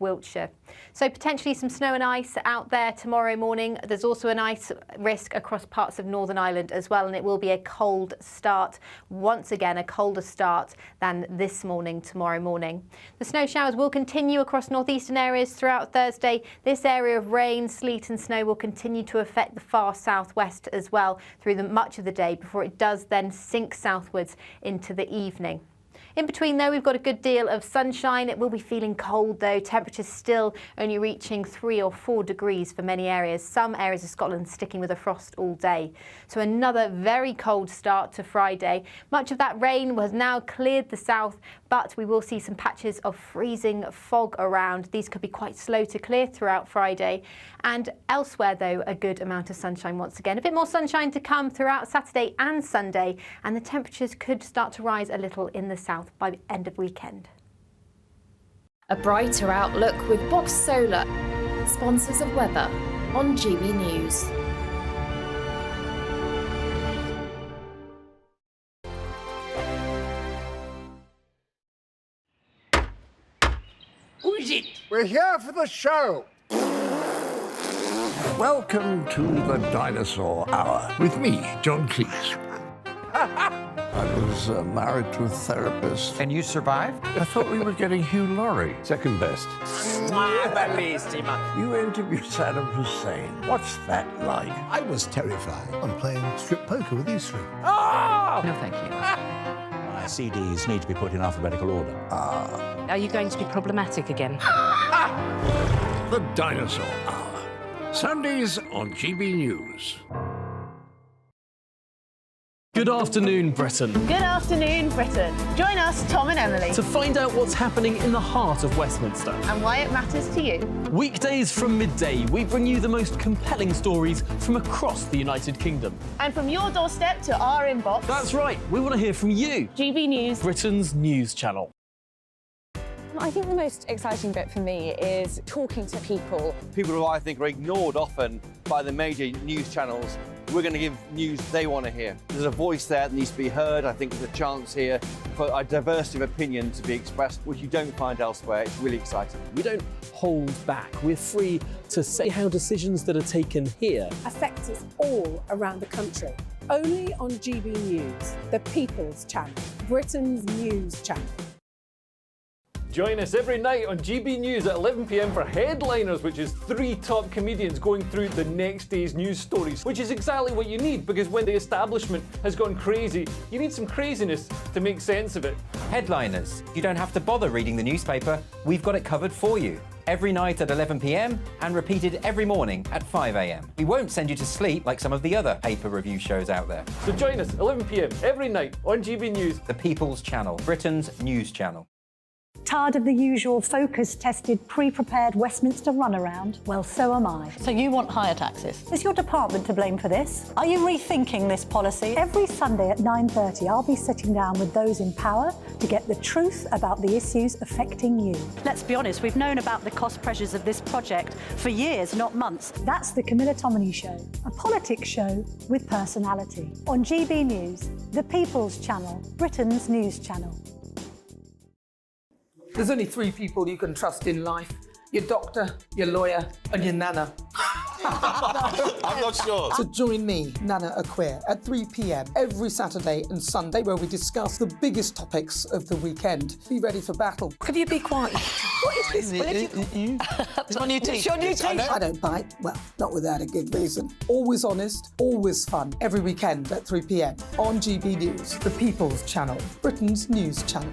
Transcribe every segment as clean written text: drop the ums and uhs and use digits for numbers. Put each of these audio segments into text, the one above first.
Wiltshire. So potentially some snow and ice out there tomorrow morning. There's also an ice risk across parts of Northern Ireland as well, and it will be a cold start. Once again, a colder start than this morning, tomorrow morning. The snow showers will continue across northeastern areas throughout Thursday. This area of rain, sleet and snow will continue to affect the far southwest as well through much of the day before it does then sink southwards into the evening. In between though, we've got a good deal of sunshine. It will be feeling cold though. Temperatures still only reaching 3 or 4 degrees for many areas. Some areas of Scotland sticking with a frost all day. So another very cold start to Friday. Much of that rain has now cleared the south, but we will see some patches of freezing fog around. These could be quite slow to clear throughout Friday. And elsewhere though, a good amount of sunshine once again. A bit more sunshine to come throughout Saturday and Sunday, and the temperatures could start to rise a little in the south by the end of weekend. A brighter outlook with Box Solar, sponsors of weather on GB News. Who is it? We're here for the show. Welcome to the Dinosaur Hour with me, John Cleese. I was married to a therapist. And you survived? I thought we were getting Hugh Laurie. Second best. You interviewed Saddam Hussein. What's that like? I was terrified. I'm playing strip poker with these three. Oh! No, thank you. My CDs need to be put in alphabetical order. Are you going to be problematic again? The Dinosaur Hour. Sundays on GB News. Good afternoon, Britain. Good afternoon, Britain. Join us, Tom and Emily, To find out what's happening in the heart of Westminster. and why it matters to you. Weekdays from midday, we bring you the most compelling stories from across the United Kingdom. And from your doorstep to our inbox, That's right, we want to hear from you, GB News. Britain's news channel. I think the most exciting bit for me is talking to people. People who I think are ignored often by the major news channels. We're going to give news they want to hear. There's a voice there that needs to be heard. I think there's a chance here for a diversity of opinion to be expressed, which you don't find elsewhere. It's really exciting. We don't hold back. We're free to say how decisions that are taken here affect us all around the country. Only on GB News, the People's Channel, Britain's news channel. Join us every night on GB News at 11 p.m. for Headliners, which is 3 top comedians going through the next day's news stories, which is exactly what you need, because when the establishment has gone crazy, you need some craziness to make sense of it. Headliners. You don't have to bother reading the newspaper. We've got it covered for you. Every night at 11 p.m. and repeated every morning at 5 a.m. We won't send you to sleep like some of the other paper review shows out there. So join us 11 p.m. every night on GB News. The People's Channel, Britain's news channel. Tired of the usual focus-tested, pre-prepared Westminster runaround? Well, so am I. So you want higher taxes? Is your department to blame for this? Are you rethinking this policy? Every Sunday at 9:30, I'll be sitting down with those in power to get the truth about the issues affecting you. Let's be honest, we've known about the cost pressures of this project for years, not months. That's the Camilla Tominey Show, a politics show with personality. On GB News, the People's Channel, Britain's news channel. There's only 3 people you can trust in life. Your doctor, your lawyer, and your nana. I'm not sure. So join me, Nana Aquare, at 3 p.m. every Saturday and Sunday, where we discuss the biggest topics of the weekend. Be ready for battle. Could you be quiet? What is this? It's my new teeth. It's your new teeth. I don't bite. Well, not without a good reason. Always honest, always fun. Every weekend at 3 p.m. on GB News, the People's Channel, Britain's news channel.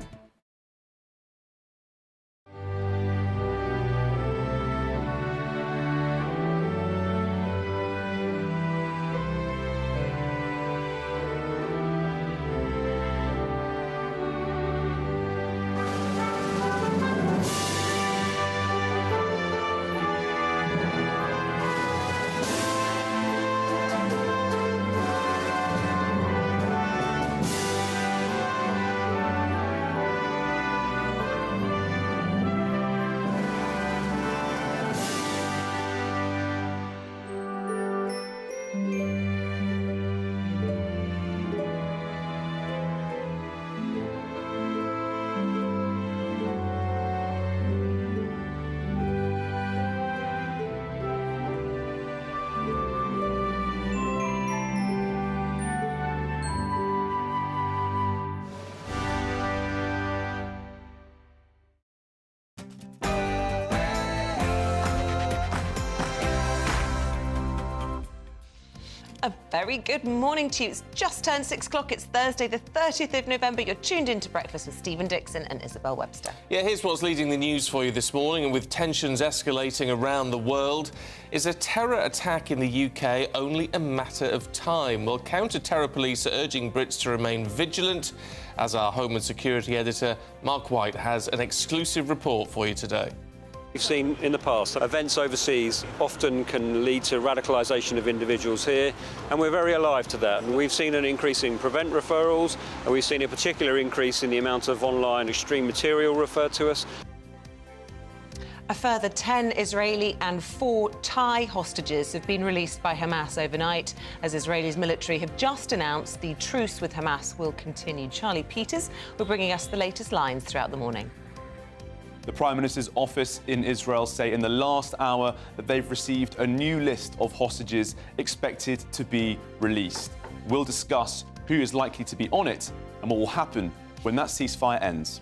A very good morning to you. It's just turned 6 o'clock. It's Thursday, the 30th of November. You're tuned into Breakfast with Stephen Dixon and Isabel Webster. Yeah, here's what's leading the news for you this morning. And with tensions escalating around the world, is a terror attack in the UK only a matter of time? Well, counter-terror police are urging Brits to remain vigilant, as our Home and Security editor, Mark White, has an exclusive report for you today. We've seen in the past that events overseas often can lead to radicalisation of individuals here, and we're very alive to that. And we've seen an increase in prevent referrals, and we've seen a particular increase in the amount of online extreme material referred to us. A further 10 Israeli and 4 Thai hostages have been released by Hamas overnight, as Israel's military have just announced the truce with Hamas will continue. Charlie Peters will bringing us the latest lines throughout the morning. The Prime Minister's office in Israel say in the last hour that they've received a new list of hostages expected to be released. We'll discuss who is likely to be on it and what will happen when that ceasefire ends.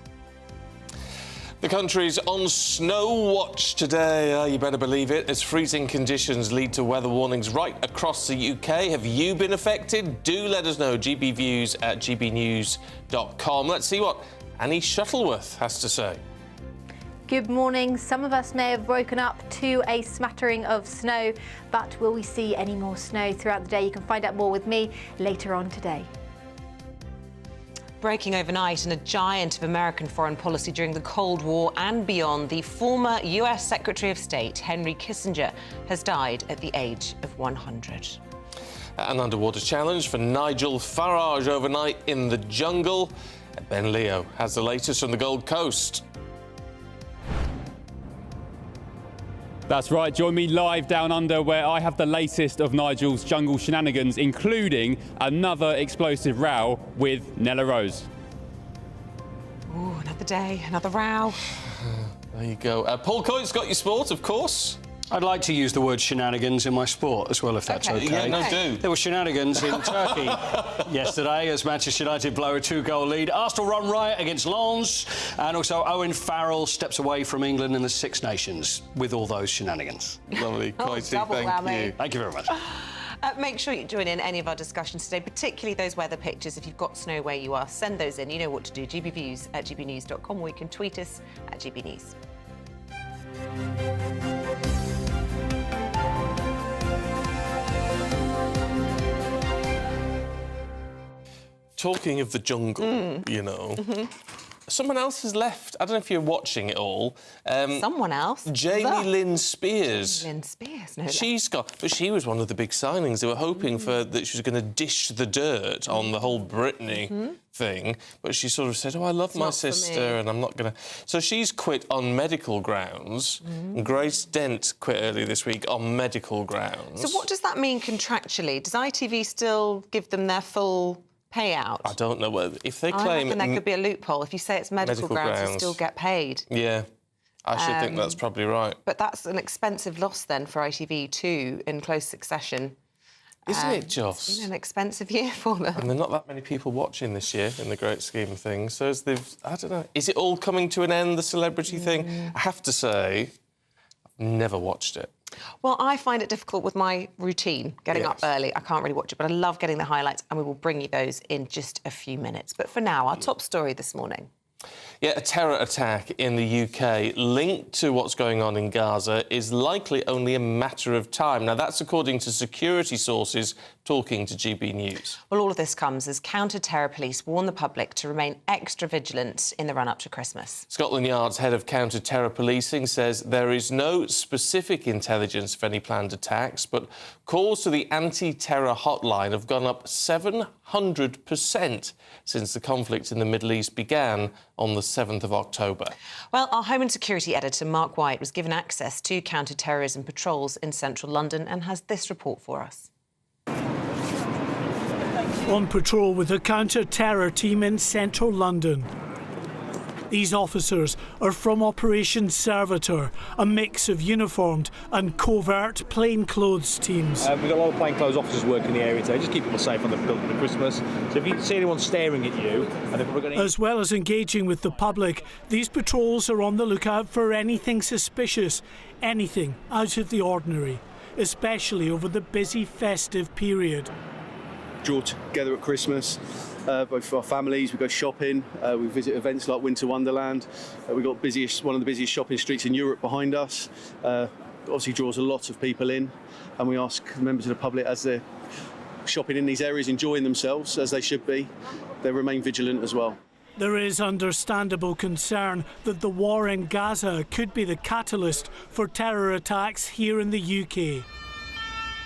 The country's on snow watch today, you better believe it, as freezing conditions lead to weather warnings right across the UK. Have you been affected? Do let us know. GBViews at gbnews.com. Let's see what Annie Shuttleworth has to say. Good morning. Some of us may have woken up to a smattering of snow, but will we see any more snow throughout the day? You can find out more with me later on today. Breaking overnight, and a giant of American foreign policy during the Cold War and beyond, the former US Secretary of State, Henry Kissinger, has died at the age of 100. An underwater challenge for Nigel Farage overnight in the jungle. Ben Leo has the latest from the Gold Coast. That's right, join me live down under where I have the latest of Nigel's jungle shenanigans, including another explosive row with Nella Rose. Ooh, another day, another row. There you go. Paul Coyte's got your sport, of course. I'd like to use the word shenanigans in my sport as well, if that's okay. Yeah, no, do. There were shenanigans in Turkey yesterday as Manchester United blow a 2-goal lead. Arsenal run riot against Lens, and also Owen Farrell steps away from England in the Six Nations with all those shenanigans. Lovely, Coyte, double thank whammy. you. Thank you very much. Make sure you join in any of our discussions today, particularly those weather pictures. If you've got snow where you are, send those in. You know what to do. GBViews at gbnews.com, or you can tweet us at GBNews. Talking of the jungle, you know, someone else has left. I don't know if you're watching it all. Someone else? Jamie Lynn Spears. Lynn Spears, no. She's got, but she was one of the big signings. They were hoping for that she was going to dish the dirt on the whole Britney thing, but she sort of said, "Oh, I love my sister, and I'm not going to." So she's quit on medical grounds. And Grace Dent quit earlier this week on medical grounds. So what does that mean contractually? Does ITV still give them their full payout? I don't know whether if they I claim reckon there could be a loophole. If you say it's medical grounds, you still get paid. Yeah, I should think that's probably right. But that's an expensive loss then for ITV too, in close succession. Isn't it, Joss? It's been an expensive year for them. And there are not that many people watching this year in the great scheme of things. So I don't know. Is it all coming to an end, the celebrity thing? I have to say, I've never watched it. Well, I find it difficult with my routine, getting up early. I can't really watch it, but I love getting the highlights, and we will bring you those in just a few minutes. But for now, our top story this morning. Yeah, a terror attack in the UK linked to what's going on in Gaza is likely only a matter of time. Now, that's according to security sources talking to GB News. Well, all of this comes as counter-terror police warn the public to remain extra vigilant in the run-up to Christmas. Scotland Yard's head of counter-terror policing says there is no specific intelligence of any planned attacks, but calls to the anti-terror hotline have gone up 700% since the conflict in the Middle East began on the 7th of October. Well, our Home and Security editor, Mark White, was given access to counter-terrorism patrols in central London and has this report for us. On patrol with a counter-terror team in central London. These officers are from Operation Servitor, a mix of uniformed and covert plainclothes teams. We've got a lot of plainclothes officers working in the area today, just keep people safe on the building for Christmas. So if you see anyone staring at you, I think we're going to... As well as engaging with the public, these patrols are on the lookout for anything suspicious, anything out of the ordinary. especially over the busy festive period. Draw together at Christmas, both for our families. We go shopping, we visit events like Winter Wonderland. We've got one of the busiest shopping streets in Europe behind us. Obviously draws a lot of people in, and we ask members of the public, as they're shopping in these areas, enjoying themselves as they should be, they remain vigilant as well. There is understandable concern that the war in Gaza could be the catalyst for terror attacks here in the UK.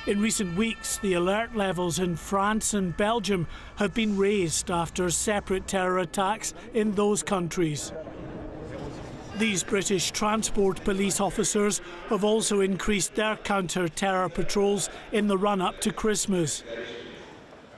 In recent weeks, the alert levels in France and Belgium have been raised after separate terror attacks in those countries. These British transport police officers have also increased their counter-terror patrols in the run-up to Christmas.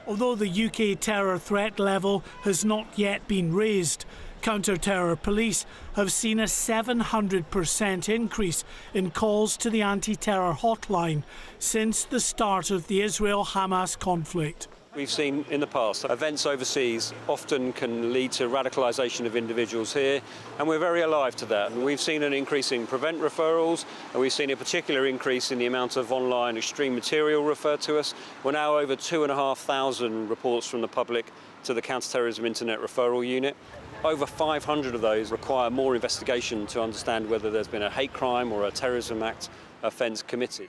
Although the UK terror threat level has not yet been raised, counter-terror police have seen a 700% increase in calls to the anti-terror hotline since the start of the Israel-Hamas conflict. We've seen in the past events overseas often can lead to radicalisation of individuals here, and we're very alive to that. And we've seen an increase in prevent referrals, and we've seen a particular increase in the amount of online extreme material referred to us. We're now over 2,500 reports from the public to the Counter-Terrorism Internet Referral Unit. Over 500 of those require more investigation to understand whether there's been a hate crime or a terrorism act offence committed.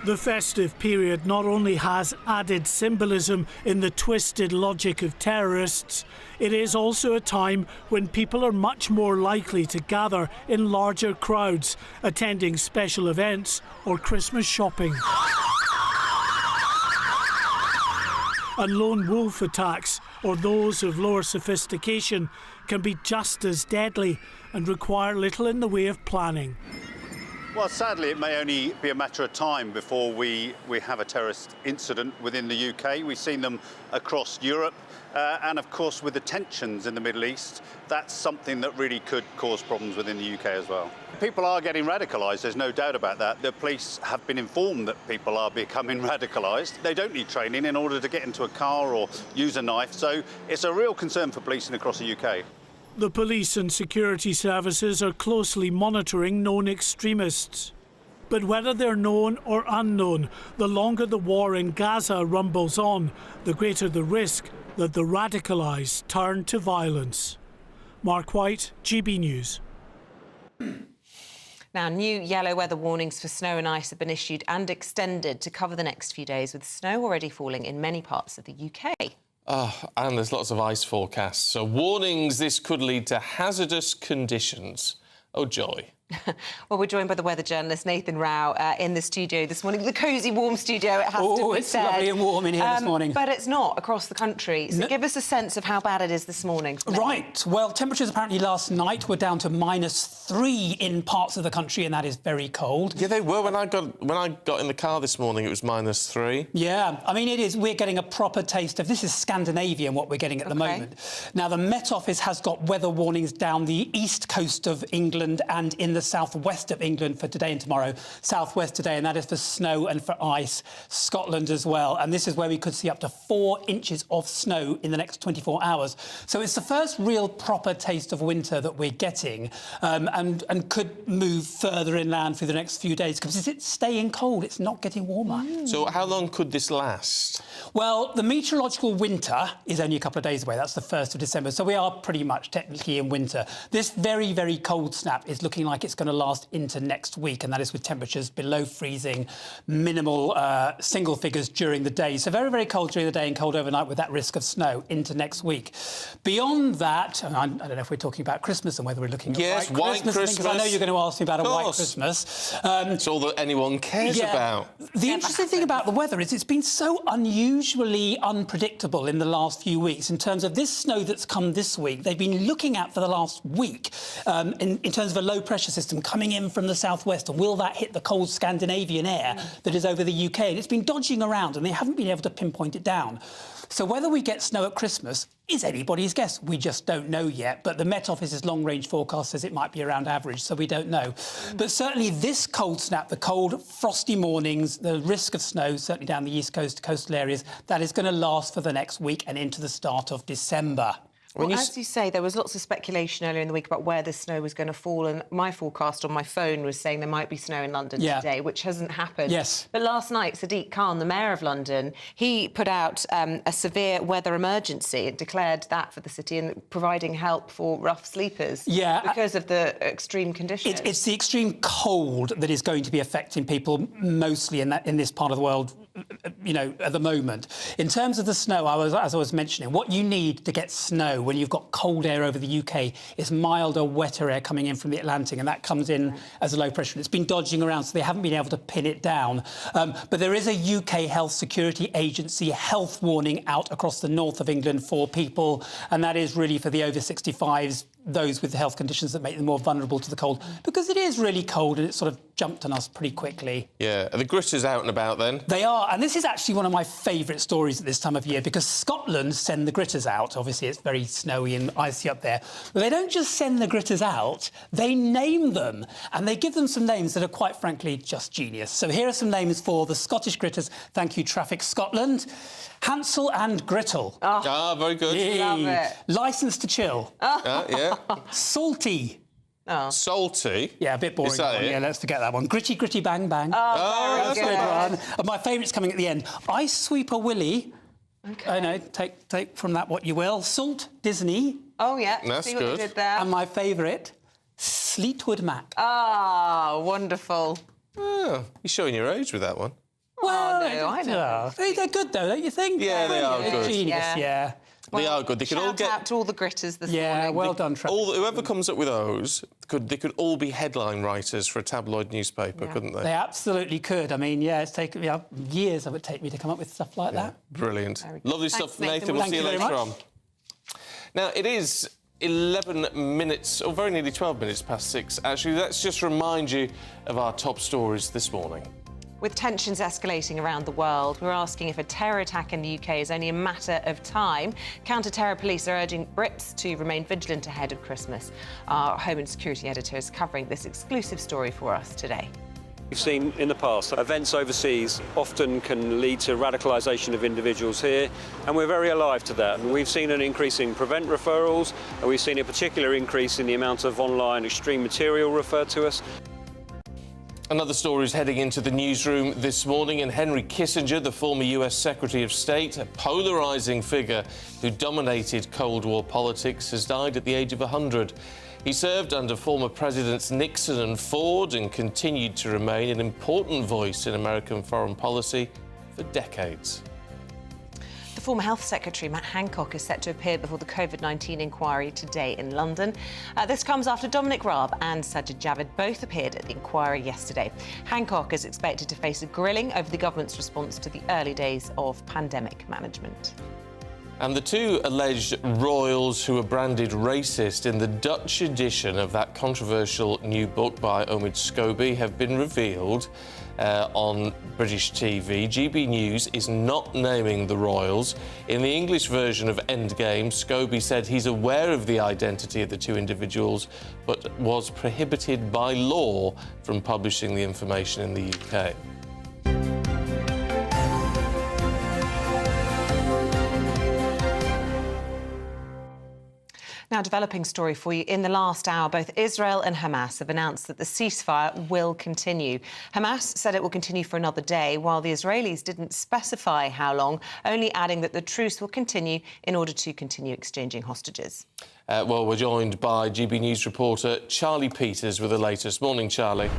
The festive period not only has added symbolism in the twisted logic of terrorists, it is also a time when people are much more likely to gather in larger crowds, attending special events or Christmas shopping. And lone wolf attacks, or those of lower sophistication, can be just as deadly and require little in the way of planning. Well, sadly, it may only be a matter of time before we have a terrorist incident within the UK. We've seen them across Europe. And of course, with the tensions in the Middle East, that's something that really could cause problems within the UK as well. People are getting radicalised, there's no doubt about that. The police have been informed that people are becoming radicalised. They don't need training in order to get into a car or use a knife. So it's a real concern for policing across the UK. The police and security services are closely monitoring known extremists. But whether they're known or unknown, the longer the war in Gaza rumbles on, the greater the risk that the radicalised turn to violence. Mark White, GB News. Now, new yellow weather warnings for snow and ice have been issued and extended to cover the next few days, with snow already falling in many parts of the UK. And there's lots of ice forecasts, so warnings this could lead to hazardous conditions. Oh, joy. Well, we're joined by the weather journalist Nathan Rao in the studio this morning. The cosy, warm studio, it has to be said. Oh, it's lovely and warm in here this morning. But it's not across the country. So give us a sense of how bad it is this morning. Right. Well, temperatures apparently last night were down to -3 in parts of the country, and that is very cold. Yeah, they were. When I got in the car this morning, it was -3. Yeah. I mean, it is. We're getting a proper taste of... This is Scandinavian, what we're getting at the moment. Now, the Met Office has got weather warnings down the east coast of England and in the southwest of England for today and tomorrow. Southwest today, and that is for snow and for ice. Scotland as well. And this is where we could see up to 4 inches of snow in the next 24 hours. So it's the first real proper taste of winter that we're getting, and could move further inland through the next few days because it's staying cold. It's not getting warmer. So how long could this last? Well, the meteorological winter is only a couple of days away. That's the 1st of December. So we are pretty much technically in winter. This very, very cold snap is looking like it's going to last into next week, and that is with temperatures below freezing, minimal single figures during the day. So very, very cold during the day and cold overnight with that risk of snow into next week. Beyond that, and I don't know if we're talking about Christmas and whether we're looking at white Christmas. Because I know you're going to ask me about a white Christmas. It's all that anyone cares about. The interesting thing about the weather is it's been so unusually unpredictable in the last few weeks in terms of this snow that's come this week. They've been looking at for the last week in terms of a low pressure system coming in from the southwest, and will that hit the cold Scandinavian air that is over the UK? And it's been dodging around and they haven't been able to pinpoint it down. So whether we get snow at Christmas is anybody's guess. We just don't know yet. But the Met Office's long-range forecast says it might be around average, so we don't know. But certainly this cold snap, the cold, frosty mornings, the risk of snow, certainly down the east coast, coastal areas, that is going to last for the next week and into the start of December. Well, as you say, there was lots of speculation earlier in the week about where the snow was going to fall, and my forecast on my phone was saying there might be snow in London today, which hasn't happened. Yes. But last night, Sadiq Khan, the mayor of London, he put out a severe weather emergency. It declared that for the city and providing help for rough sleepers because of the extreme conditions. It's the extreme cold that is going to be affecting people mostly in this part of the world, you know, at the moment. In terms of the snow, as I was mentioning, what you need to get snow when you've got cold air over the UK is milder, wetter air coming in from the Atlantic, and that comes in as a low pressure. It's been dodging around, so they haven't been able to pin it down. But there is a UK Health Security Agency health warning out across the north of England for people, and that is really for the over 65s, those with health conditions that make them more vulnerable to the cold, because it is really cold and it sort of jumped on us pretty quickly. Yeah. Are the gritters out and about then? They are, and this is actually one of my favourite stories at this time of year, because Scotland send the gritters out. Obviously, it's very snowy and icy up there. But they don't just send the gritters out, they name them, and they give them some names that are quite frankly just genius. So here are some names for the Scottish gritters. Thank you, Traffic Scotland. Hansel and Gretel. Very good. Love it. Licence to Chill. Yeah. Salty. Salty? Yeah, a bit boring. Is that it? Yeah, let's forget that one. Gritty, gritty, bang, bang. That's a good one. And my favourite's coming at the end. Ice Sweeper Willie. Okay. I know, take from that what you will. Salt Disney. Oh, yeah. That's See what good. you did there. And my favourite, Fleetwood Mac. Wonderful. Oh, you're showing your age with that one. Well, I know. They're good, though, don't you think? Yeah, they are good. Genius, yeah. They are good. They could all Shout out to all the gritters this morning. well done, Trevor. Whoever comes up with those, they could all be headline writers for a tabloid newspaper, couldn't they? They absolutely could. I mean, it's taken me years it would take me to come up with stuff like that. Brilliant. Lovely stuff, Nathan. We'll Thank see you you later very on. much. Now, it is 11 minutes, or very nearly 12 minutes past 6. Actually, let's just remind you of our top stories this morning. With tensions escalating around the world, we're asking if a terror attack in the UK is only a matter of time. Counter-terror police are urging Brits to remain vigilant ahead of Christmas. Our Home and Security editor is covering this exclusive story for us today. We've seen in the past events overseas often can lead to radicalisation of individuals here, and we're very alive to that. And we've seen an increase in prevent referrals, and we've seen a particular increase in the amount of online extreme material referred to us. Another story is heading into the newsroom this morning, and Henry Kissinger, the former US Secretary of State, a polarising figure who dominated Cold War politics, has died at the age of 100. He served under former Presidents Nixon and Ford and continued to remain an important voice in American foreign policy for decades. The former Health Secretary, Matt Hancock, is set to appear before the COVID-19 inquiry today in London. This comes after Dominic Raab and Sajid Javid both appeared at the inquiry yesterday. Hancock is expected to face a grilling over the government's response to the early days of pandemic management. And the two alleged royals who were branded racist in the Dutch edition of that controversial new book by Omid Scobie have been revealed on British TV. GBNews is not naming the royals. In the English version of Endgame, Scobie said he's aware of the identity of the two individuals, but was prohibited by law from publishing the information in the UK. Now, developing story for you. In the last hour, both Israel and Hamas have announced that the ceasefire will continue. Hamas said it will continue for another day, while the Israelis didn't specify how long, only adding that the truce will continue in order to continue exchanging hostages. Well, we're joined by GB News reporter Charlie Peters with the latest. Morning, Charlie.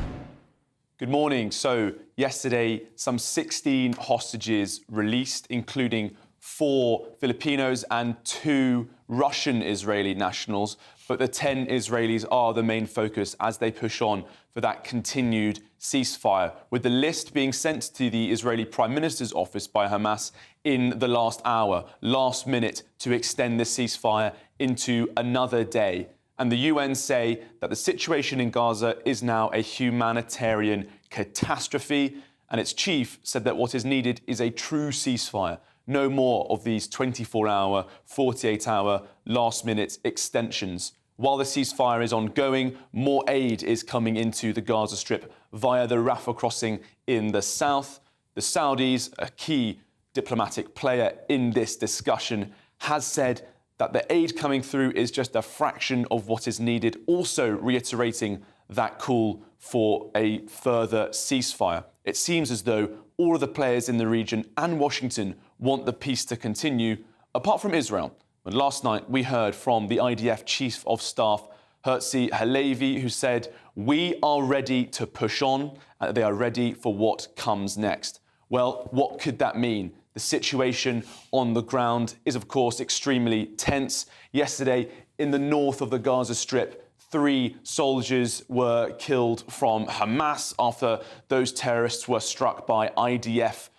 Good morning. So, yesterday, some 16 hostages released, including 4 Filipinos and 2 Russian-Israeli nationals, but the 10 Israelis are the main focus as they push on for that continued ceasefire, with the list being sent to the Israeli Prime Minister's office by Hamas in the last hour, last minute, to extend the ceasefire into another day. And the UN say that the situation in Gaza is now a humanitarian catastrophe, and its chief said that what is needed is a true ceasefire. No more of these 24-hour, 48-hour, last-minute extensions. While the ceasefire is ongoing, more aid is coming into the Gaza Strip via the Rafah crossing in the south. The Saudis, a key diplomatic player in this discussion, has said that the aid coming through is just a fraction of what is needed, also reiterating that call for a further ceasefire. It seems as though all of the players in the region and Washington want the peace to continue, apart from Israel. But last night we heard from the IDF Chief of Staff, Herzi Halevi, who said, "We are ready to push on, and they are ready for what comes next." Well, what could that mean? The situation on the ground is, of course, extremely tense. Yesterday, in the north of the Gaza Strip, 3 soldiers were killed from Hamas after those terrorists were struck by IDF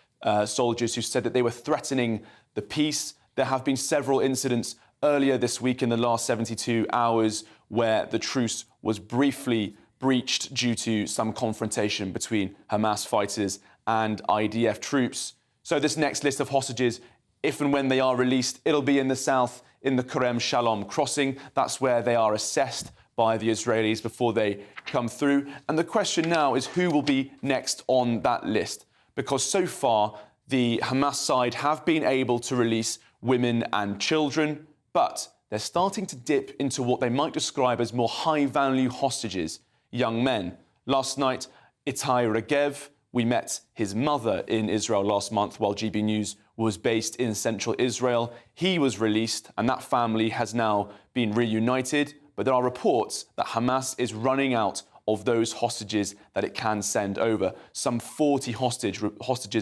soldiers who said that they were threatening the peace. There have been several incidents earlier this week in the last 72 hours where the truce was briefly breached due to some confrontation between Hamas fighters and IDF troops. So this next list of hostages, if and when they are released, it'll be in the south, in the Kerem Shalom crossing. That's where they are assessed by the Israelis before they come through. And the question now is who will be next on that list? Because so far, the Hamas side have been able to release women and children, but they're starting to dip into what they might describe as more high-value hostages, young men. Last night, Itai Regev, we met his mother in Israel last month while GB News was based in central Israel. He was released, and that family has now been reunited. But there are reports that Hamas is running out of those hostages that it can send over. Some 40 hostages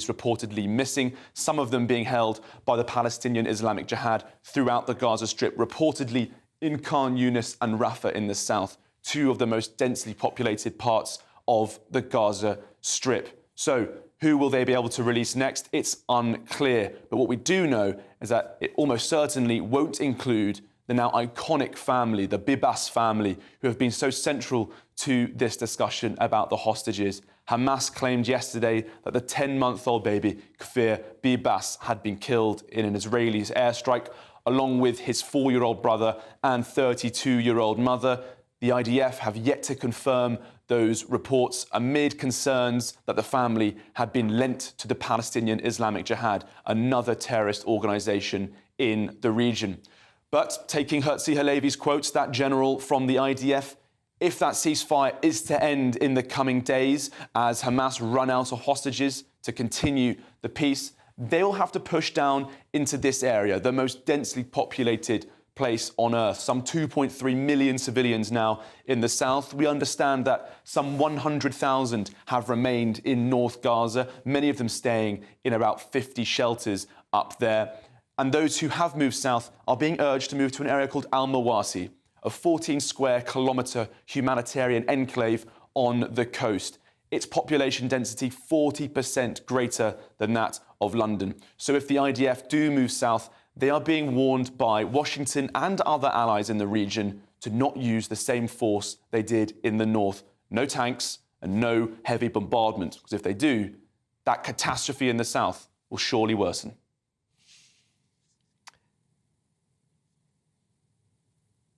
reportedly missing, some of them being held by the Palestinian Islamic Jihad throughout the Gaza Strip, reportedly in Khan Yunis and Rafah in the south, 2 of the most densely populated parts of the Gaza Strip. So who will they be able to release next? It's unclear. But what we do know is that it almost certainly won't include the now iconic family, the Bibas family, who have been so central to this discussion about the hostages. Hamas claimed yesterday that the 10-month-old baby, Kfir Bibas, had been killed in an Israeli airstrike, along with his 4-year-old brother and 32-year-old mother. The IDF have yet to confirm those reports amid concerns that the family had been lent to the Palestinian Islamic Jihad, another terrorist organisation in the region. But taking Herzi Halevi's quotes, that general from the IDF, if that ceasefire is to end in the coming days as Hamas run out of hostages to continue the peace, they'll have to push down into this area, the most densely populated place on earth. Some 2.3 million civilians now in the south. We understand that some 100,000 have remained in North Gaza, many of them staying in about 50 shelters up there. And those who have moved south are being urged to move to an area called Al-Mawasi, a 14-square-kilometre humanitarian enclave on the coast. Its population density 40% greater than that of London. So if the IDF do move south, they are being warned by Washington and other allies in the region to not use the same force they did in the north. No tanks and no heavy bombardment, because if they do, that catastrophe in the south will surely worsen.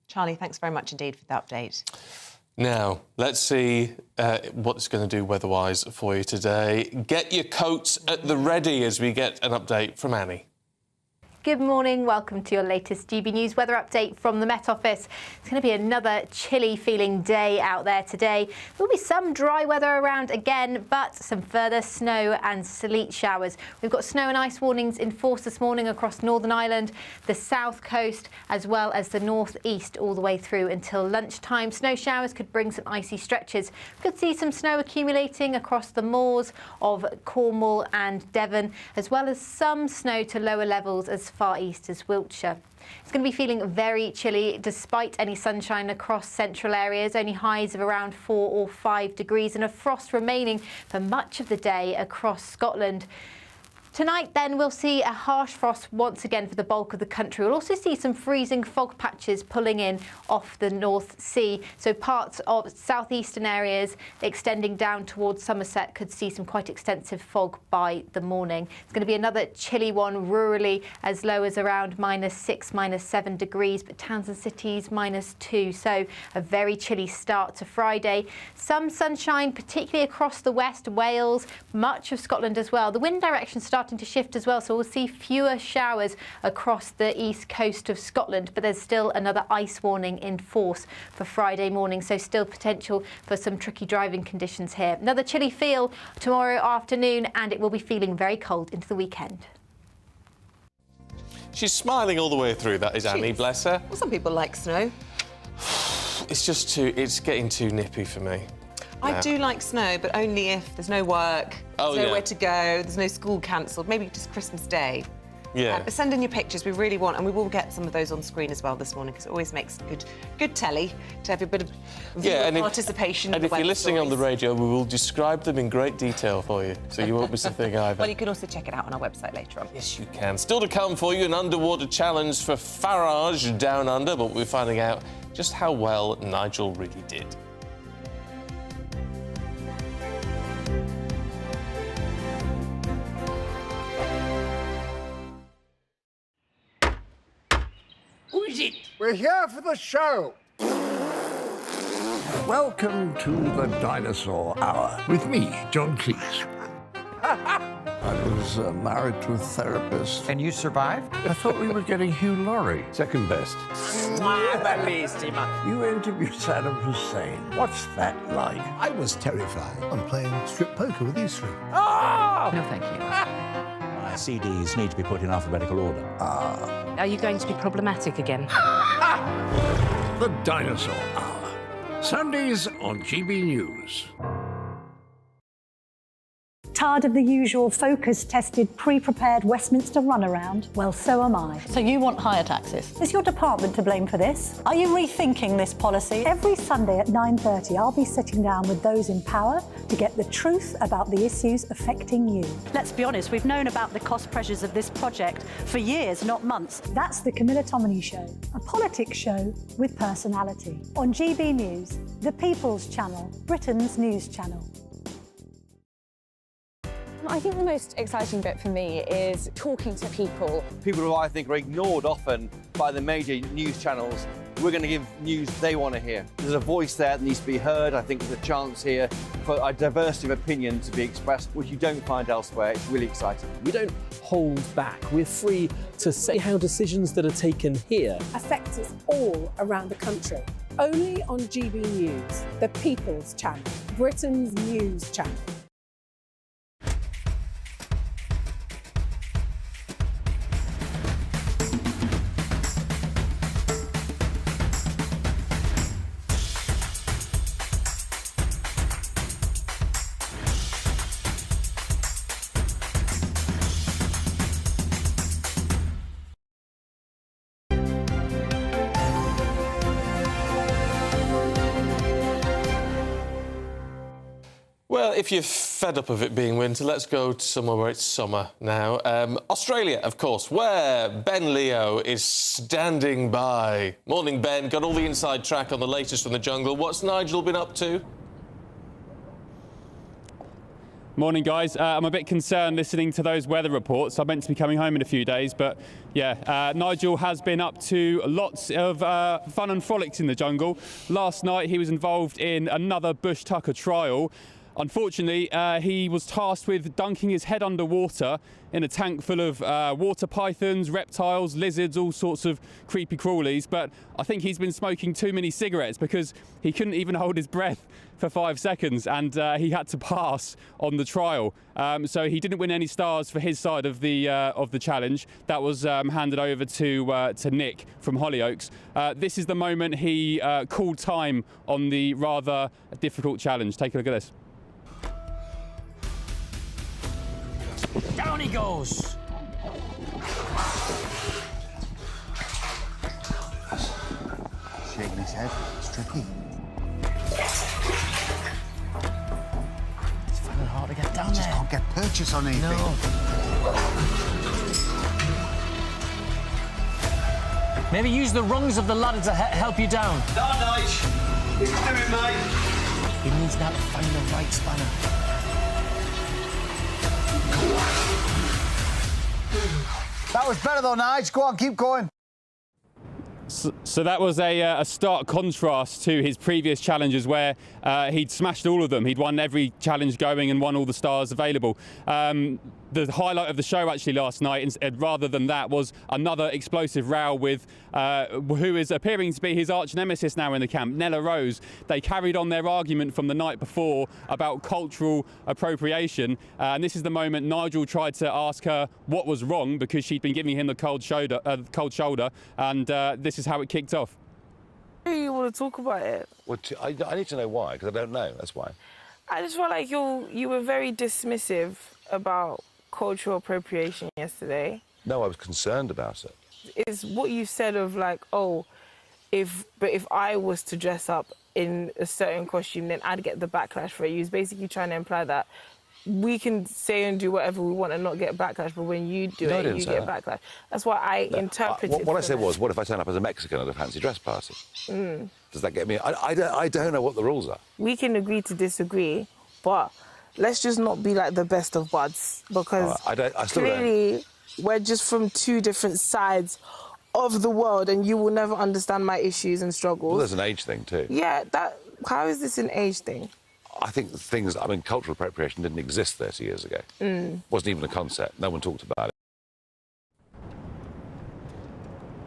Charlie, thanks very much indeed for the update. Now, let's see what it's going to do weather-wise for you today. Get your coats at the ready as we get an update from Annie. Good morning, welcome to your latest GB News weather update from the Met Office. It's going to be another chilly feeling day out there today. There will be some dry weather around again, but some further snow and sleet showers. We've got snow and ice warnings in force this morning across Northern Ireland, the south coast, as well as the northeast all the way through until lunchtime. Snow showers could bring some icy stretches. We could see some snow accumulating across the moors of Cornwall and Devon, as well as some snow to lower levels as far east as Wiltshire. It's going to be feeling very chilly despite any sunshine across central areas, only highs of around 4 or 5 degrees and a frost remaining for much of the day across Scotland. Tonight, then, we'll see a harsh frost once again for the bulk of the country. We'll also see some freezing fog patches pulling in off the North Sea. So parts of southeastern areas extending down towards Somerset could see some quite extensive fog by the morning. It's going to be another chilly one rurally, as low as around -6, -7 degrees, but towns and cities -2. So a very chilly start to Friday. Some sunshine, particularly across the west, Wales, much of Scotland as well. The wind direction starting starting to shift as well, so we'll see fewer showers across the east coast of Scotland, but there's still another ice warning in force for Friday morning, so still potential for some tricky driving conditions here. Another chilly feel tomorrow afternoon, and it will be feeling very cold into the weekend. She's smiling all the way through, that is Annie, bless her. Well, some people like snow. It's getting too nippy for me. I do like snow, but only if there's no work, there's nowhere to go, there's no school cancelled, maybe just Christmas Day. Yeah. But send in your pictures, we really want, and we will get some of those on screen as well this morning, because it always makes good telly to have a bit of participation. And if you're listening on the radio, we will describe them in great detail for you, so you won't miss a thing either. Well, you can also check it out on our website later on. Yes, you can. Still to come for you, an underwater challenge for Farage down under, but we're finding out just how well Nigel really did. Who is it? We're here for the show. Welcome to the Dinosaur Hour with me, John Cleese. I was married to a therapist. And you survived? I thought we were getting Hugh Laurie, second best. You interviewed Saddam Hussein. What's that like? I was terrified. I'm playing strip poker with these three. Oh! No, thank you. My CDs need to be put in alphabetical order. Are you going to be problematic again? The Dinosaur Hour. Sundays on GBNews. Tired of the usual focus-tested, pre-prepared Westminster runaround? Well, so am I. So you want higher taxes? Is your department to blame for this? Are you rethinking this policy? Every Sunday at 9:30, I'll be sitting down with those in power to get the truth about the issues affecting you. Let's be honest, we've known about the cost pressures of this project for years, not months. That's the Camilla Tominey Show, a politics show with personality. On GB News, the People's Channel, Britain's news channel. I think the most exciting bit for me is talking to people. People who I think are ignored often by the major news channels. We're going to give news they want to hear. There's a voice there that needs to be heard. I think there's a chance here for a diversity of opinion to be expressed, which you don't find elsewhere. It's really exciting. We don't hold back. We're free to say how decisions that are taken here affect us all around the country. Only on GB News, the People's Channel, Britain's news channel. Well, if you're fed up of it being winter, let's go to somewhere where it's summer now. Australia, of course, where Ben Leo is standing by. Morning, Ben. Got all the inside track on the latest from the jungle. What's Nigel been up to? Morning, guys. I'm a bit concerned listening to those weather reports. I'm meant to be coming home in a few days, but yeah, Nigel has been up to lots of fun and frolics in the jungle. Last night, he was involved in another bush tucker trial. Unfortunately, he was tasked with dunking his head underwater in a tank full of water pythons, reptiles, lizards, all sorts of creepy crawlies. But I think he's been smoking too many cigarettes because he couldn't even hold his breath for 5 seconds, and he had to pass on the trial. So he didn't win any stars for his side of the challenge. That was handed over to Nick from Hollyoaks. This is the moment he called time on the rather difficult challenge. Take a look at this. Down he goes. Shaking his head. It's tricky. It's finding it hard to get down there. Just can't get purchase on anything. No. Maybe use the rungs of the ladder to help you down. No, Nige. You can do it, mate. He needs now to find the right spanner. That was better though, Nige. Go on, keep going. So that was a stark contrast to his previous challenges where he'd smashed all of them. He'd won every challenge going and won all the stars available. the highlight of the show actually last night, rather than that, was another explosive row with who is appearing to be his arch nemesis now in the camp, Nella Rose. They carried on their argument from the night before about cultural appropriation, and this is the moment Nigel tried to ask her what was wrong because she'd been giving him the cold shoulder, and this is how it kicked off. You want to talk about it? Well, I need to know why, because I don't know. That's why. I just felt like you were very dismissive about cultural appropriation yesterday. No, I was concerned about it. It's what you said of like, oh, if I was to dress up in a certain costume, then I'd get the backlash for it. You was basically trying to imply that we can say and do whatever we want and not get backlash, but when you do it, you get backlash. That's why I interpreted. What I said was, what if I turn up as a Mexican at a fancy dress party? Does that get me? I don't know what the rules are. We can agree to disagree, but let's just not be like the best of buds, because clearly we're just from two different sides of the world, and you will never understand my issues and struggles. Well, there's an age thing too. Yeah, how is this an age thing? I think cultural appropriation didn't exist 30 years ago. Wasn't even a concept. No one talked about it.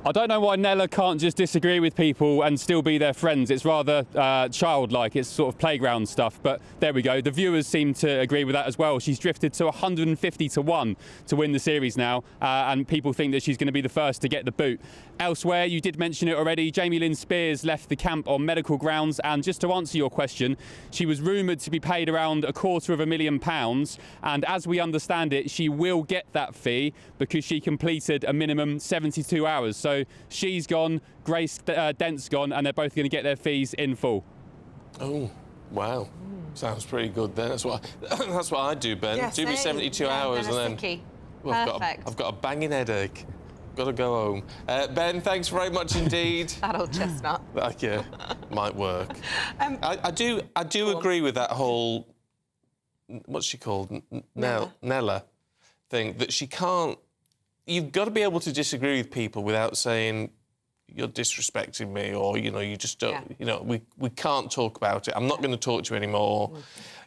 I don't know why Nella can't just disagree with people and still be their friends. It's rather childlike. It's sort of playground stuff. But there we go. The viewers seem to agree with that as well. She's drifted to 150 to 1 to win the series now, and people think that she's going to be the first to get the boot. Elsewhere, you did mention it already, Jamie Lynn Spears left the camp on medical grounds, and just to answer your question, she was rumoured to be paid around £250,000, and as we understand it, she will get that fee because she completed a minimum 72 hours. So she's gone, Grace Dent's gone, and they're both going to get their fees in full. Oh, wow. Sounds pretty good then. That's what I'd do, Ben. Yeah, do me 72 hours and then... Well, I've got a banging headache. Got to go home. Ben, thanks very much indeed. That old chestnut. Yeah, might work. I do agree with that whole... What's she called? Nella thing, that she can't... You've got to be able to disagree with people without saying you're disrespecting me, or, you just don't... we can't talk about it. I'm not going to talk to you anymore.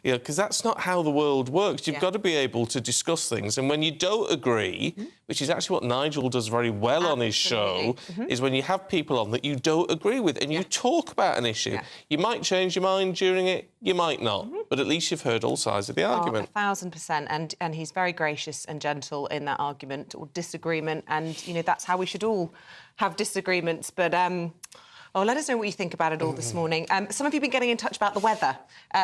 Because that's not how the world works. You've got to be able to discuss things. And when you don't agree, which is actually what Nigel does very well on his show, is when you have people on that you don't agree with and you talk about an issue. You might change your mind during it, you might not, but at least you've heard all sides of the argument. 1,000%. And he's very gracious and gentle in that argument or disagreement. And, that's how we should all have disagreements. But... let us know what you think about it all this morning. Some of you have been getting in touch about the weather.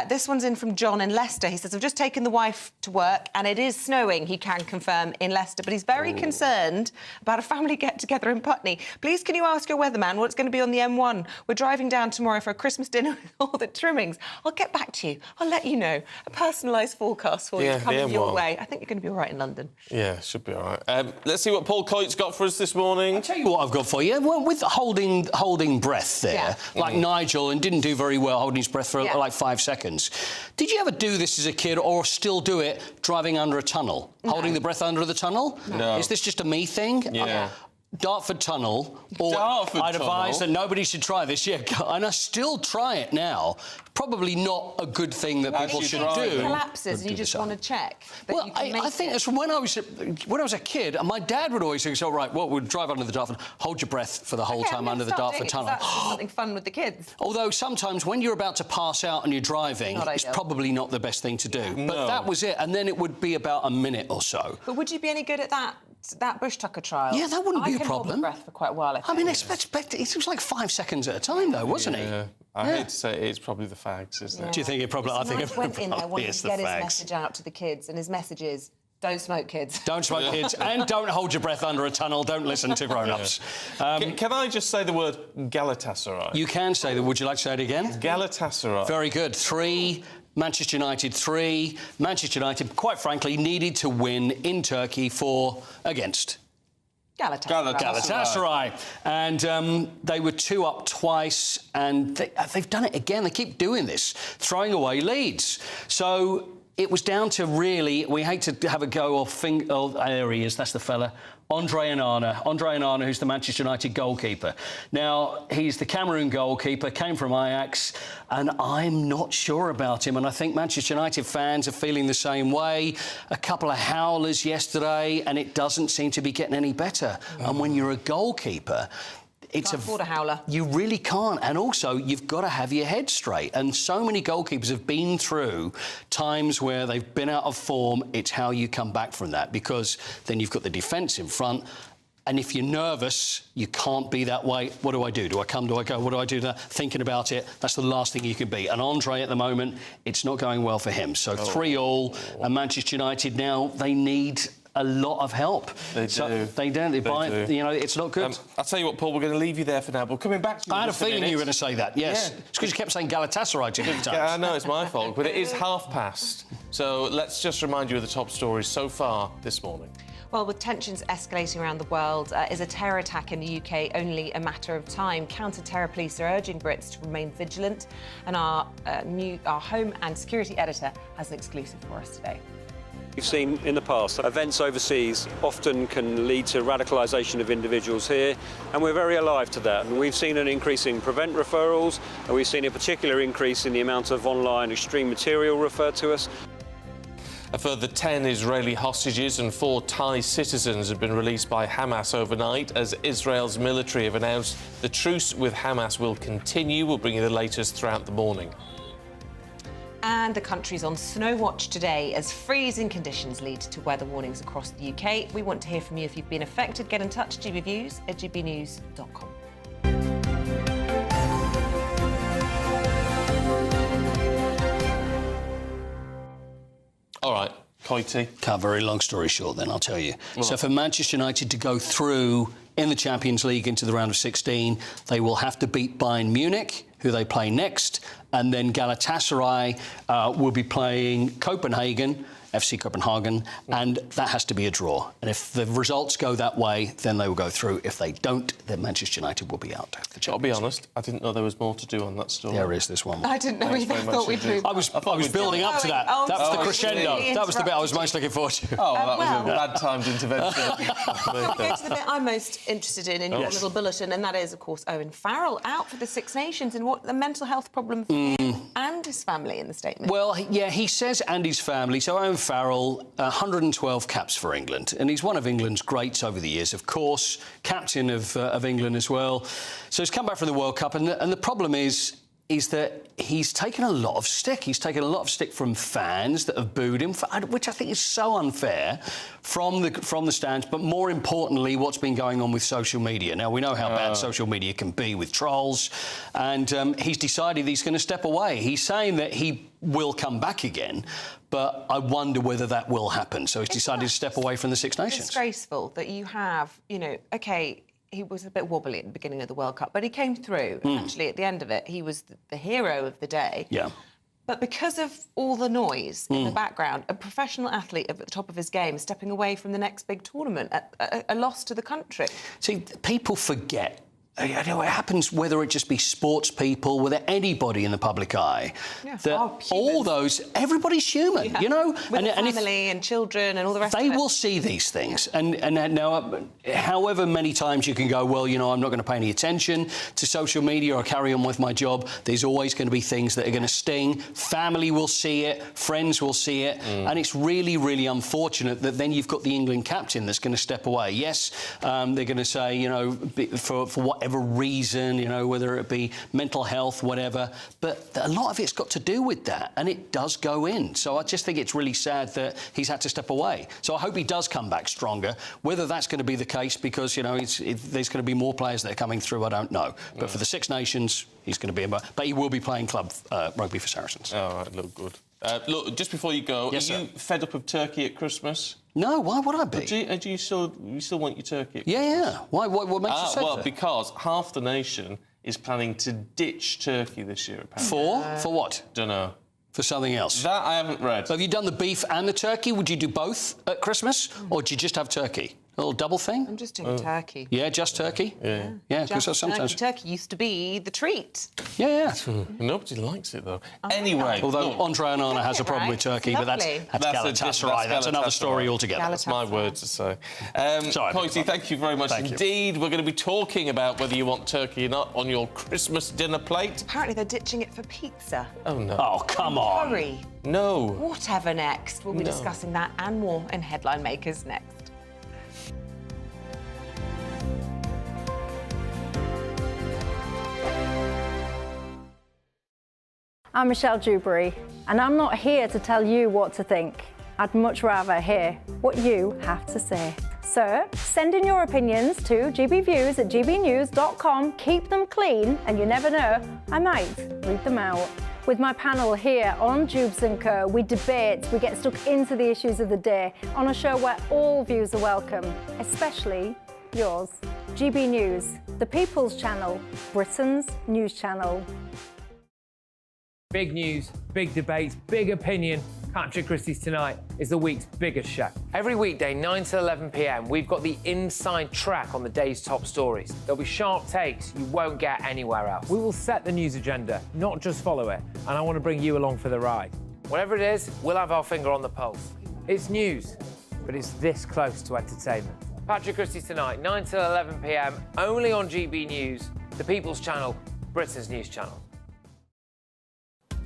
This one's in from John in Leicester. He says, I've just taken the wife to work and it is snowing, he can confirm, in Leicester, but he's very concerned about a family get-together in Putney. Please, can you ask your weatherman what's going to be on the M1? We're driving down tomorrow for a Christmas dinner with all the trimmings. I'll get back to you. I'll let you know. A personalised forecast for you coming your way. I think you're going to be all right in London. Yeah, should be all right. Let's see what Paul Coyte's got for us this morning. I'll tell you what I've got for you. Well, with holding breath there, like Nigel, and didn't do very well holding his breath for like 5 seconds. Did you ever do this as a kid or still do it driving under a tunnel? Holding the breath under the tunnel? No. Is this just a me thing? Yeah. Dartford Tunnel, or I'd advise that nobody should try this. Yeah, and I still try it now. Probably not a good thing that people should do. It collapses and you just want to check. Well, I think it's when I was a kid, and my dad would always say, "So right, we'd drive under the Dartford, hold your breath for the whole time under the Dartford Tunnel." That's something fun with the kids. Although sometimes when you're about to pass out and you're driving, it's probably not the best thing to do. No. But that was it, and then it would be about a minute or so. But would you be any good at that bush tucker trial? Yeah, that wouldn't be a problem. I can hold my breath for quite a while. I mean, it was like 5 seconds at a time, though, wasn't it? Yeah. I hate to say it's probably the fags, isn't it? Do you think it probably... I think it went in there probably wanting is to the get his fags. message out to the kids, and his message is, don't smoke, kids. Don't smoke, kids, and don't hold your breath under a tunnel. Don't listen to grown-ups. Can I just say the word Galatasaray? You can say that. Would you like to say it again? Galatasaray. Very good. 3... Manchester United 3. Manchester United, quite frankly, needed to win in Turkey against... Galatasaray. And they were 2 up twice, and they've done it again. They keep doing this, throwing away leads. So it was down to really, we hate to have a go off, there he is, that's the fella, Andre Onana, who's the Manchester United goalkeeper. Now, he's the Cameroon goalkeeper, came from Ajax, and I'm not sure about him, and I think Manchester United fans are feeling the same way. A couple of howlers yesterday, and it doesn't seem to be getting any better. And when you're a goalkeeper, it's Can't afford a howler. You really can't. And also, you've got to have your head straight. And so many goalkeepers have been through times where they've been out of form. It's how you come back from that, because then you've got the defence in front. And if you're nervous, you can't be that way. What do I do? Do I come? Do I go? What do I do? Thinking about it, that's the last thing you can be. And Andre, at the moment, it's not going well for him. So 3-3, and Manchester United now, they need a lot of help. They do. They do. You know, it's not good. I'll tell you what, Paul, we're going to leave you there for now, but coming back to you. I had a feeling you were going to say that, yes. Yeah. It's because you kept saying Galatasaray too many times. Yeah, I know, it's my fault, but it is past. So let's just remind you of the top stories so far this morning. Well, with tensions escalating around the world, is a terror attack in the UK only a matter of time? Counter-terror police are urging Brits to remain vigilant, and our home and security editor has an exclusive for us today. We've seen in the past events overseas often can lead to radicalisation of individuals here, and we're very alive to that. And we've seen an increase in prevent referrals, and we've seen a particular increase in the amount of online extreme material referred to us. A further 10 Israeli hostages and 4 Thai citizens have been released by Hamas overnight as Israel's military have announced the truce with Hamas will continue. We'll bring you the latest throughout the morning. And the country's on snow watch today as freezing conditions lead to weather warnings across the UK. We want to hear from you if you've been affected. Get in touch, GBNews at gbnews.com. All right, Coity. Cut a very long story short then, I'll tell you. So for Manchester United to go through in the Champions League into the round of 16, they will have to beat Bayern Munich, who they play next, and then Galatasaray will be playing Copenhagen, FC Copenhagen, and that has to be a draw. And if the results go that way, then they will go through. If they don't, then Manchester United will be out. I'll be honest, I didn't know there was more to do on that story. There is this one. I didn't know either. I thought we'd move. I was building up to that. That was the crescendo. That was the bit I was most looking forward to. Oh, that was a bad-timed intervention. We'll go to the bit I'm most interested in your little bulletin, and that is, of course, Owen Farrell out for the Six Nations and what the mental health problem for him and his family in the statement. Well, yeah, he says and his family. So Owen Farrell, 112 caps for England, and he's one of England's greats over the years, of course, captain of England as well. So he's come back from the World Cup, and the problem is that he's taken a lot of stick. He's taken a lot of stick from fans that have booed him, which I think is so unfair, from the stands, but more importantly, what's been going on with social media. Now, we know how bad social media can be with trolls, and he's decided he's going to step away. He's saying that he will come back again, but I wonder whether that will happen. So he's decided to step away from the Six Nations. It's disgraceful that you have, OK, he was a bit wobbly at the beginning of the World Cup, but he came through. And actually, at the end of it, he was the hero of the day. Yeah. But because of all the noise in the background, a professional athlete at the top of his game is stepping away from the next big tournament, a loss to the country. See, people forget. It happens whether it just be sports people, whether anybody in the public eye. Yeah, that all those, everybody's human, you know? With family and children and all the rest of it. They will see these things. And now, however many times you can go, well, I'm not going to pay any attention to social media or carry on with my job, there's always going to be things that are going to sting. Family will see it, friends will see it. And it's really, really unfortunate that then you've got the England captain that's going to step away. Yes, they're going to say, for whatever reason, whether it be mental health, whatever, but a lot of it's got to do with that, and it does go in. So I just think it's really sad that he's had to step away. So I hope he does come back stronger. Whether that's going to be the case, because there's going to be more players that are coming through, I don't know. But for the Six Nations, he's going to be but he will be playing club rugby for Saracens. Oh, right, look good. Look, just before you go, are you fed up of turkey at Christmas? No, why would I be? Do you still want your turkey? Yeah. Why? What makes you say well, that? because half the nation is planning to ditch turkey this year, apparently. For what? Don't know. For something else? That I haven't read. So have you done the beef and the turkey? Would you do both at Christmas, or do you just have turkey? little double thing? I'm just doing turkey. Yeah, just turkey? Yeah. Yeah, because Just sometimes... turkey used to be the treat. Yeah. Nobody likes it, though. Anyway... Although Andre Onana has a problem with turkey, but that's Galatasaray. That's another story altogether. That's my word to say. Sorry, Poity, thank you very much Thank you. indeed. We're going to be talking about whether you want turkey or not on your Christmas dinner plate. Apparently they're ditching it for pizza. Oh, no. Oh, come on. Curry. No. Whatever next. We'll be discussing that and more in Headline Makers next. I'm Michelle Dewberry, and I'm not here to tell you what to think. I'd much rather hear what you have to say. So, send in your opinions to gbviews@gbnews.com. Keep them clean, and you never know, I might read them out. With my panel here on Jubes & Co, we debate, we get stuck into the issues of the day on a show where all views are welcome, especially yours. GB News, the People's Channel, Britain's news channel. Big news, big debates, big opinion. Patrick Christie's Tonight is the week's biggest show. Every weekday, 9 to 11 p.m, we've got the inside track on the day's top stories. There'll be sharp takes you won't get anywhere else. We will set the news agenda, not just follow it, and I want to bring you along for the ride. Whatever it is, we'll have our finger on the pulse. It's news, but it's this close to entertainment. Patrick Christie's Tonight, 9 to 11 p.m, only on GB News, the People's Channel, Britain's news channel.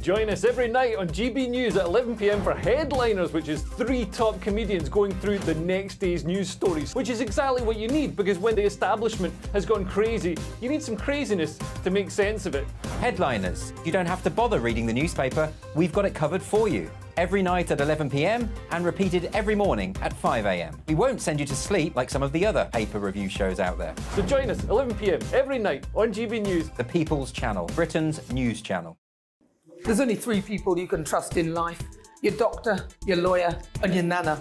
Join us every night on GB News at 11 p.m. for Headliners, which is 3 top comedians going through the next day's news stories, which is exactly what you need, because when the establishment has gone crazy, you need some craziness to make sense of it. Headliners. You don't have to bother reading the newspaper. We've got it covered for you. Every night at 11 p.m. and repeated every morning at 5 a.m. We won't send you to sleep like some of the other paper review shows out there. So join us 11 p.m. every night on GB News. The People's Channel, Britain's news channel. There's only 3 people you can trust in life. Your doctor, your lawyer, and your nana.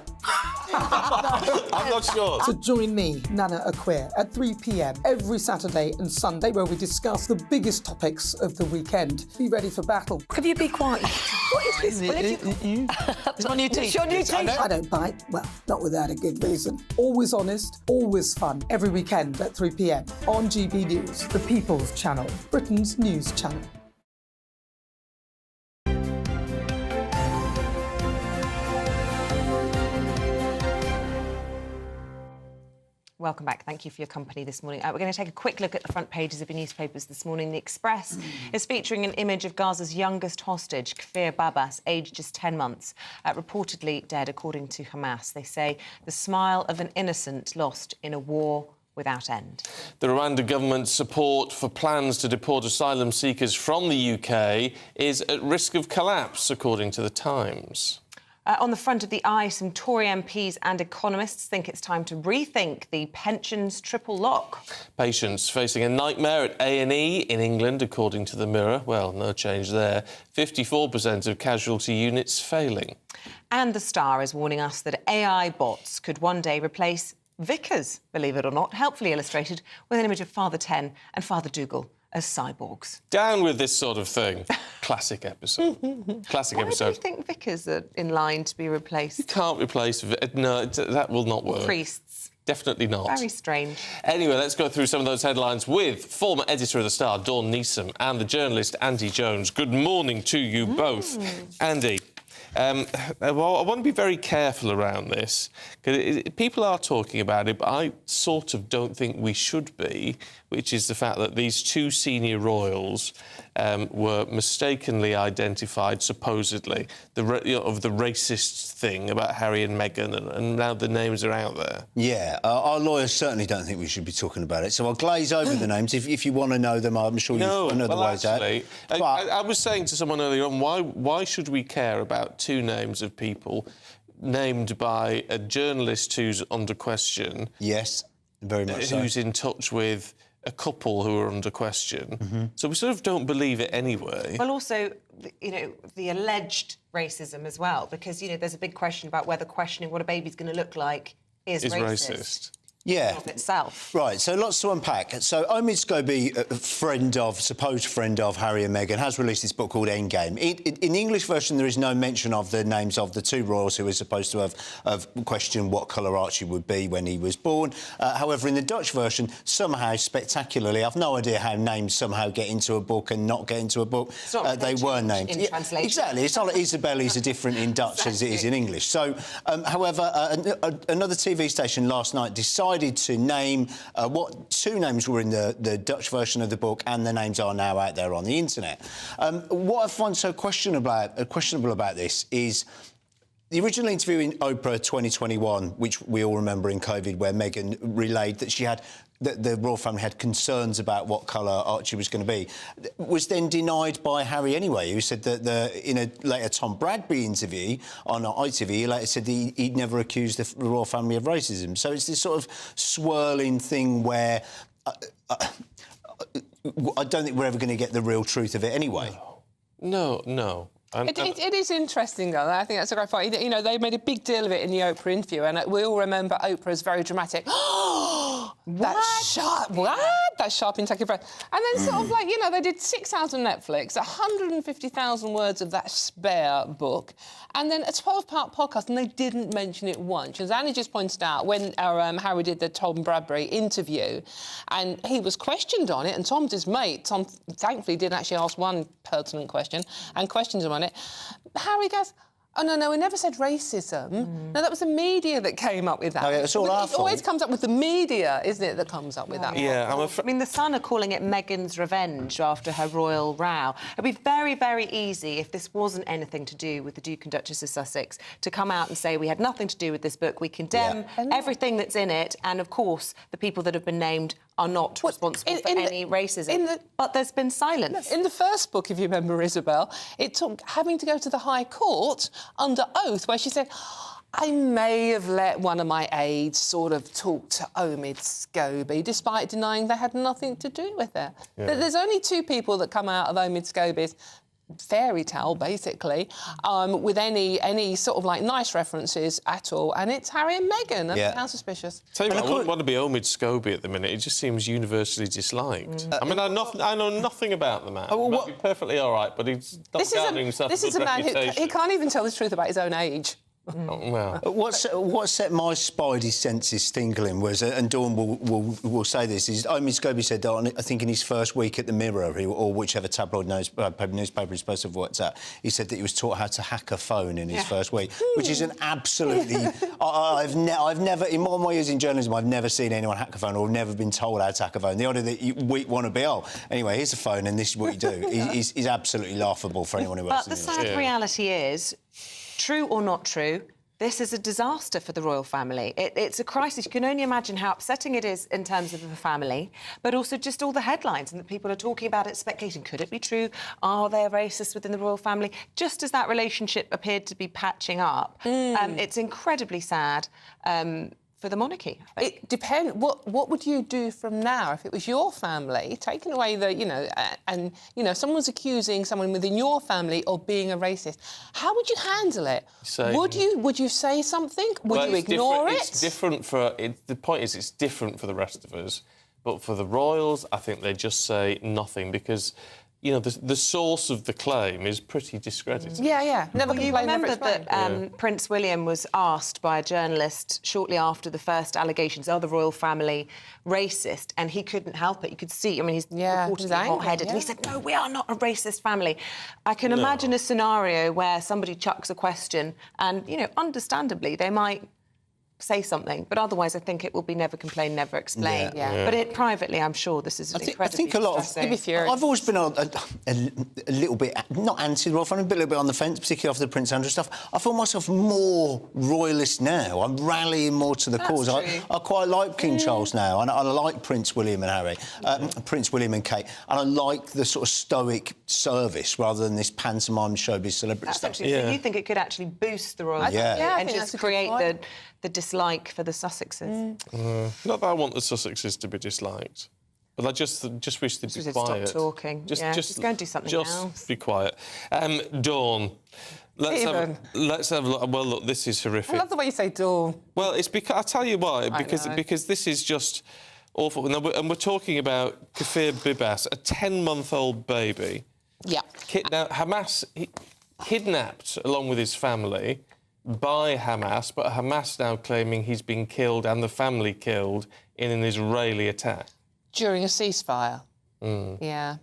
I'm not sure. So join me, Nana Aquare, at 3 p.m. every Saturday and Sunday, where we discuss the biggest topics of the weekend. Be ready for battle. Could you be quiet? What is this? It's my new teeth. It's your new teeth. I don't bite. Well, not without a good reason. Always honest, always fun. Every weekend at 3 p.m. on GB News, the People's Channel, Britain's news channel. Welcome back. Thank you for your company this morning. We're going to take a quick look at the front pages of your newspapers this morning. The Express is featuring an image of Gaza's youngest hostage, Kfir Babas, aged just 10 months, reportedly dead, according to Hamas. They say the smile of an innocent lost in a war without end. The Rwanda government's support for plans to deport asylum seekers from the UK is at risk of collapse, according to The Times. On the front of the eye, some Tory MPs and economists think it's time to rethink the pensions triple lock. Patients facing a nightmare at A&E in England, according to the Mirror. Well, no change there. 54% of casualty units failing. And The Star is warning us that AI bots could one day replace vicars, believe it or not, helpfully illustrated with an image of Father Ten and Father Dougal as cyborgs. Down with this sort of thing. Classic episode. Classic episode. Why do you think vicars are in line to be replaced? You can't replace... No, that will not work. Priests. Definitely not. Very strange. Anyway, let's go through some of those headlines with former editor of The Star, Dawn Neeson, and the journalist Andy Jones. Good morning to you both. Andy, well, I want to be very careful around this, because people are talking about it, but I sort of don't think we should be, which is the fact that these 2 senior royals were mistakenly identified, supposedly, of the racist thing about Harry and Meghan, and now the names are out there. Yeah, our lawyers certainly don't think we should be talking about it, so I'll glaze over the names. If you want to know them, I'm sure you know the ways out. But I was saying to someone earlier on, why should we care about 2 names of people named by a journalist who's under question? Yes, very much so. Who's in touch with a couple who are under question. So we sort of don't believe it anyway. Well, also, you know, the alleged racism as well, because, you know, there's a big question about whether questioning what a baby's going to look like is racist. Yeah. of itself. Right, so lots to unpack. So Omid Scobie, supposed friend of Harry and Meghan, has released this book called Endgame. In the English version, there is no mention of the names of the two royals who were supposed to have questioned what colour Archie would be when he was born. However, in the Dutch version, somehow, spectacularly, I've no idea how names somehow get into a book and not get into a book. They were named. In translation. Exactly. It's not like Isabel is different in Dutch as it is in English. So, however, another TV station last night decided to name what two names were in the Dutch version of the book, and the names are now out there on the internet. What I find so questionable about this is the original interview in Oprah 2021, which we all remember in COVID, where Meghan relayed that she had the royal family had concerns about what colour Archie was going to be, was then denied by Harry anyway, who said that in a later Tom Bradby interview on ITV, he later said that he'd never accused the royal family of racism. So it's this sort of swirling thing where I don't think we're ever going to get the real truth of it anyway. No. It is interesting, though. I think that's a great point. You know, they made a big deal of it in the Oprah interview, and we all remember Oprah as very dramatic. That sharp intake of breath. And then sort of like, you know, they did 6 hours on Netflix, 150,000 words of that spare book, and then a 12-part podcast, and they didn't mention it once. As Annie just pointed out, when Harry did the Tom Bradbury interview, and he was questioned on it, and Tom's his mate. Tom, thankfully, didn't actually ask one pertinent question, and questioned him on it. Harry goes, oh, no, we never said racism. No, that was the media that came up with that. Oh, yeah, it's all our fault. It always comes up with the media, isn't it, that comes up with that? Yeah, I mean, The Sun are calling it Meghan's revenge after her royal row. It'd be very, very easy, if this wasn't anything to do with the Duke and Duchess of Sussex, to come out and say we had nothing to do with this book, we condemn everything that's in it, and, of course, the people that have been named are not responsible for any racism. But there's been silence. In the first book, if you remember, Isabel, it took having to go to the High Court under oath, where she said, I may have let one of my aides sort of talk to Omid Scobie, despite denying they had nothing to do with it. Yeah. There's only two people that come out of Omid Scobie's fairy tale, basically, with any sort of like nice references at all, and it's Harry and Meghan. And how suspicious. Tell you what, I wouldn't want to be Omid Scobie at the minute. It just seems universally disliked. I mean, I know nothing about the man. He might be perfectly all right, but he's not guarding himself. This is a man who he can't even tell the truth about his own age. Well. What set my spidey senses tingling was, and Dawn will say this, is Omid Scobie said that I think in his first week at the Mirror, or whichever tabloid newspaper he's supposed to have worked at, he said that he was taught how to hack a phone in his first week, which is an absolutely... I've never, in all my years in journalism, I've never seen anyone hack a phone or never been told how to hack a phone. The idea that you want to be, anyway, here's a phone and this is what you do, is absolutely laughable for anyone who works in the industry. But the sad reality is, true or not true, this is a disaster for the royal family. It's a crisis. You can only imagine how upsetting it is in terms of the family, but also just all the headlines and that people are talking about it, speculating. Could it be true? Are there racists within the royal family? Just as that relationship appeared to be patching up, it's incredibly sad. For the monarchy. It depends. What would you do from now if it was your family taking away someone's accusing someone within your family of being a racist? How would you handle it? Would you say something? Would you ignore it? It's different the point is it's different for the rest of us, but for the royals, I think they just say nothing because. You know, the source of the claim is pretty discredited. Yeah. Never you remember that Prince William was asked by a journalist shortly after the first allegations, are the royal family racist? And he couldn't help it. You could see, I mean, he's reportedly hot-headed. And he said, no, we are not a racist family. I can imagine a scenario where somebody chucks a question and, you know, understandably, they might say something, but otherwise I think it will be never complain, never explain. But privately, I'm sure this is incredibly I think a lot of... I've always been a little bit, not anti-royal family, but a little bit on the fence, particularly after the Prince Andrew stuff. I feel myself more royalist now. I'm rallying more to the cause. I quite like King Charles now, and I like Prince William and Harry, Prince William and Kate, and I like the sort of stoic service rather than this pantomime showbiz celebrity stuff. So you think it could actually boost the royal family and just create the dislike for the Sussexes? Not that I want the Sussexes to be disliked, but I just wish they'd be quiet. Stop talking. Just go and do something else. Just be quiet. Dawn, Let's have a look. Well, look, this is horrific. I love the way you say Dawn. Well, it's because I'll tell you why. Because this is just awful. And we're talking about Kafir Bibas, a 10-month-old baby. Yeah. Hamas kidnapped along with his family by Hamas, but Hamas now claiming he's been killed and the family killed in an Israeli attack during a ceasefire. Yeah.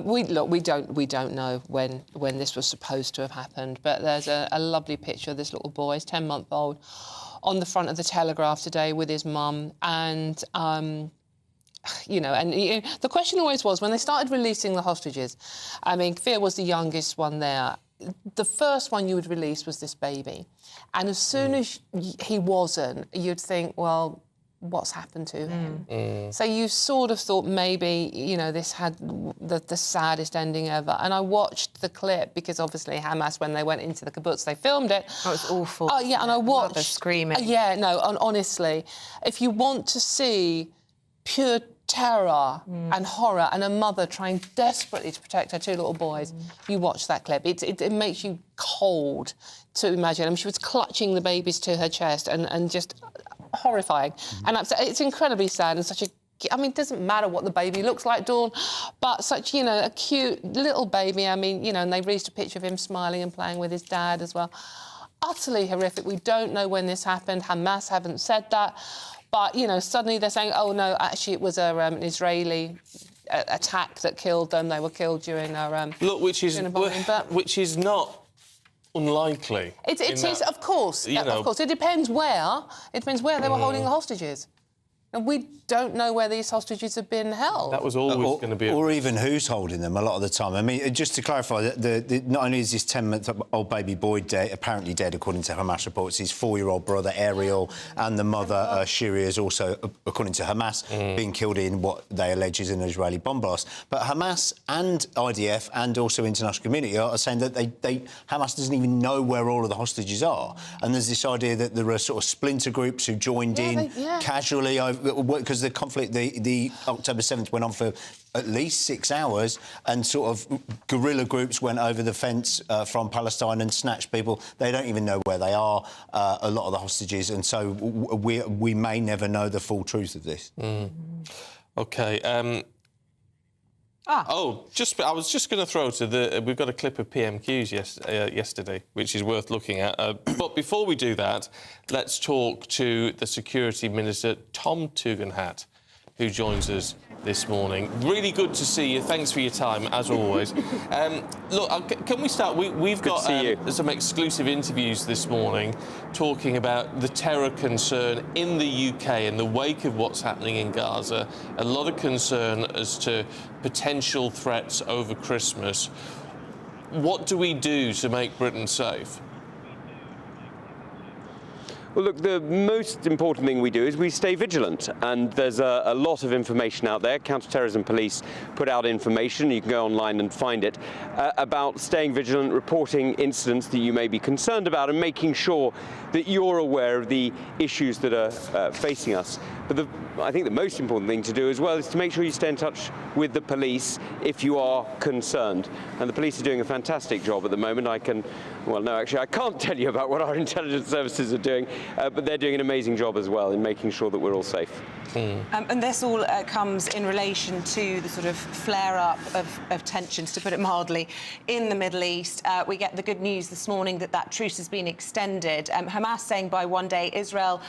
We don't know when this was supposed to have happened, but there's a lovely picture of this little boy, he's 10-month-old, on the front of the Telegraph today with his mum, and the question always was, when they started releasing the hostages, I mean, Kafir was the youngest one there. The first one you would release was this baby. And as soon as he wasn't, you'd think, well, what's happened to him? So you sort of thought maybe, this had the saddest ending ever. And I watched the clip because obviously Hamas, when they went into the kibbutz, they filmed it. Oh, it's awful. Oh, yeah, and I watched... Mother screaming. Yeah, no, honestly, if you want to see pure terror and horror and a mother trying desperately to protect her two little boys, you watch that clip. It makes you cold to imagine. I mean, she was clutching the babies to her chest and just horrifying. And it's incredibly sad and such a... I mean, it doesn't matter what the baby looks like, Dawn, but such, a cute little baby. I mean, and they released a picture of him smiling and playing with his dad as well. Utterly horrific. We don't know when this happened. Hamas haven't said that. But, suddenly they're saying, oh, no, actually it was an Israeli attack that killed them. They were killed during our... Look, which is not unlikely. It is, of course. Of course. It depends where. It depends where they were holding the hostages. And we don't know where these hostages have been held. That was always going to be... Or even who's holding them a lot of the time. I mean, just to clarify, not only is this 10-month-old baby boy apparently dead, according to Hamas reports, his 4-year-old brother, Ariel, and the mother, Shiri, is also, according to Hamas, being killed in what they allege is an Israeli bomb blast. But Hamas and IDF and also international community are saying that Hamas doesn't even know where all of the hostages are. And there's this idea that there are sort of splinter groups who joined in casually because the conflict, the October 7th, went on for at least 6 hours, and sort of guerrilla groups went over the fence from Palestine and snatched people. They don't even know where they are, a lot of the hostages, and so we may never know the full truth of this. OK. I was just going to throw to we've got a clip of PMQs yesterday, which is worth looking at. But before we do that, let's talk to the Security Minister, Tom Tugendhat, who joins us this morning. Really good to see you. Thanks for your time, as always. Look, can we start? We've got some exclusive interviews this morning talking about the terror concern in the UK in the wake of what's happening in Gaza. A lot of concern as to potential threats over Christmas. What do we do to make Britain safe? Well, look, the most important thing we do is we stay vigilant, and there's a lot of information out there. Counter-terrorism police put out information, you can go online and find it, about staying vigilant, reporting incidents that you may be concerned about, and making sure that you're aware of the issues that are facing us. But I think the most important thing to do as well is to make sure you stay in touch with the police if you are concerned. And the police are doing a fantastic job at the moment. I can't tell you about what our intelligence services are doing, but they're doing an amazing job as well in making sure that we're all safe. And this all comes in relation to the sort of flare-up of tensions, to put it mildly, in the Middle East. We get the good news this morning that truce has been extended. Hamas saying by one day, Israel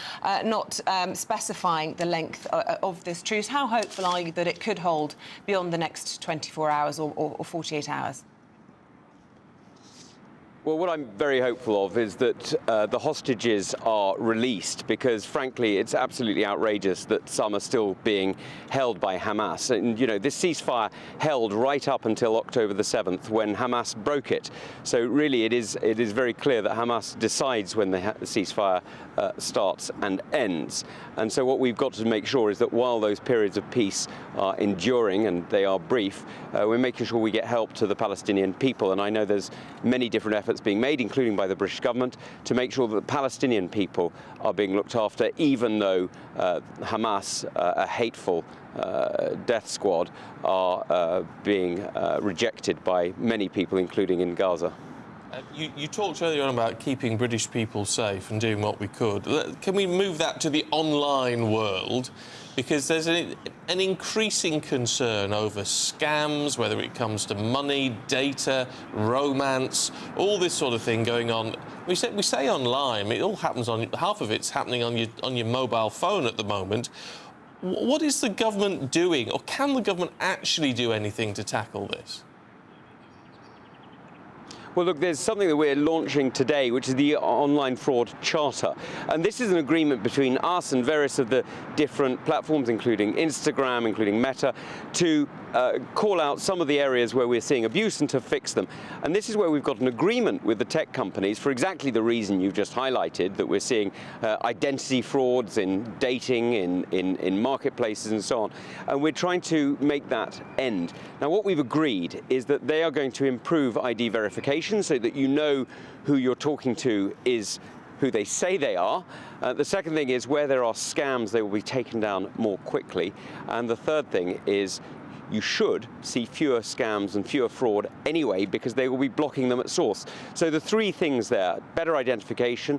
not specifying the length of this truce. How hopeful are you that it could hold beyond the next 24 hours or 48 hours? Well, what I'm very hopeful of is that the hostages are released, because, frankly, it's absolutely outrageous that some are still being held by Hamas. And, this ceasefire held right up until October the 7th, when Hamas broke it. So, really, it is very clear that Hamas decides when the ceasefire starts and ends. And so what we've got to make sure is that while those periods of peace are enduring, and they are brief, we're making sure we get help to the Palestinian people. And I know there's many different efforts being made, including by the British government, to make sure that the Palestinian people are being looked after, even though Hamas, a hateful death squad, are being rejected by many people, including in Gaza. You talked earlier on about keeping British people safe and doing what we could. Can we move that to the online world? Because there's an increasing concern over scams, whether it comes to money, data, romance, all this sort of thing going on. We say online, it all happens on... half of it's happening on your mobile phone at the moment. What is the government doing, or can the government actually do anything to tackle this? Well, look, there's something that we're launching today, which is the Online Fraud Charter. And this is an agreement between us and various of the different platforms, including Instagram, including Meta, to call out some of the areas where we're seeing abuse and to fix them. And this is where we've got an agreement with the tech companies for exactly the reason you've just highlighted, that we're seeing identity frauds in dating, in marketplaces and so on. And we're trying to make that end. Now, what we've agreed is that they are going to improve ID verification so that you know who you're talking to is who they say they are. The second thing is where there are scams, they will be taken down more quickly. And the third thing is you should see fewer scams and fewer fraud anyway, because they will be blocking them at source. So the three things there, better identification,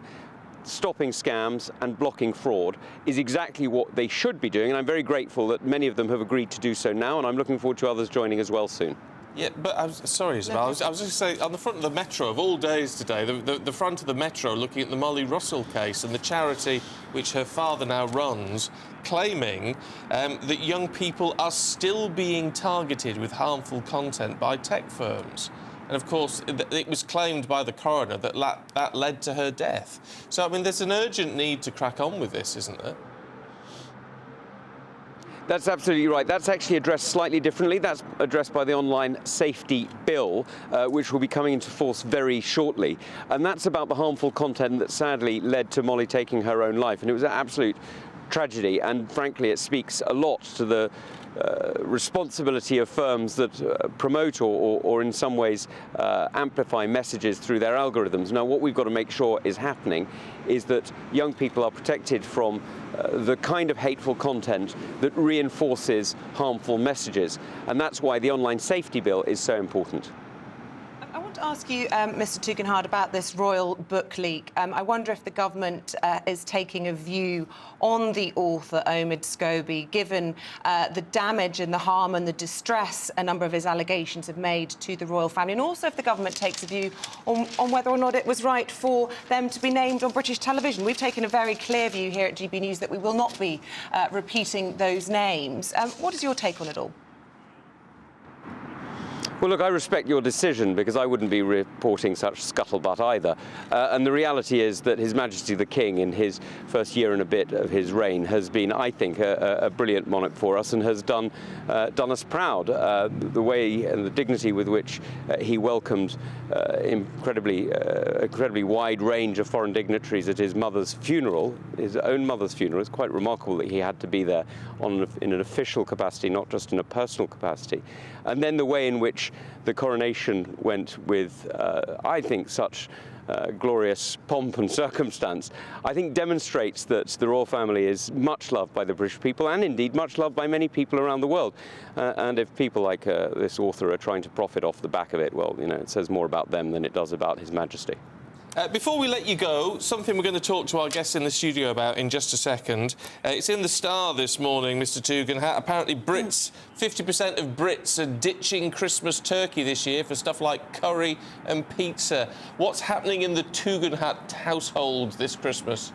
stopping scams and blocking fraud, is exactly what they should be doing. And I'm very grateful that many of them have agreed to do so now, and I'm looking forward to others joining as well soon. Yeah, but sorry, Isabel, I was just going to say, on the front of the Metro of all days today, the front of the Metro looking at the Molly Russell case and the charity which her father now runs, claiming that young people are still being targeted with harmful content by tech firms. And, of course, it was claimed by the coroner that that led to her death. So, I mean, there's an urgent need to crack on with this, isn't there? That's absolutely right. That's actually addressed slightly differently. That's addressed by the Online Safety Bill, which will be coming into force very shortly. And that's about the harmful content that sadly led to Molly taking her own life. And it was an absolute tragedy. And frankly, it speaks a lot to the responsibility of firms that promote or in some ways amplify messages through their algorithms. Now, what we've got to make sure is happening is that young people are protected from the kind of hateful content that reinforces harmful messages. And that's why the Online Safety Bill is so important. I want to ask you, Mr Tugendhat, about this royal book leak. I wonder if the government is taking a view on the author, Omid Scobie, given the damage and the harm and the distress a number of his allegations have made to the royal family, and also if the government takes a view on whether or not it was right for them to be named on British television. We've taken a very clear view here at GB News that we will not be repeating those names. What is your take on it all? Well, look, I respect your decision because I wouldn't be reporting such scuttlebutt either. And the reality is that His Majesty the King, in his first year and a bit of his reign, has been, I think, a brilliant monarch for us and has done us proud. The way and the dignity with which he welcomed incredibly wide range of foreign dignitaries at his mother's funeral, his own mother's funeral. It's quite remarkable that he had to be there in an official capacity, not just in a personal capacity. And then the way in which the coronation went with, I think, such glorious pomp and circumstance, I think demonstrates that the royal family is much loved by the British people and indeed much loved by many people around the world. And if people like this author are trying to profit off the back of it, well, you know, it says more about them than it does about His Majesty. Before we let you go, something we're going to talk to our guests in the studio about in just a second. It's in the Star this morning, Mr Tugendhat. Apparently 50% of Brits are ditching Christmas turkey this year for stuff like curry and pizza. What's happening in the Tugendhat household this Christmas?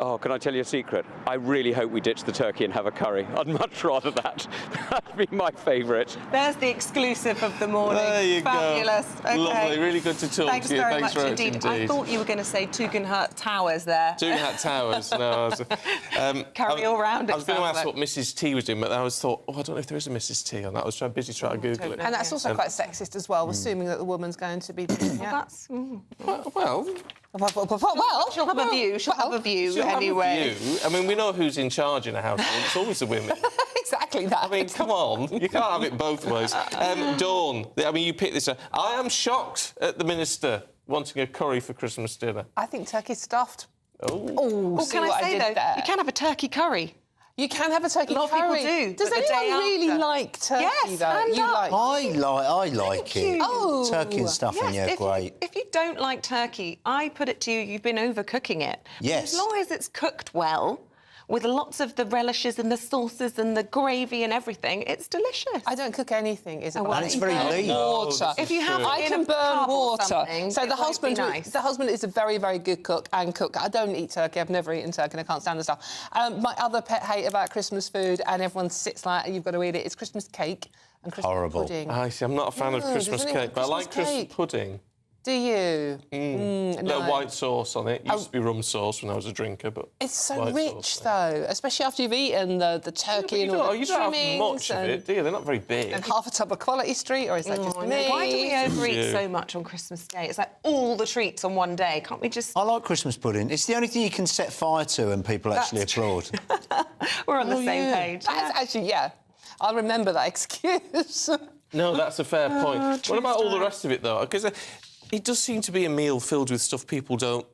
Oh, can I tell you a secret? I really hope we ditch the turkey and have a curry. I'd much rather that. That'd be my favourite. There's the exclusive of the morning. There you Fabulous. go. Okay. Lovely. Really good to talk Thanks to you. Very Thanks much very much indeed. I thought you were going to say Tugendhat Towers there. Tugendhat Towers. No, Carry all round it. I was going to ask like. what Mrs T was doing, but I thought, I don't know if there is a Mrs T on that. I was busy trying to Google it. And that's also quite sexist as well, assuming that the woman's going to be... That's... Well, she'll have a view. She'll have a view anyway. I mean, we know who's in charge in a household. It's always the women. Exactly that. I mean, come on. You can't have it both ways. Dawn, I mean, you picked this up. I am shocked at the minister wanting a curry for Christmas dinner. I think turkey's stuffed. Oh. Well, can I say, though, you can have a turkey curry. You can have a turkey A lot of curry. people do, Does but the day anyone really after. like turkey, Yes, though? hand You up. like? I like it. Oh. Turkey and stuffing, Yes, yeah, great. If you don't like turkey, I put it to you, you've been overcooking it. Yes. As long as it's cooked well, with lots of the relishes and the sauces and the gravy and everything, it's delicious. I don't cook anything, Isabel. And it's very lean. Water. If you have I it in can a burn pub or water. something, So it the won't be husband, nice. the husband is a very, very good cook and cook. I don't eat turkey. I've never eaten turkey and I can't stand the stuff. My other pet hate about Christmas food, and everyone sits like, you've got to eat it, is Christmas cake and Christmas pudding. I see. I'm not a fan of No, Christmas does anyone cake, but I like Christmas Christmas cake? pudding. Do you? Little no. white sauce on it. Used to be rum sauce when I was a drinker, but It's so white rich, sauce, though, especially after you've eaten the turkey and all the you don't have trimmings much of it, do you? They're not very big. and half a tub of Quality Street, or is that just me? Why do we overeat You. so much on Christmas Day? It's like all the treats on one day. Can't we just... I like Christmas pudding. It's the only thing you can set fire to and people actually applaud. We're on the same yeah. page. That's actually, yeah. I'll remember that excuse. No, that's a fair point. What about all the rest of it, though? Because it does seem to be a meal filled with stuff people don't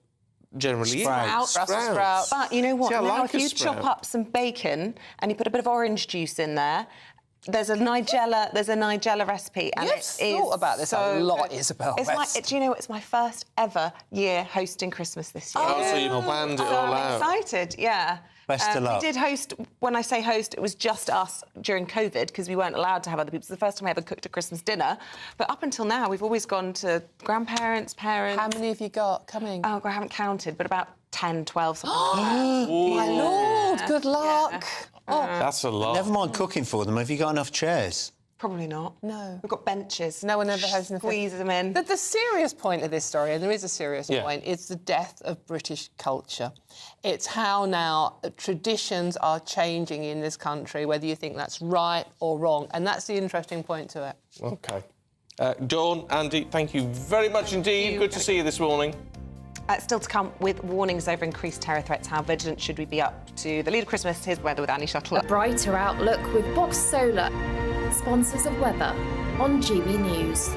generally eat. Sprouts. But you know what? See, I now, like if a you sprout. chop up some bacon and you put a bit of orange juice in there, there's a Nigella recipe, and You've it is thought about this so a lot, good. Isabel. It's do you know, it's my first ever year hosting Christmas this year. Oh, so you planned it all out. I'm excited, yeah. Best of luck. We did host, when I say host, it was just us during COVID because we weren't allowed to have other people. It's the first time I ever cooked a Christmas dinner. But up until now, we've always gone to grandparents, parents. How many have you got coming? Oh, I haven't counted, but about 10, 12, something like that. My Lord, good luck. Oh. That's a lot. Never mind cooking for them. Have you got enough chairs? Probably not. No. We've got benches. No one ever has anything. Squeeze them in. The serious point of this story, and there is a serious Yeah. point, is the death of British culture. It's how now traditions are changing in this country, whether you think that's right or wrong. And that's the interesting point to it. OK. Dawn, Andy, thank you very much indeed. Good to see you this morning. Still to come with warnings over increased terror threats. How vigilant should we be up to the lead of Christmas? Here's weather with Annie Shuttle. A brighter outlook with Box Solar, sponsors of weather on GB News.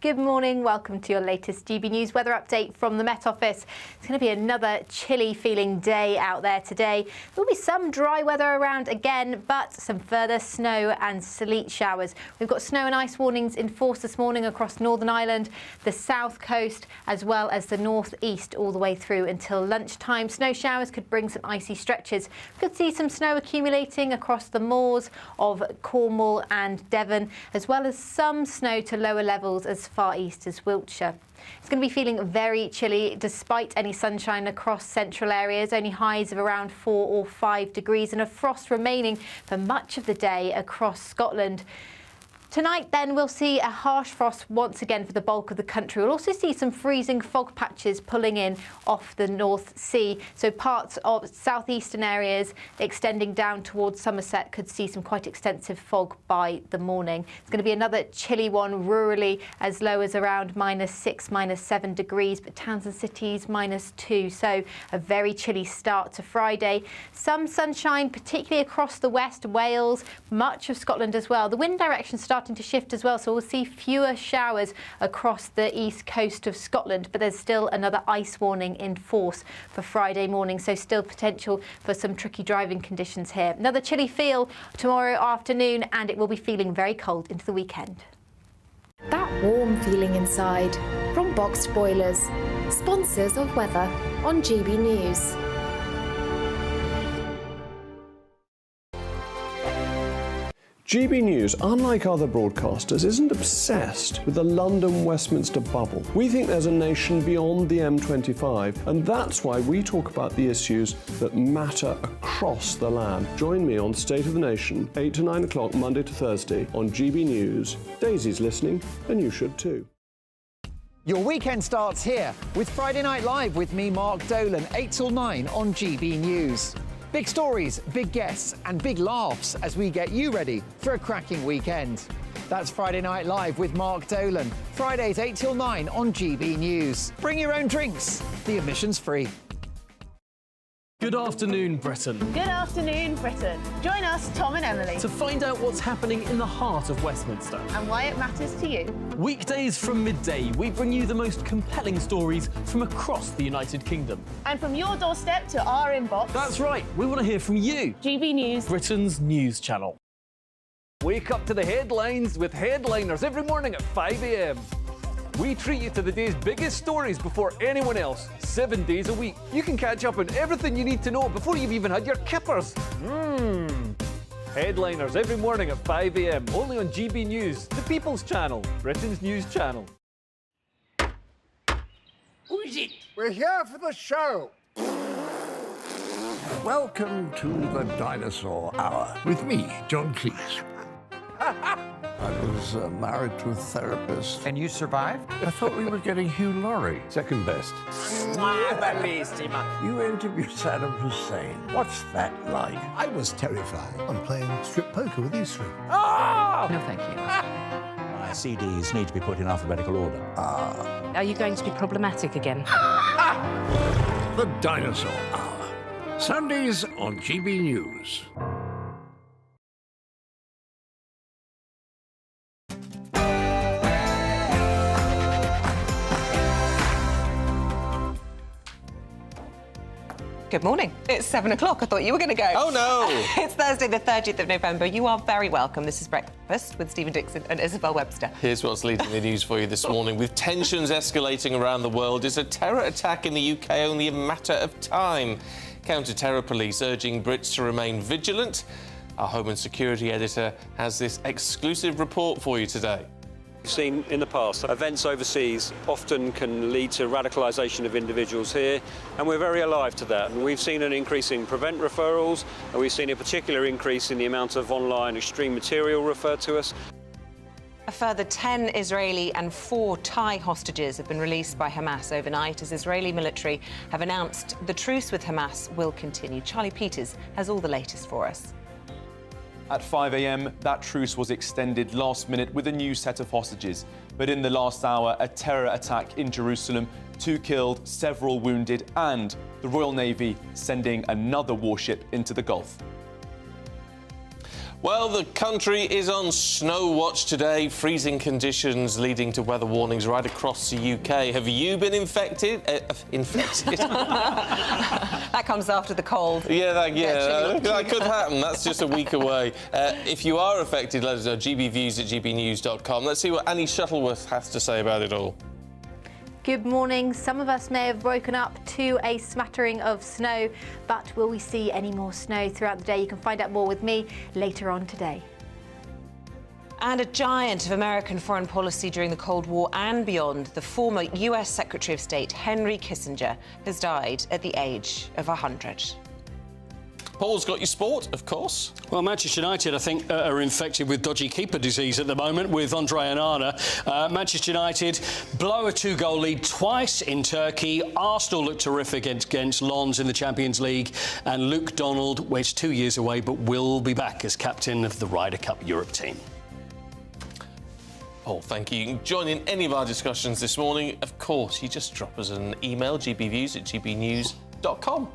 Good morning, welcome to your latest GB News weather update from the Met Office. It's going to be another chilly feeling day out there today. There will be some dry weather around again, but some further snow and sleet showers. We've got snow and ice warnings in force this morning across Northern Ireland, the south coast, as well as the northeast all the way through until lunchtime. Snow showers could bring some icy stretches. We could see some snow accumulating across the moors of Cornwall and Devon, as well as some snow to lower levels as far east as Wiltshire. It's going to be feeling very chilly despite any sunshine across central areas, only highs of around 4 or 5 degrees and a frost remaining for much of the day across Scotland. Tonight, then, we'll see a harsh frost once again for the bulk of the country. We'll also see some freezing fog patches pulling in off the North Sea. So parts of southeastern areas extending down towards Somerset could see some quite extensive fog by the morning. It's going to be another chilly one rurally, as low as around -6, -7 degrees, but towns and cities -2. So a very chilly start to Friday. Some sunshine, particularly across the west, Wales, much of Scotland as well. The wind direction starting to shift as well, so we'll see fewer showers across the east coast of Scotland, but there's still another ice warning in force for Friday morning, so still potential for some tricky driving conditions here. Another chilly feel tomorrow afternoon, and it will be feeling very cold into the weekend. That warm feeling inside from Boxed Boilers, sponsors of weather on GB News. GB News, unlike other broadcasters, isn't obsessed with the London-Westminster bubble. We think there's a nation beyond the M25, and that's why we talk about the issues that matter across the land. Join me on State of the Nation, 8 to 9 o'clock, Monday to Thursday, on GB News. Daisy's listening, and you should too. Your weekend starts here with Friday Night Live with me, Mark Dolan, 8 till 9 on GB News. Big stories, big guests and big laughs as we get you ready for a cracking weekend. That's Friday Night Live with Mark Dolan. Fridays 8 till 9 on GB News. Bring your own drinks. The admission's free. Good afternoon, Britain. Good afternoon, Britain. Join us, Tom and Emily, To find out what's happening in the heart of Westminster. and why it matters to you. Weekdays from midday, we bring you the most compelling stories from across the United Kingdom. And from your doorstep to our inbox. That's right, we want to hear from you. GB News, Britain's news channel. Wake up to the headlines with Headliners every morning at 5 a.m. We treat you to the day's biggest stories before anyone else, 7 days a week. You can catch up on everything you need to know before you've even had your kippers. Headliners every morning at 5 a.m. only on GB News, the People's Channel, Britain's news channel. Who is it? We're here for the show. Welcome to the Dinosaur Hour with me, John Cleese. I was married to a therapist. And you survived? I thought we were getting Hugh Laurie. Second best. You interviewed Saddam Hussein. What's that like? I was terrified. I'm playing strip poker with these three. No, thank you. My CDs need to be put in alphabetical order. Are you going to be problematic again? The Dinosaur Hour. Sundays on GB News. Good morning. It's 7 o'clock. I thought you were going to go. Oh, no. It's Thursday, the 30th of November. You are very welcome. This is Breakfast with Stephen Dixon and Isabel Webster. Here's what's leading the news for you this morning. With tensions escalating around the world, is a terror attack in the UK only a matter of time? Counter-terror police urging Brits to remain vigilant. Our Home and Security editor has this exclusive report for you today. We've seen in the past events overseas often can lead to radicalisation of individuals here, and we're very alive to that. And we've seen an increase in prevent referrals, and we've seen a particular increase in the amount of online extreme material referred to us. A further 10 Israeli and 4 Thai hostages have been released by Hamas overnight as Israeli military have announced the truce with Hamas will continue. Charlie Peters has all the latest for us. At 5 a.m, that truce was extended last minute with a new set of hostages. But in the last hour, a terror attack in Jerusalem, 2 killed, several wounded, and the Royal Navy sending another warship into the Gulf. Well, the country is on snow watch today. Freezing conditions leading to weather warnings right across the UK. Have you been infected? That comes after the cold. That could happen. That's just a week away. If you are affected, let us know. gbviews@gbnews.com. Let's see what Annie Shuttleworth has to say about it all. Good morning. Some of us may have woken up to a smattering of snow, but will we see any more snow throughout the day? You can find out more with me later on today. And a giant of American foreign policy during the Cold War and beyond, the former US Secretary of State Henry Kissinger has died at the age of 100. Paul's got your sport, of course. Well, Manchester United, I think, are infected with dodgy keeper disease at the moment with Andre Onana. Manchester United blow a 2-goal lead twice in Turkey. Arsenal look terrific against Lens in the Champions League. And Luke Donald waits 2 years away, but will be back as captain of the Ryder Cup Europe team. Paul, thank you. You can join in any of our discussions this morning. Of course, you just drop us an email, gbviews@gbnews.com.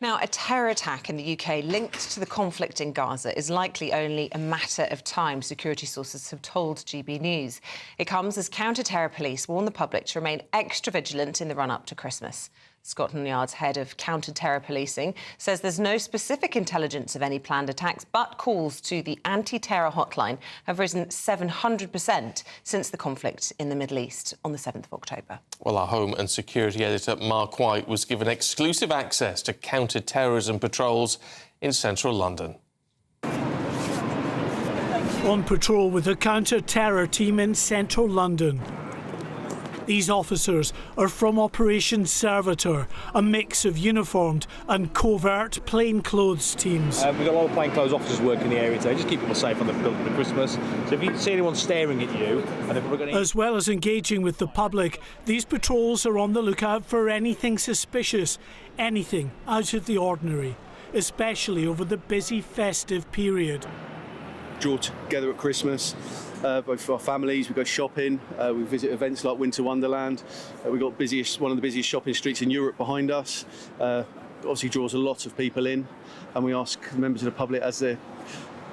Now, a terror attack in the UK linked to the conflict in Gaza is likely only a matter of time, security sources have told GB News. It comes as counter-terror police warn the public to remain extra vigilant in the run-up to Christmas. Scotland Yard's head of counter-terror policing says there's no specific intelligence of any planned attacks, but calls to the anti-terror hotline have risen 700% since the conflict in the Middle East on the 7th of October. Well, our Home and Security editor, Mark White, was given exclusive access to counter-terrorism patrols in central London. On patrol with a counter-terror team in central London. These officers are from Operation Servitor, a mix of uniformed and covert plainclothes teams. We've got a lot of plainclothes officers working in the area today, just keep people safe on the build for Christmas. So if you see anyone staring at you, and if we're going to... As well as engaging with the public, these patrols are on the lookout for anything suspicious, anything out of the ordinary, especially over the busy festive period. draw together at Christmas, both for our families. We go shopping, we visit events like Winter Wonderland. We've got one of the busiest shopping streets in Europe behind us. Obviously draws a lot of people in, and we ask members of the public, as they're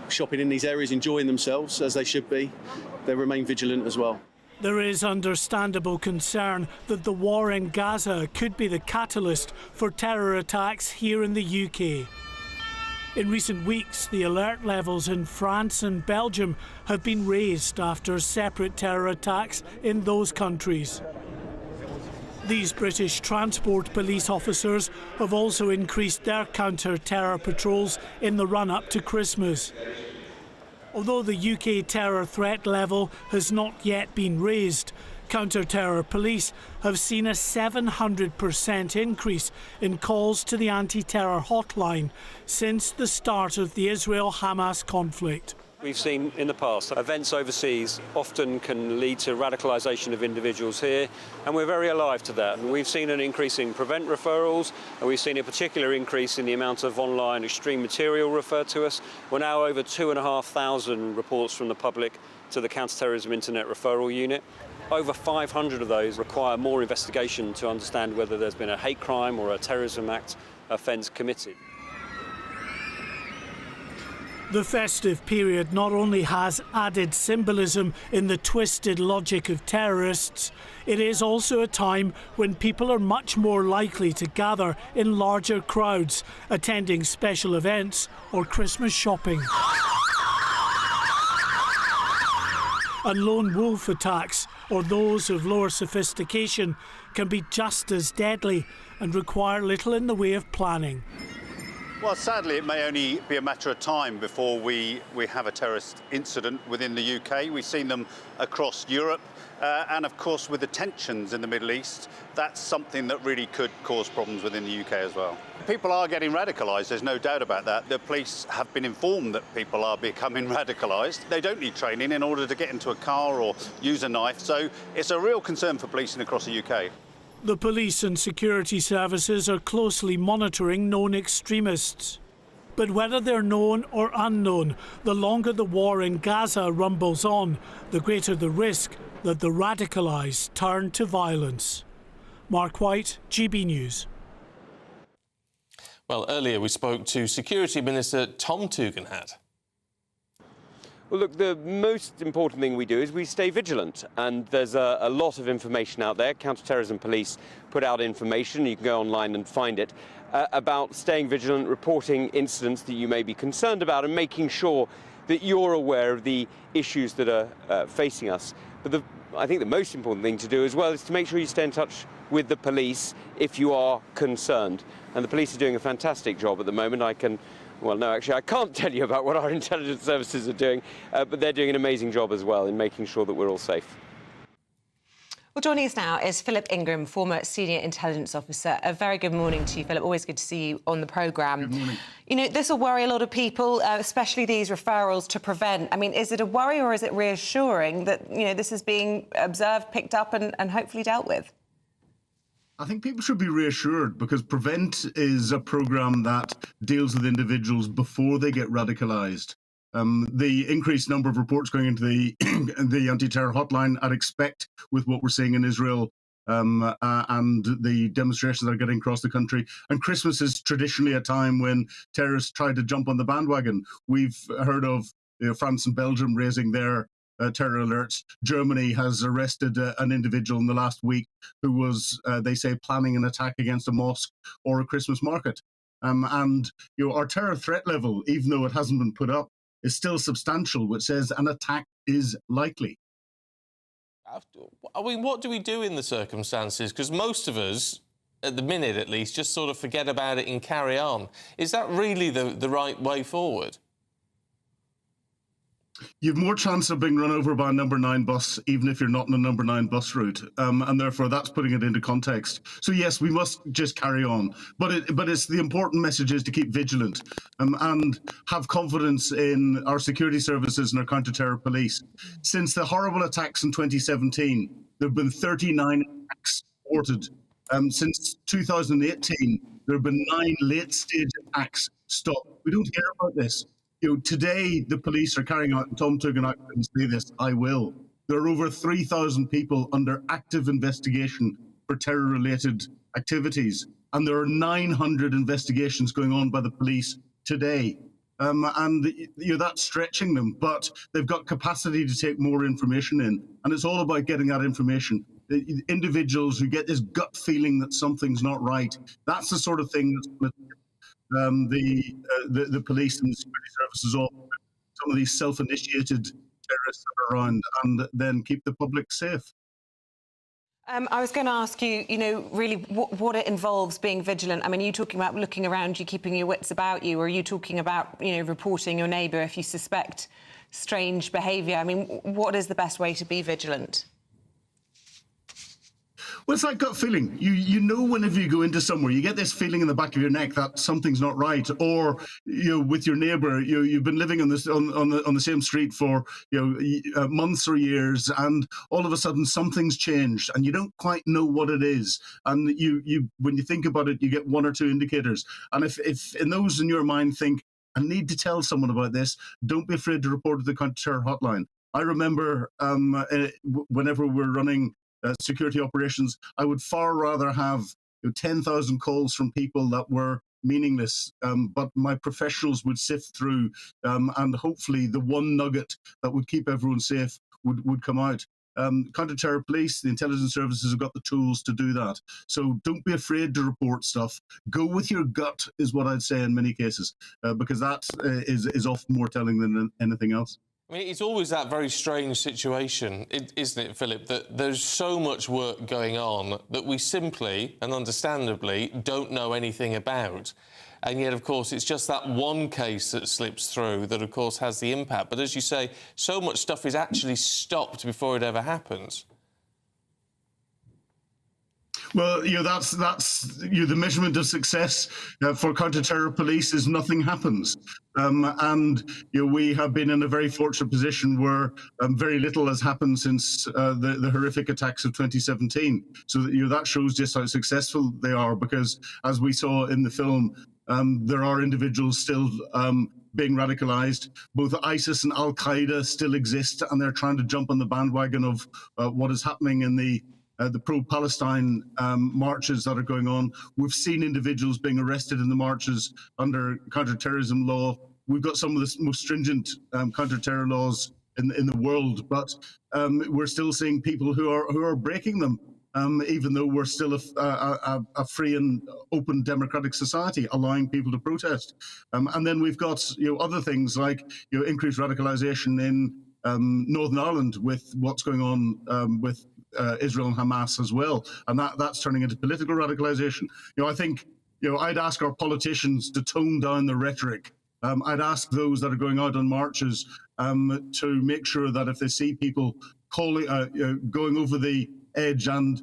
shopping in these areas, enjoying themselves as they should be, they remain vigilant as well. There is understandable concern that the war in Gaza could be the catalyst for terror attacks here in the UK. In recent weeks, the alert levels in France and Belgium have been raised after separate terror attacks in those countries. These British transport police officers have also increased their counter-terror patrols in the run-up to Christmas. Although the UK terror threat level has not yet been raised, counter-terror police have seen a 700% increase in calls to the anti-terror hotline since the start of the Israel-Hamas conflict. We've seen in the past events overseas often can lead to radicalisation of individuals here, and we're very alive to that. And we've seen an increase in prevent referrals, and we've seen a particular increase in the amount of online extreme material referred to us. We're now over 2,500 reports from the public to the Counter-Terrorism Internet Referral Unit. Over 500 of those require more investigation to understand whether there's been a hate crime or a terrorism act offence committed. The festive period not only has added symbolism in the twisted logic of terrorists, it is also a time when people are much more likely to gather in larger crowds, attending special events or Christmas shopping. And lone wolf attacks, or those of lower sophistication, can be just as deadly and require little in the way of planning. Well, sadly, it may only be a matter of time before we have a terrorist incident within the UK. We've seen them across Europe. And, of course, with the tensions in the Middle East, that's something that really could cause problems within the UK as well. People are getting radicalised, there's no doubt about that. The police have been informed that people are becoming radicalised. They don't need training in order to get into a car or use a knife. So it's a real concern for policing across the UK. The police and security services are closely monitoring known extremists. But whether they're known or unknown, the longer the war in Gaza rumbles on, the greater the risk that the radicalised turn to violence. Mark White, GB News. Well, earlier we spoke to Security Minister Tom Tugendhat. Well, look, the most important thing we do is we stay vigilant, and there's a lot of information out there. Counter-terrorism police put out information, you can go online and find it, about staying vigilant, reporting incidents that you may be concerned about, and making sure that you're aware of the issues that are facing us. But I think the most important thing to do as well is to make sure you stay in touch with the police if you are concerned. And the police are doing a fantastic job at the moment. Well, no, actually, I can't tell you about what our intelligence services are doing, but they're doing an amazing job as well in making sure that we're all safe. Well, joining us now is Philip Ingram, former Senior Intelligence Officer. A very good morning to you, Philip. Always good to see you on the programme. Good morning. You know, this will worry a lot of people, especially these referrals to prevent. I mean, is it a worry or is it reassuring that, you know, this is being observed, picked up and hopefully dealt with? I think people should be reassured because Prevent is a programme that deals with individuals before they get radicalised. The increased number of reports going into the anti-terror hotline, I'd expect with what we're seeing in Israel and the demonstrations that are getting across the country. And Christmas is traditionally a time when terrorists try to jump on the bandwagon. We've heard of France and Belgium raising their terror alerts. Germany has arrested an individual in the last week who was, they say, planning an attack against a mosque or a Christmas market. And our terror threat level, even though it hasn't been put up, is still substantial, which says an attack is likely. I mean, what do we do in the circumstances? Because most of us, at the minute at least, just sort of forget about it and carry on. Is that really the right way forward? You've more chance of being run over by a number 9 bus, even if you're not in a number 9 bus route, and therefore that's putting it into context. So yes, we must just carry on, but it's the important message is to keep vigilant and have confidence in our security services and our counter-terror police. Since the horrible attacks in 2017, there have been 39 attacks reported. Since 2018, there have been 9 late-stage attacks stopped. We don't hear about this. today the police are carrying out, and Tom Tugan, I can say this, I will. There are over 3,000 people under active investigation for terror-related activities, and there are 900 investigations going on by the police today. And that's stretching them, but they've got capacity to take more information in, and it's all about getting that information. The individuals who get this gut feeling that something's not right, that's the sort of thing that's the police and the security services off some of these self-initiated terrorists that are around, and then keep the public safe. I was going to ask you, really what it involves being vigilant. I mean, are you talking about looking around you, keeping your wits about you, or are you talking about, reporting your neighbour if you suspect strange behaviour? I mean, what is the best way to be vigilant? Well, it's that gut feeling. You know, whenever you go into somewhere, you get this feeling in the back of your neck that something's not right. Or with your neighbour, you've been living on the same street for months or years, and all of a sudden something's changed, and you don't quite know what it is. And when you think about it, you get one or two indicators. And if in those in your mind think, I need to tell someone about this, don't be afraid to report to the counter-terror hotline. I remember whenever we're running security operations, I would far rather have 10,000 calls from people that were meaningless, but my professionals would sift through, and hopefully the one nugget that would keep everyone safe would come out. Counter-terror police, the intelligence services have got the tools to do that. So don't be afraid to report stuff. Go with your gut is what I'd say in many cases, because that is often more telling than anything else. I mean, it's always that very strange situation, isn't it, Philip, that there's so much work going on that we simply and understandably don't know anything about. And yet, of course, it's just that one case that slips through that, of course, has the impact. But as you say, so much stuff is actually stopped before it ever happens. Well, that's the measurement of success for counter-terror police is nothing happens, and we have been in a very fortunate position where very little has happened since the horrific attacks of 2017. So that shows just how successful they are, because as we saw in the film, there are individuals still being radicalized. Both ISIS and Al Qaeda still exist, and they're trying to jump on the bandwagon of what is happening in the pro-Palestine marches that are going on. We've seen individuals being arrested in the marches under counter-terrorism law. We've got some of the most stringent counter-terror laws in the world, but we're still seeing people who are breaking them, even though we're still a free and open democratic society, allowing people to protest. And then we've got other things like increased radicalization in Northern Ireland with what's going on with Israel and Hamas as well, and that's turning into political radicalization. I think I'd ask our politicians to tone down the rhetoric. I'd ask those that are going out on marches to make sure that if they see people going over the edge and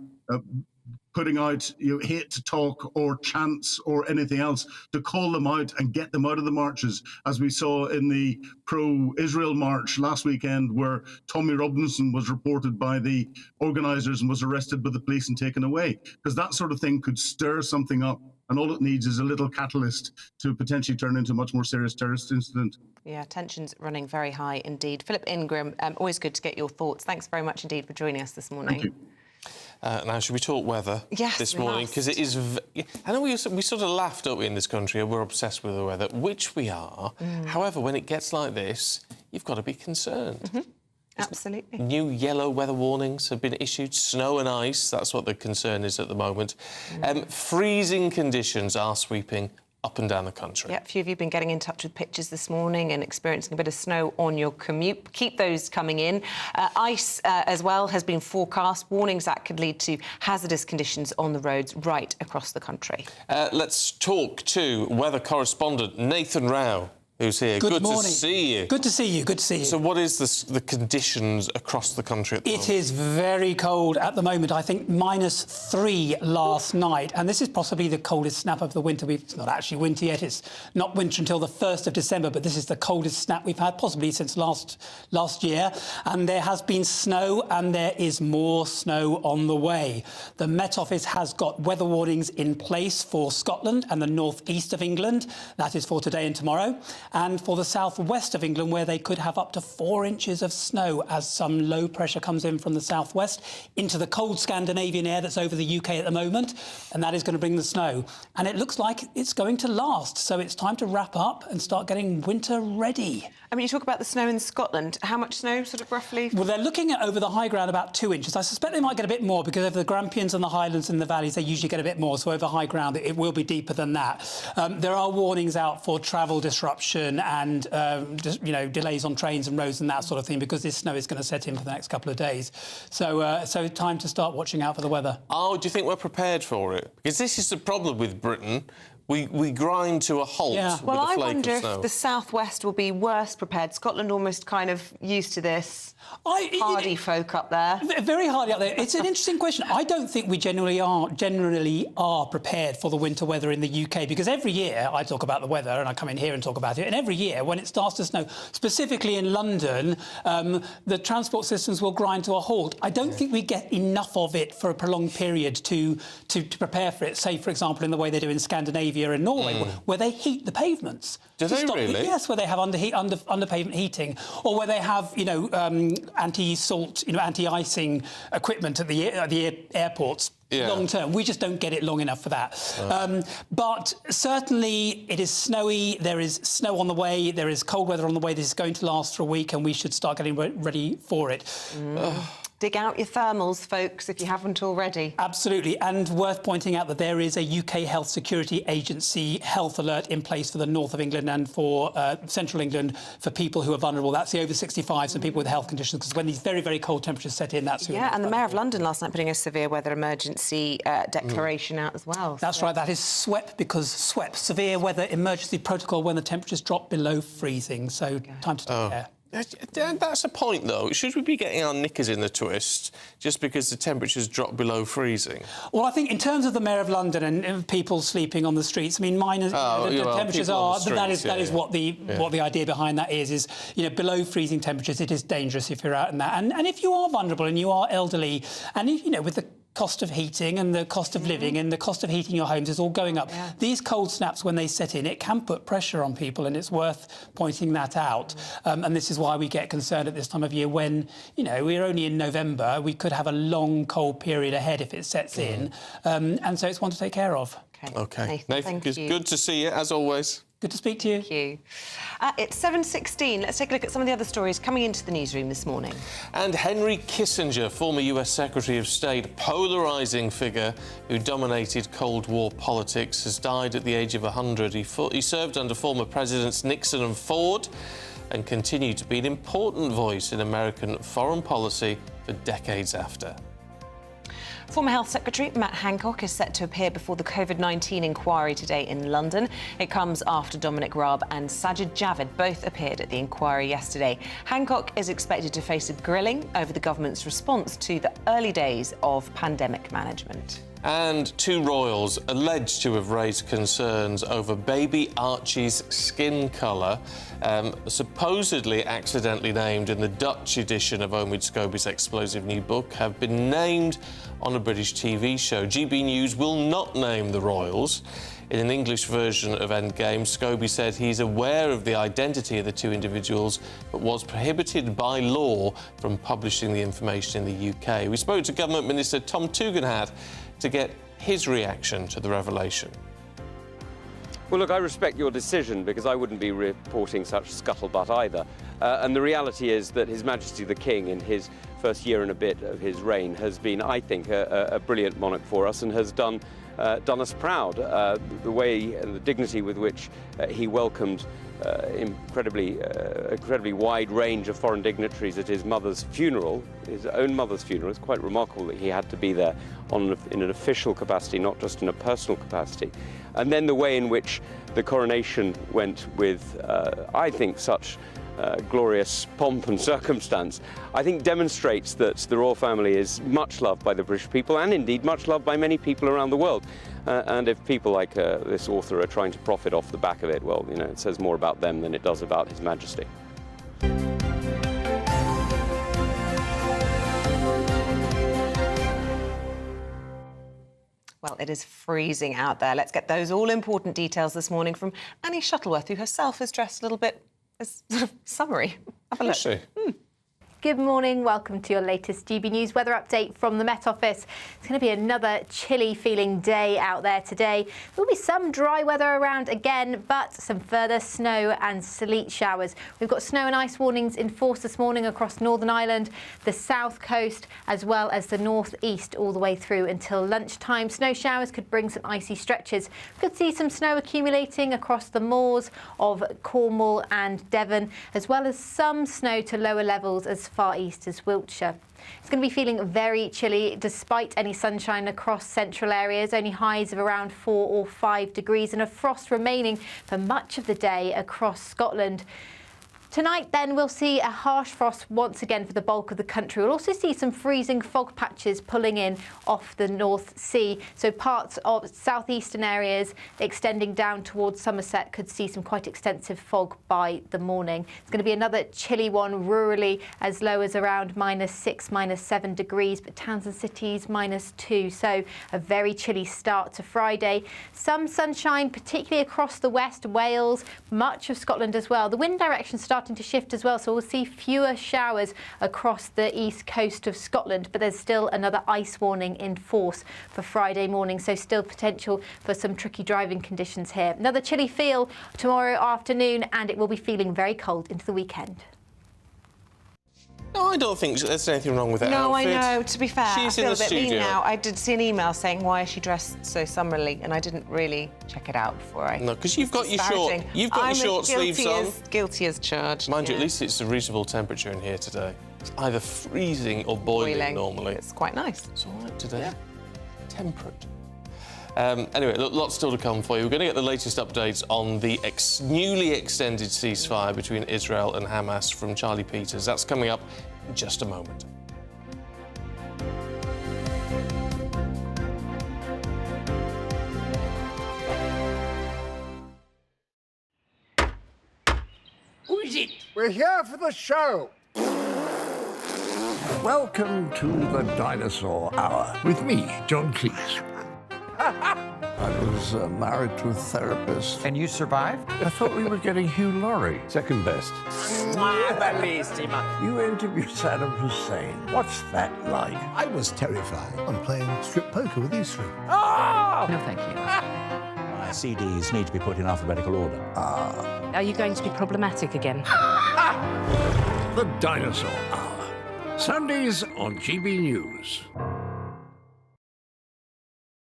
putting out hate talk or chants or anything else, to call them out and get them out of the marches, as we saw in the pro-Israel march last weekend, where Tommy Robinson was reported by the organisers and was arrested by the police and taken away. Because that sort of thing could stir something up, and all it needs is a little catalyst to potentially turn into a much more serious terrorist incident. Yeah, tensions running very high indeed. Philip Ingram, always good to get your thoughts. Thanks very much indeed for joining us this morning. Thank you. Now, should we talk weather this morning? Because it is... I know we sort of laughed, don't we, in this country, and we're obsessed with the weather, which we are. However, when it gets like this, you've got to be concerned. Absolutely. New yellow weather warnings have been issued. Snow and ice, that's what the concern is at the moment. Freezing conditions are sweeping up and down the country. Yeah, a few of you have been getting in touch with pictures this morning and experiencing a bit of snow on your commute. Keep those coming in. Ice as well has been forecast. Warnings that could lead to hazardous conditions on the roads right across the country. Let's talk to weather correspondent Nathan Rao, who's here. Good morning. To see you. Good to see you, good to see you. So what is the conditions across the country at the moment? It is very cold at the moment. I think -3 last night, and this is possibly the coldest snap of the winter. It's not actually winter yet. It's not winter until the 1st of December, but this is the coldest snap we've had possibly since last year. And there has been snow, and there is more snow on the way. The Met Office has got weather warnings in place for Scotland and the north east of England. That is for today and tomorrow. and for the southwest of England, where they could have up to 4 inches of snow as some low pressure comes in from the southwest into the cold Scandinavian air that's over the UK at the moment, and that is going to bring the snow. And it looks like it's going to last, so it's time to wrap up and start getting winter ready. I mean, you talk about the snow in Scotland. How much snow, sort of roughly? Well, they're looking at over the high ground about 2 inches. I suspect they might get a bit more because over the Grampians and the Highlands and the valleys, they usually get a bit more. So over high ground, it will be deeper than that. There are warnings out for travel disruption and, delays on trains and roads and that sort of thing because this snow is going to set in for the next couple of days. So time to start watching out for the weather. Oh, do you think we're prepared for it? Because this is the problem with Britain. We grind to a halt with a flake of snow. Well, I wonder if the southwest will be worse prepared. Scotland almost kind of used to this. Hardy folk up there. Very hardy up there. It's an interesting question. I don't think we generally are prepared for the winter weather in the UK because every year I talk about the weather and I come in here and talk about it, and every year when it starts to snow, specifically in London, the transport systems will grind to a halt. I don't think we get enough of it for a prolonged period to prepare for it, say, for example, in the way they do in Scandinavia and Norway, where they heat the pavements. Do they really? Yes, where they have under pavement heating, or where they have anti-salt, anti-icing equipment at the airports. Yeah. Long term, we just don't get it long enough for that. But certainly, it is snowy. There is snow on the way. There is cold weather on the way. This is going to last for a week, and we should start getting ready for it. Dig out your thermals, folks, if you haven't already. Absolutely, and worth pointing out that there is a UK Health Security Agency health alert in place for the north of England and for central England for people who are vulnerable. That's the over 65s and people with health conditions, because when these very, very cold temperatures set in, that's who. Yeah, and the Mayor of London last night putting a severe weather emergency declaration out as well. That's right, that is SWEP, because SWEP, Severe Weather Emergency Protocol, when the temperatures drop below freezing, so time to take care. That's a point, though. Should we be getting our knickers in the twist just because the temperatures drop below freezing? Well, I think in terms of the Mayor of London and people sleeping on the streets, I mean, the temperatures are. That is what the idea behind that is below freezing temperatures. It is dangerous if you're out in that, and if you are vulnerable and you are elderly, and with the cost of heating and the cost of living and the cost of heating your homes is all going up. Yeah. These cold snaps, when they set in, it can put pressure on people, and it's worth pointing that out. And this is why we get concerned at this time of year when, we're only in November. We could have a long cold period ahead if it sets in. And so it's one to take care of. OK. Nathan, it's good to see you, as always. Good to speak to you. Thank you. It's 7:16. Let's take a look at some of the other stories coming into the newsroom this morning. And Henry Kissinger, former US Secretary of State, polarising figure who dominated Cold War politics, has died at the age of 100. He served under former Presidents Nixon and Ford and continued to be an important voice in American foreign policy for decades after. Former Health Secretary Matt Hancock is set to appear before the COVID-19 inquiry today in London. It comes after Dominic Raab and Sajid Javid both appeared at the inquiry yesterday. Hancock is expected to face a grilling over the government's response to the early days of pandemic management. And two royals alleged to have raised concerns over baby Archie's skin colour, supposedly accidentally named in the Dutch edition of Omid Scobie's explosive new book, have been named on a British TV show. GBNews will not name the royals. In an English version of Endgame, Scobie said he's aware of the identity of the two individuals, but was prohibited by law from publishing the information in the UK. We spoke to Government Minister Tom Tugendhat to get his reaction to the revelation. Well, look, I respect your decision because I wouldn't be reporting such scuttlebutt either. And the reality is that His Majesty the King, in his first year and a bit of his reign, has been, I think, a brilliant monarch for us and has done us proud. The way and the dignity with which he welcomed incredibly wide range of foreign dignitaries at his mother's funeral, his own mother's funeral. It's quite remarkable that he had to be there in an official capacity, not just in a personal capacity. And then the way in which the coronation went with, I think, such glorious pomp and circumstance, I think demonstrates that the royal family is much loved by the British people and indeed much loved by many people around the world. And if people like this author are trying to profit off the back of it, well, it says more about them than it does about His Majesty. Well, it is freezing out there. Let's get those all-important details this morning from Annie Shuttleworth, who herself is dressed a little bit sort of summery. Have a look. Is she? Good morning, welcome to your latest GB News weather update from the Met Office. It's going to be another chilly feeling day out there today. There will be some dry weather around again, but some further snow and sleet showers. We've got snow and ice warnings in force this morning across Northern Ireland, the south coast, as well as the northeast all the way through until lunchtime. Snow showers could bring some icy stretches. We could see some snow accumulating across the moors of Cornwall and Devon, as well as some snow to lower levels as far east as Wiltshire. It's going to be feeling very chilly despite any sunshine across central areas, only highs of around 4 or 5 degrees and a frost remaining for much of the day across Scotland. Tonight, then, we'll see a harsh frost once again for the bulk of the country. We'll also see some freezing fog patches pulling in off the North Sea. So parts of southeastern areas extending down towards Somerset could see some quite extensive fog by the morning. It's going to be another chilly one rurally, as low as around -6, -7 degrees, but towns and cities -2. So a very chilly start to Friday. Some sunshine, particularly across the west, Wales, much of Scotland as well. The wind direction starting to shift as well, so we'll see fewer showers across the east coast of Scotland, but there's still another ice warning in force for Friday morning, so still potential for some tricky driving conditions here. Another chilly feel tomorrow afternoon, and it will be feeling very cold into the weekend. No, I don't think there's anything wrong with that No, outfit. I know. To be fair, She's I feel in a the bit mean studio. now. I did see an email saying, why is she dressed so summerly? And I didn't really check it out before I... No, because you've got your short, sleeves on. Guilty as charged. Mind you, yeah. at least it's a reasonable temperature in here today. It's either freezing or boiling normally. It's quite nice. It's all right today. Yeah. Temperate. Anyway, lots still to come for you. We're going to get the latest updates on the newly extended ceasefire between Israel and Hamas from Charlie Peters. That's coming up in just a moment. Who is it? We're here for the show. Welcome to the Dinosaur Hour with me, John Cleese. I was married to a therapist. And you survived? I thought we were getting Hugh Laurie. Second best. You interviewed Saddam Hussein. What's that like? I was terrified. I'm playing strip poker with these three. No, thank you. My CDs need to be put in alphabetical order. Are you going to be problematic again? The Dinosaur Hour. Sundays on GB News.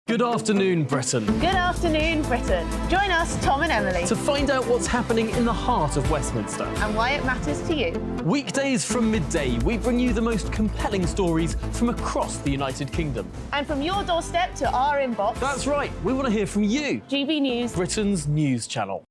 Good afternoon, Britain. Good afternoon, Britain. Join us, Tom and Emily, To find out what's happening in the heart of Westminster. and why it matters to you. Weekdays from midday, we bring you the most compelling stories from across the United Kingdom. And from your doorstep to our inbox, That's right, we want to hear from you, GB News. Britain's news channel.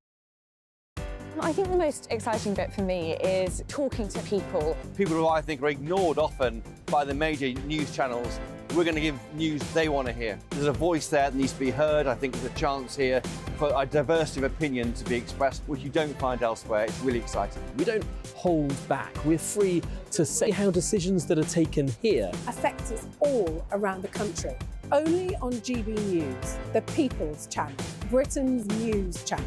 I think the most exciting bit for me is talking to people. People who I think are ignored often by the major news channels. We're going to give news they want to hear. There's a voice there that needs to be heard. I think there's a chance here for a diversity of opinion to be expressed, which you don't find elsewhere. It's really exciting. We don't hold back. We're free to say how decisions that are taken here affect us all around the country. Only on GB News, the People's Channel, Britain's news channel.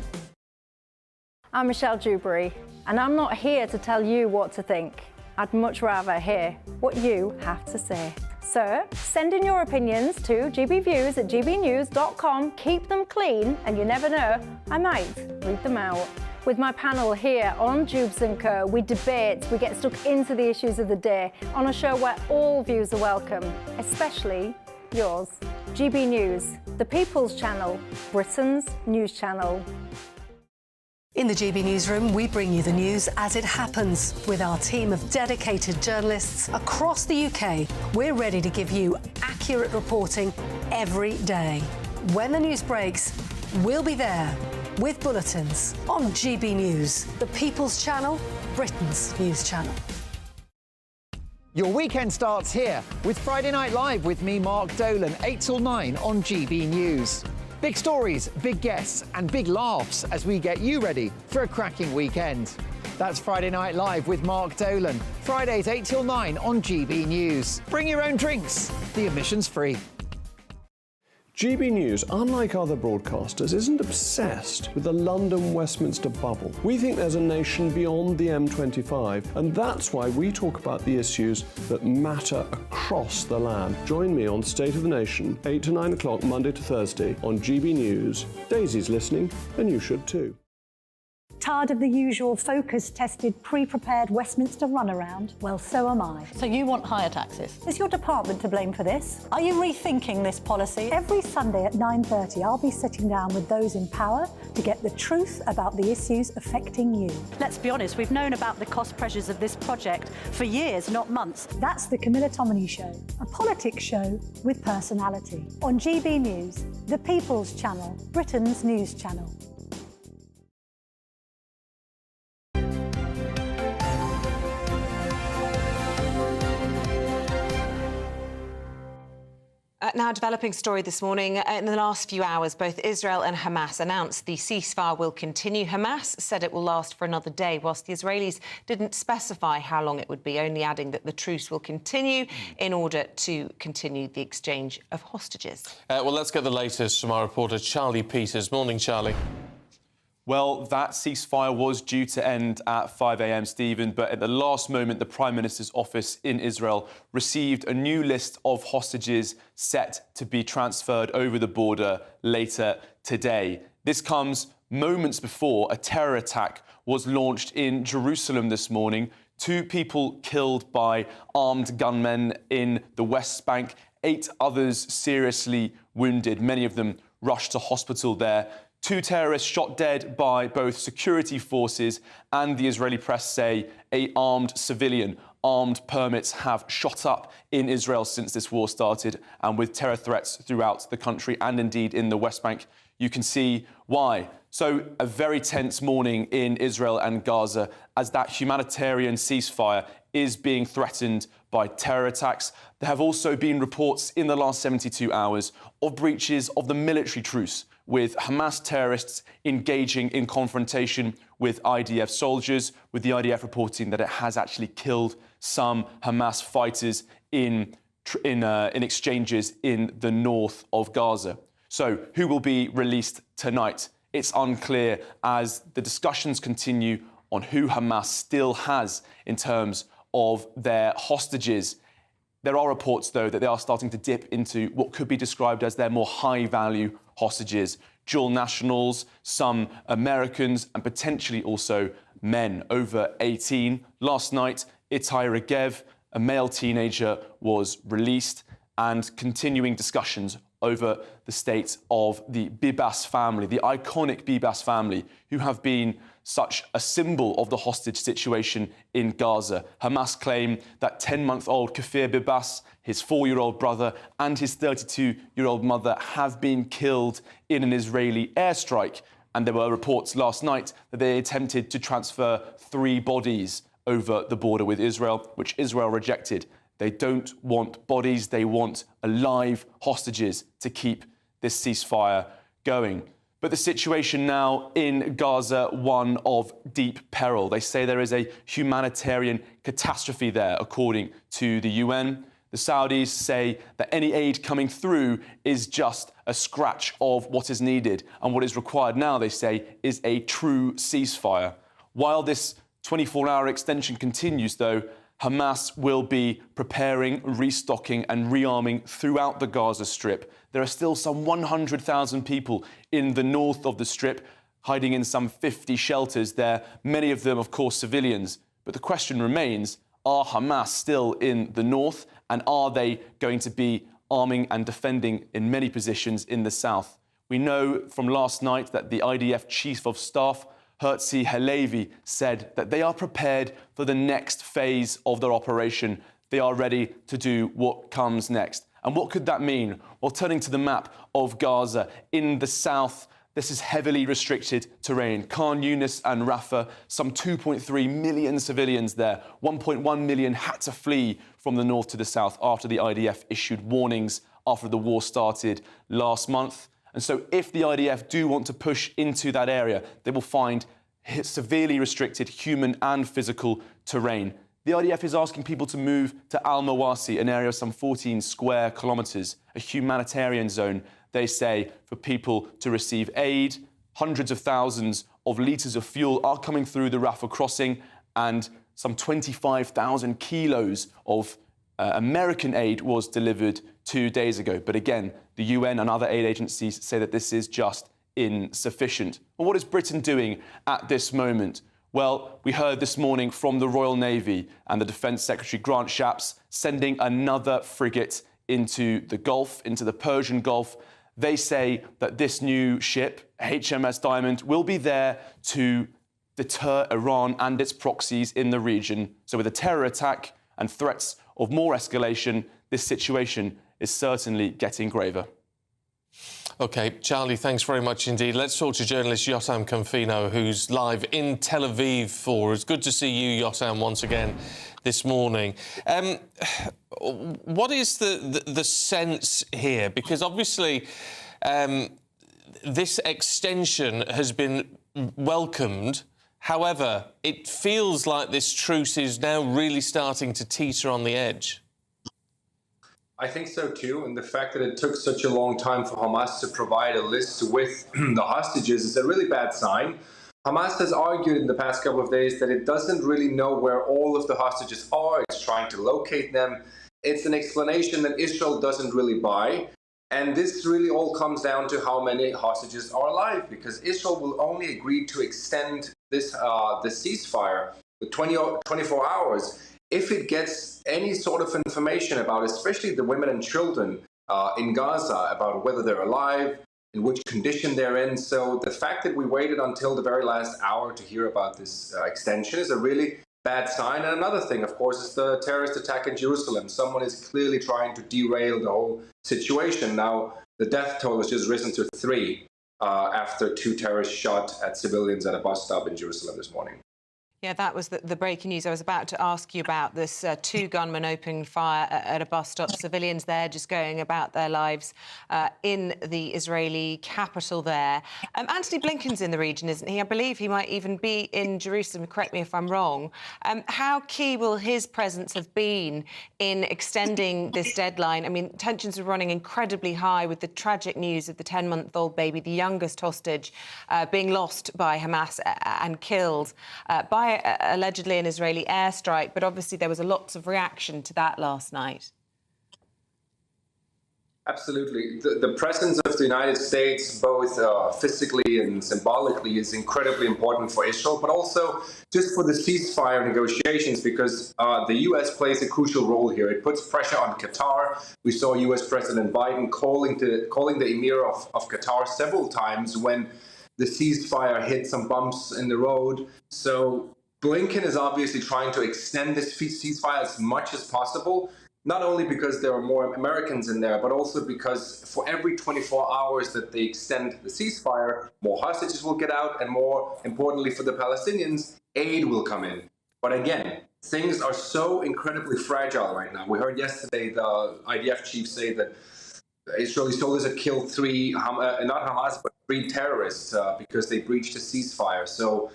I'm Michelle Dewberry, and I'm not here to tell you what to think. I'd much rather hear what you have to say. So, send in your opinions to gbviews@gbnews.com. Keep them clean, and you never know, I might read them out. With my panel here on Jubes & Co, we debate, we get stuck into the issues of the day on a show where all views are welcome, especially yours. GB News, the People's Channel, Britain's news channel. In the GB Newsroom, we bring you the news as it happens. With our team of dedicated journalists across the UK, we're ready to give you accurate reporting every day. When the news breaks, we'll be there with bulletins on GB News, the People's Channel, Britain's news channel. Your weekend starts here with Friday Night Live with me, Mark Dolan, 8 till 9 on GB News. Big stories, big guests and big laughs as we get you ready for a cracking weekend. That's Friday Night Live with Mark Dolan. Fridays 8 till 9 on GB News. Bring your own drinks. The admission's free. GB News, unlike other broadcasters, isn't obsessed with the London-Westminster bubble. We think there's a nation beyond the M25, and that's why we talk about the issues that matter across the land. Join me on State of the Nation, 8 to 9 o'clock, Monday to Thursday, on GB News. Daisy's listening, and you should too. Tired of the usual focus-tested, pre-prepared Westminster runaround? Well, so am I. So you want higher taxes? Is your department to blame for this? Are you rethinking this policy? Every Sunday at 9:30, I'll be sitting down with those in power to get the truth about the issues affecting you. Let's be honest, we've known about the cost pressures of this project for years, not months. That's the Camilla Tominey Show, a politics show with personality. On GB News, the People's Channel, Britain's news channel. Now, a developing story this morning. In the last few hours, both Israel and Hamas announced the ceasefire will continue. Hamas said it will last for another day, whilst the Israelis didn't specify how long it would be, only adding that the truce will continue in order to continue the exchange of hostages. Well, let's get the latest from our reporter, Charlie Peters. Morning, Charlie. Well, that ceasefire was due to end at 5 a.m, Stephen, but at the last moment, the Prime Minister's office in Israel received a new list of hostages set to be transferred over the border later today. This comes moments before a terror attack was launched in Jerusalem this morning. 2 people killed by armed gunmen in the West Bank, 8 others seriously wounded, many of them rushed to hospital there. 2 terrorists shot dead by both security forces and, the Israeli press say, an armed civilian. Armed permits have shot up in Israel since this war started, and with terror threats throughout the country and indeed in the West Bank, you can see why. So a very tense morning in Israel and Gaza as that humanitarian ceasefire is being threatened by terror attacks. There have also been reports in the last 72 hours of breaches of the military truce, with Hamas terrorists engaging in confrontation with IDF soldiers, with the IDF reporting that it has actually killed some Hamas fighters in exchanges in the north of Gaza. So who will be released tonight? It's unclear as the discussions continue on who Hamas still has in terms of their hostages. There are reports, though, that they are starting to dip into what could be described as their more high-value hostages, dual nationals, some Americans, and potentially also men over 18. Last night, Itai Regev, a male teenager, was released, and continuing discussions over the state of the Bibas family, the iconic Bibas family, who have been such a symbol of the hostage situation in Gaza. Hamas claim that 10-month-old Kafir Bibas, his 4-year-old brother and his 32-year-old mother have been killed in an Israeli airstrike. And there were reports last night that they attempted to transfer 3 bodies over the border with Israel, which Israel rejected. They don't want bodies, they want alive hostages to keep this ceasefire going. But the situation now in Gaza, one of deep peril. They say there is a humanitarian catastrophe there, according to the UN. The Saudis say that any aid coming through is just a scratch of what is needed. And what is required now, they say, is a true ceasefire. While this 24-hour extension continues, though, Hamas will be preparing, restocking and rearming throughout the Gaza Strip. There are still some 100,000 people in the north of the Strip, hiding in some 50 shelters there, many of them, of course, civilians. But the question remains, are Hamas still in the north, and are they going to be arming and defending in many positions in the south? We know from last night that the IDF Chief of Staff, Herzi Halevi, said that they are prepared for the next phase of their operation. They are ready to do what comes next. And what could that mean? Well, turning to the map of Gaza, in the south, this is heavily restricted terrain. Khan Yunis and Rafah, some 2.3 million civilians there. 1.1 million had to flee from the north to the south after the IDF issued warnings after the war started last month. And so if the IDF do want to push into that area, they will find severely restricted human and physical terrain. The IDF is asking people to move to Al-Mawasi, an area of some 14 square kilometres, a humanitarian zone they say, for people to receive aid. Hundreds of thousands of litres of fuel are coming through the Rafah crossing, and some 25,000 kilos of American aid was delivered 2 days ago. But again, the UN and other aid agencies say that this is just insufficient. And what is Britain doing at this moment? Well, we heard this morning from the Royal Navy and the Defence Secretary Grant Shapps sending another frigate into the Gulf, into the Persian Gulf. They say that this new ship, HMS Diamond, will be there to deter Iran and its proxies in the region. So with a terror attack and threats of more escalation, this situation is certainly getting graver. OK, Charlie, thanks very much indeed. Let's talk to journalist Yotam Confino, who's live in Tel Aviv for us. Good to see you, Yotam, once again this morning. What is the sense here? Because obviously this extension has been welcomed. However, it feels like this truce is now really starting to teeter on the edge. I think so too, and the fact that it took such a long time for Hamas to provide a list with the hostages is a really bad sign. Hamas has argued in the past couple of days that it doesn't really know where all of the hostages are. It's trying to locate them. It's an explanation that Israel doesn't really buy. And this really all comes down to how many hostages are alive, because Israel will only agree to extend this the ceasefire with 24 hours if it gets any sort of information about, especially the women and children in Gaza, about whether they're alive, in which condition they're in. So the fact that we waited until the very last hour to hear about this extension is a really bad sign. And another thing, of course, is the terrorist attack in Jerusalem. Someone is clearly trying to derail the whole situation. Now, the death toll has just risen to 3 after 2 terrorists shot at civilians at a bus stop in Jerusalem this morning. Yeah, that was the breaking news. I was about to ask you about this 2 gunmen opening fire at a bus stop. Civilians there just going about their lives in the Israeli capital there. Antony Blinken's in the region, isn't he? I believe he might even be in Jerusalem. Correct me if I'm wrong. How key will his presence have been in extending this deadline? I mean, tensions are running incredibly high with the tragic news of the 10-month-old baby, the youngest hostage, being lost by Hamas and killed by allegedly an Israeli airstrike, but obviously there was a lots of reaction to that last night. Absolutely. The presence of the United States, both physically and symbolically, is incredibly important for Israel, but also just for the ceasefire negotiations, because the U.S. plays a crucial role here. It puts pressure on Qatar. We saw U.S. President Biden calling the Emir of Qatar several times when the ceasefire hit some bumps in the road. So Blinken is obviously trying to extend this ceasefire as much as possible, not only because there are more Americans in there, but also because for every 24 hours that they extend the ceasefire, more hostages will get out, and more importantly for the Palestinians, aid will come in. But again, things are so incredibly fragile right now. We heard yesterday the IDF chief say that Israeli soldiers had killed 3, not Hamas, but 3 terrorists because they breached a ceasefire. So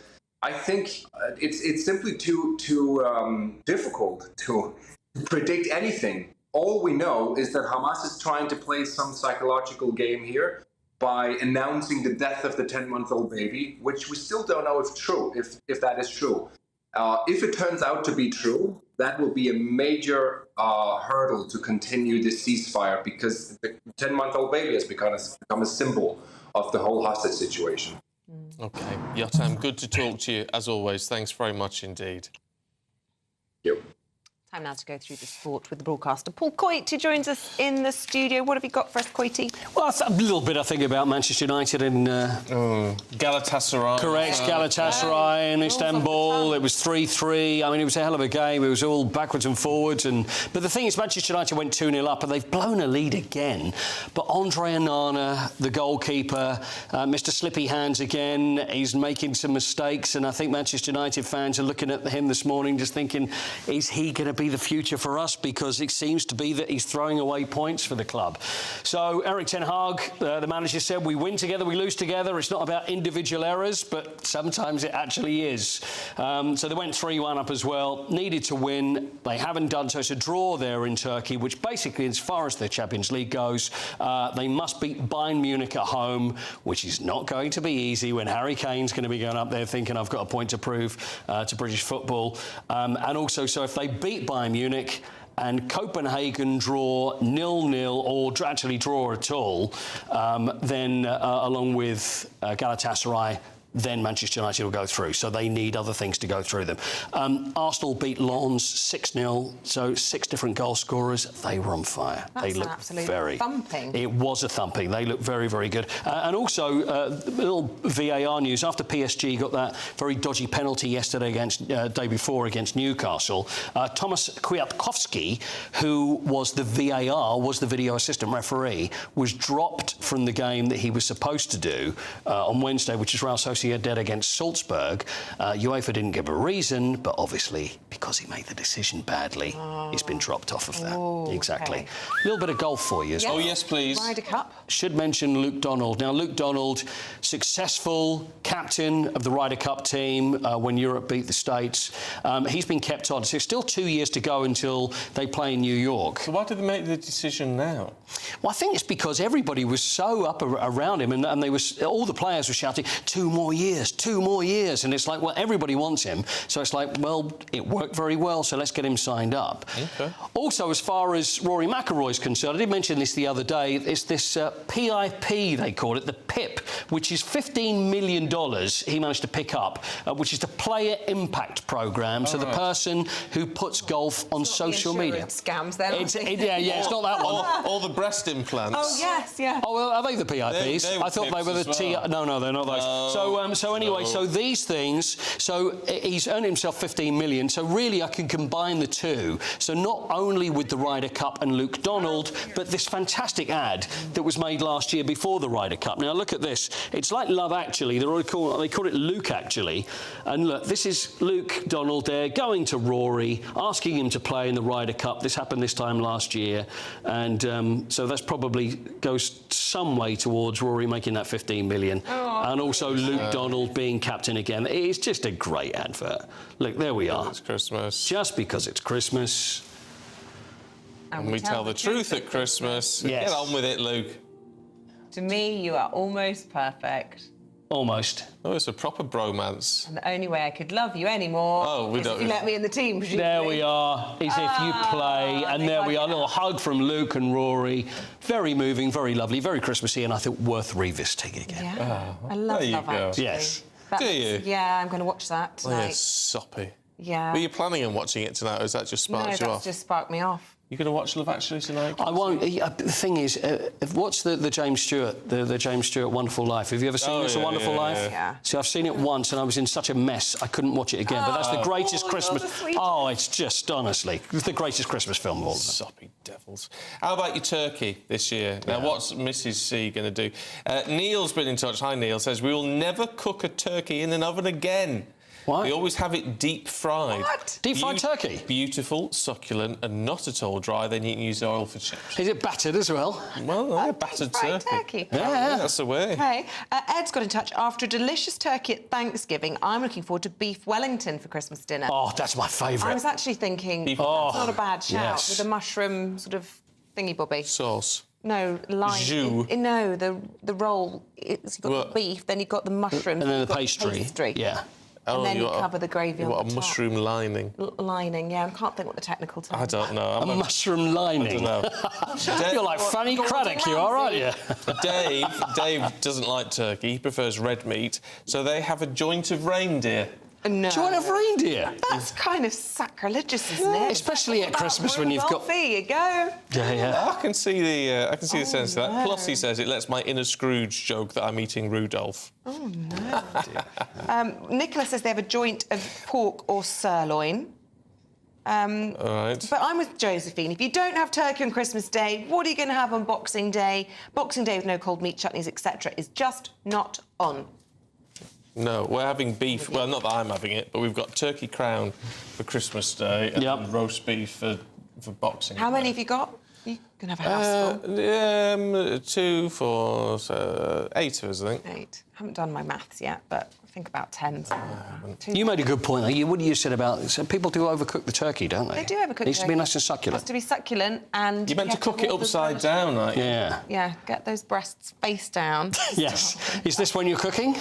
I think it's simply too difficult to predict anything. All we know is that Hamas is trying to play some psychological game here by announcing the death of the 10-month-old baby, which we still don't know if that is true. If it turns out to be true, that will be a major hurdle to continue this ceasefire, because the 10-month-old baby has become a symbol of the whole hostage situation. OK. Yotam, good to talk to you, as always. Thanks very much indeed. Thank you. Time now to go through the sport with the broadcaster. Paul Coit joins us in the studio. What have you got for us, Coity? Well, a little bit, I think, about Manchester United and... Galatasaray. Correct, Galatasaray in Istanbul. It was 3-3. I mean, it was a hell of a game. It was all backwards and forwards. But the thing is, Manchester United went 2-0 up, and they've blown a lead again. But Andre Onana, the goalkeeper, Mr Slippy Hands again, he's making some mistakes. And I think Manchester United fans are looking at him this morning just thinking, is he going to be be the future for us, because it seems to be that he's throwing away points for the club. So Erik ten Hag, the manager, said, we win together, we lose together. It's not about individual errors, but sometimes it actually is. So they went 3-1 up as well. Needed to win. They haven't done so. It's a draw there in Turkey, which basically, as far as the Champions League goes, they must beat Bayern Munich at home, which is not going to be easy when Harry Kane's going to be going up there thinking, I've got a point to prove to British football. And also, so if they beat Bayern Munich and Copenhagen draw 0-0, or actually draw at all, then along with Galatasaray, then Manchester United will go through. So they need other things to go through them. Arsenal beat Lens 6-0, so 6 different goal scorers. They were on fire. That's they looked very thumping. It was a thumping. They looked very, very good. And also, little VAR news. After PSG got that very dodgy penalty yesterday day before against Newcastle, Thomas Kwiatkowski, who was the VAR, was the video assistant referee, was dropped from the game that he was supposed to do on Wednesday, which is Real Sociedad against Salzburg. UEFA didn't give a reason, but obviously because he made the decision badly, he's been dropped off of that. Exactly. Okay. A little bit of golf for you as well. Oh, yes, please. Ryder Cup. Should mention Luke Donald. Now, Luke Donald, successful captain of the Ryder Cup team when Europe beat the States. He's been kept on. So there's still 2 years to go until they play in New York. So why did they make the decision now? Well, I think it's because everybody was so up around him, and they was all the players were shouting, 2 more years, 2 more years. And it's like, well, everybody wants him. So it's like, well, it worked very well, so let's get him signed up. Okay. Also, as far as Rory McIlroy's concerned, I did mention this the other day, it's this PIP, they call it, the PIP, which is $15 million he managed to pick up, which is the Player Impact Programme. So the person who puts golf on social media. Scams, then. Yeah, it's not that one. All the breast implants. Oh, yes, yeah. Oh, well, are they the PIPs? They were I thought they were the tips as well. No, they're not those. So anyway, so these things, so he's earned himself 15 million. So really, I can combine the two. So not only with the Ryder Cup and Luke Donald, but this fantastic ad that was made last year before the Ryder Cup. Now look at this. It's like Love Actually. They call it Luke Actually. And look, this is Luke Donald there going to Rory, asking him to play in the Ryder Cup. This happened this time last year, and so that's probably goes some way towards Rory making that 15 million. And also Luke Donald being captain again. It's just a great advert. Look, there we are. It's Christmas. Just because it's Christmas. And we tell the truth at Christmas. Yes. Get on with it, Luke. To me, you are almost perfect. Almost. Oh, it's a proper bromance. And the only way I could love you anymore is if you let me in the team, presumably. There we are. Is if you play. And there we are. A little hug from Luke and Rory. Very moving, very lovely, very Christmassy, and I think worth revisiting again. Yeah. I love Love Actually. Yes. Do you? Yeah, I'm going to watch that tonight. Oh, yeah, soppy. Yeah. Were you planning on watching it tonight, or has that just sparked you off? Just sparked me off. You're going to watch Love Actually tonight? I won't. The thing is, what's the James Stewart, the James Stewart Wonderful Life? Have you ever seen this, A Wonderful Life? Yeah. See, I've seen it once and I was in such a mess, I couldn't watch it again. But that's the greatest Christmas. Oh, it's just, honestly, it's the greatest Christmas film of all of them. Soppy devils. How about your turkey this year? Now, what's Mrs. C going to do? Neil's been in touch. Hi, Neil. Says, we will never cook a turkey in an oven again. What? We always have it deep fried. What? Deep fried turkey? Beautiful, succulent, and not at all dry. Then you can use oil for chips. Is it battered as well? Well, a battered turkey. Yeah, that's the way. Okay. Ed's got in touch. After a delicious turkey at Thanksgiving, I'm looking forward to beef Wellington for Christmas dinner. Oh, that's my favourite. I was actually thinking, that's not a bad shout, with a mushroom sort of thingy-bobby. Sauce. No, lime. Jus. No, the roll. You've got the beef, then you've got the mushrooms. And then the pastry. Yeah. And then you cover the gravy on the top. What, a mushroom lining? Lining, yeah. I can't think what the technical term is. I don't know. A mushroom lining. I don't know. You're like Fanny Craddock, you are, aren't you? Dave doesn't like turkey. He prefers red meat. So they have a joint of reindeer. No. Joint of reindeer? That's kind of sacrilegious, isn't it? Especially at Christmas when you've got... There you go. Yeah. I can see the sense of that. Plus, he says it lets my inner Scrooge joke that I'm eating Rudolph. Oh, no. Nicola says they have a joint of pork or sirloin. All right. But I'm with Josephine. If you don't have turkey on Christmas Day, what are you going to have on Boxing Day? Boxing Day with no cold meat, chutneys, etc. is just not on. No, we're having beef. Well, not that I'm having it, but we've got turkey crown for Christmas Day and roast beef for Boxing Day. How many have you got? You can have a house full. 2, 4, 8 of us, I think. 8. I haven't done my maths yet, but I think about 10. You made a good point. What you said about people do overcook the turkey, don't they? They do overcook. It needs to be turkey. nice and succulent. It has to be succulent, and you meant to cook it upside down, aren't you? Yeah. Yeah, get those breasts face down. Yes. Is this when you're cooking?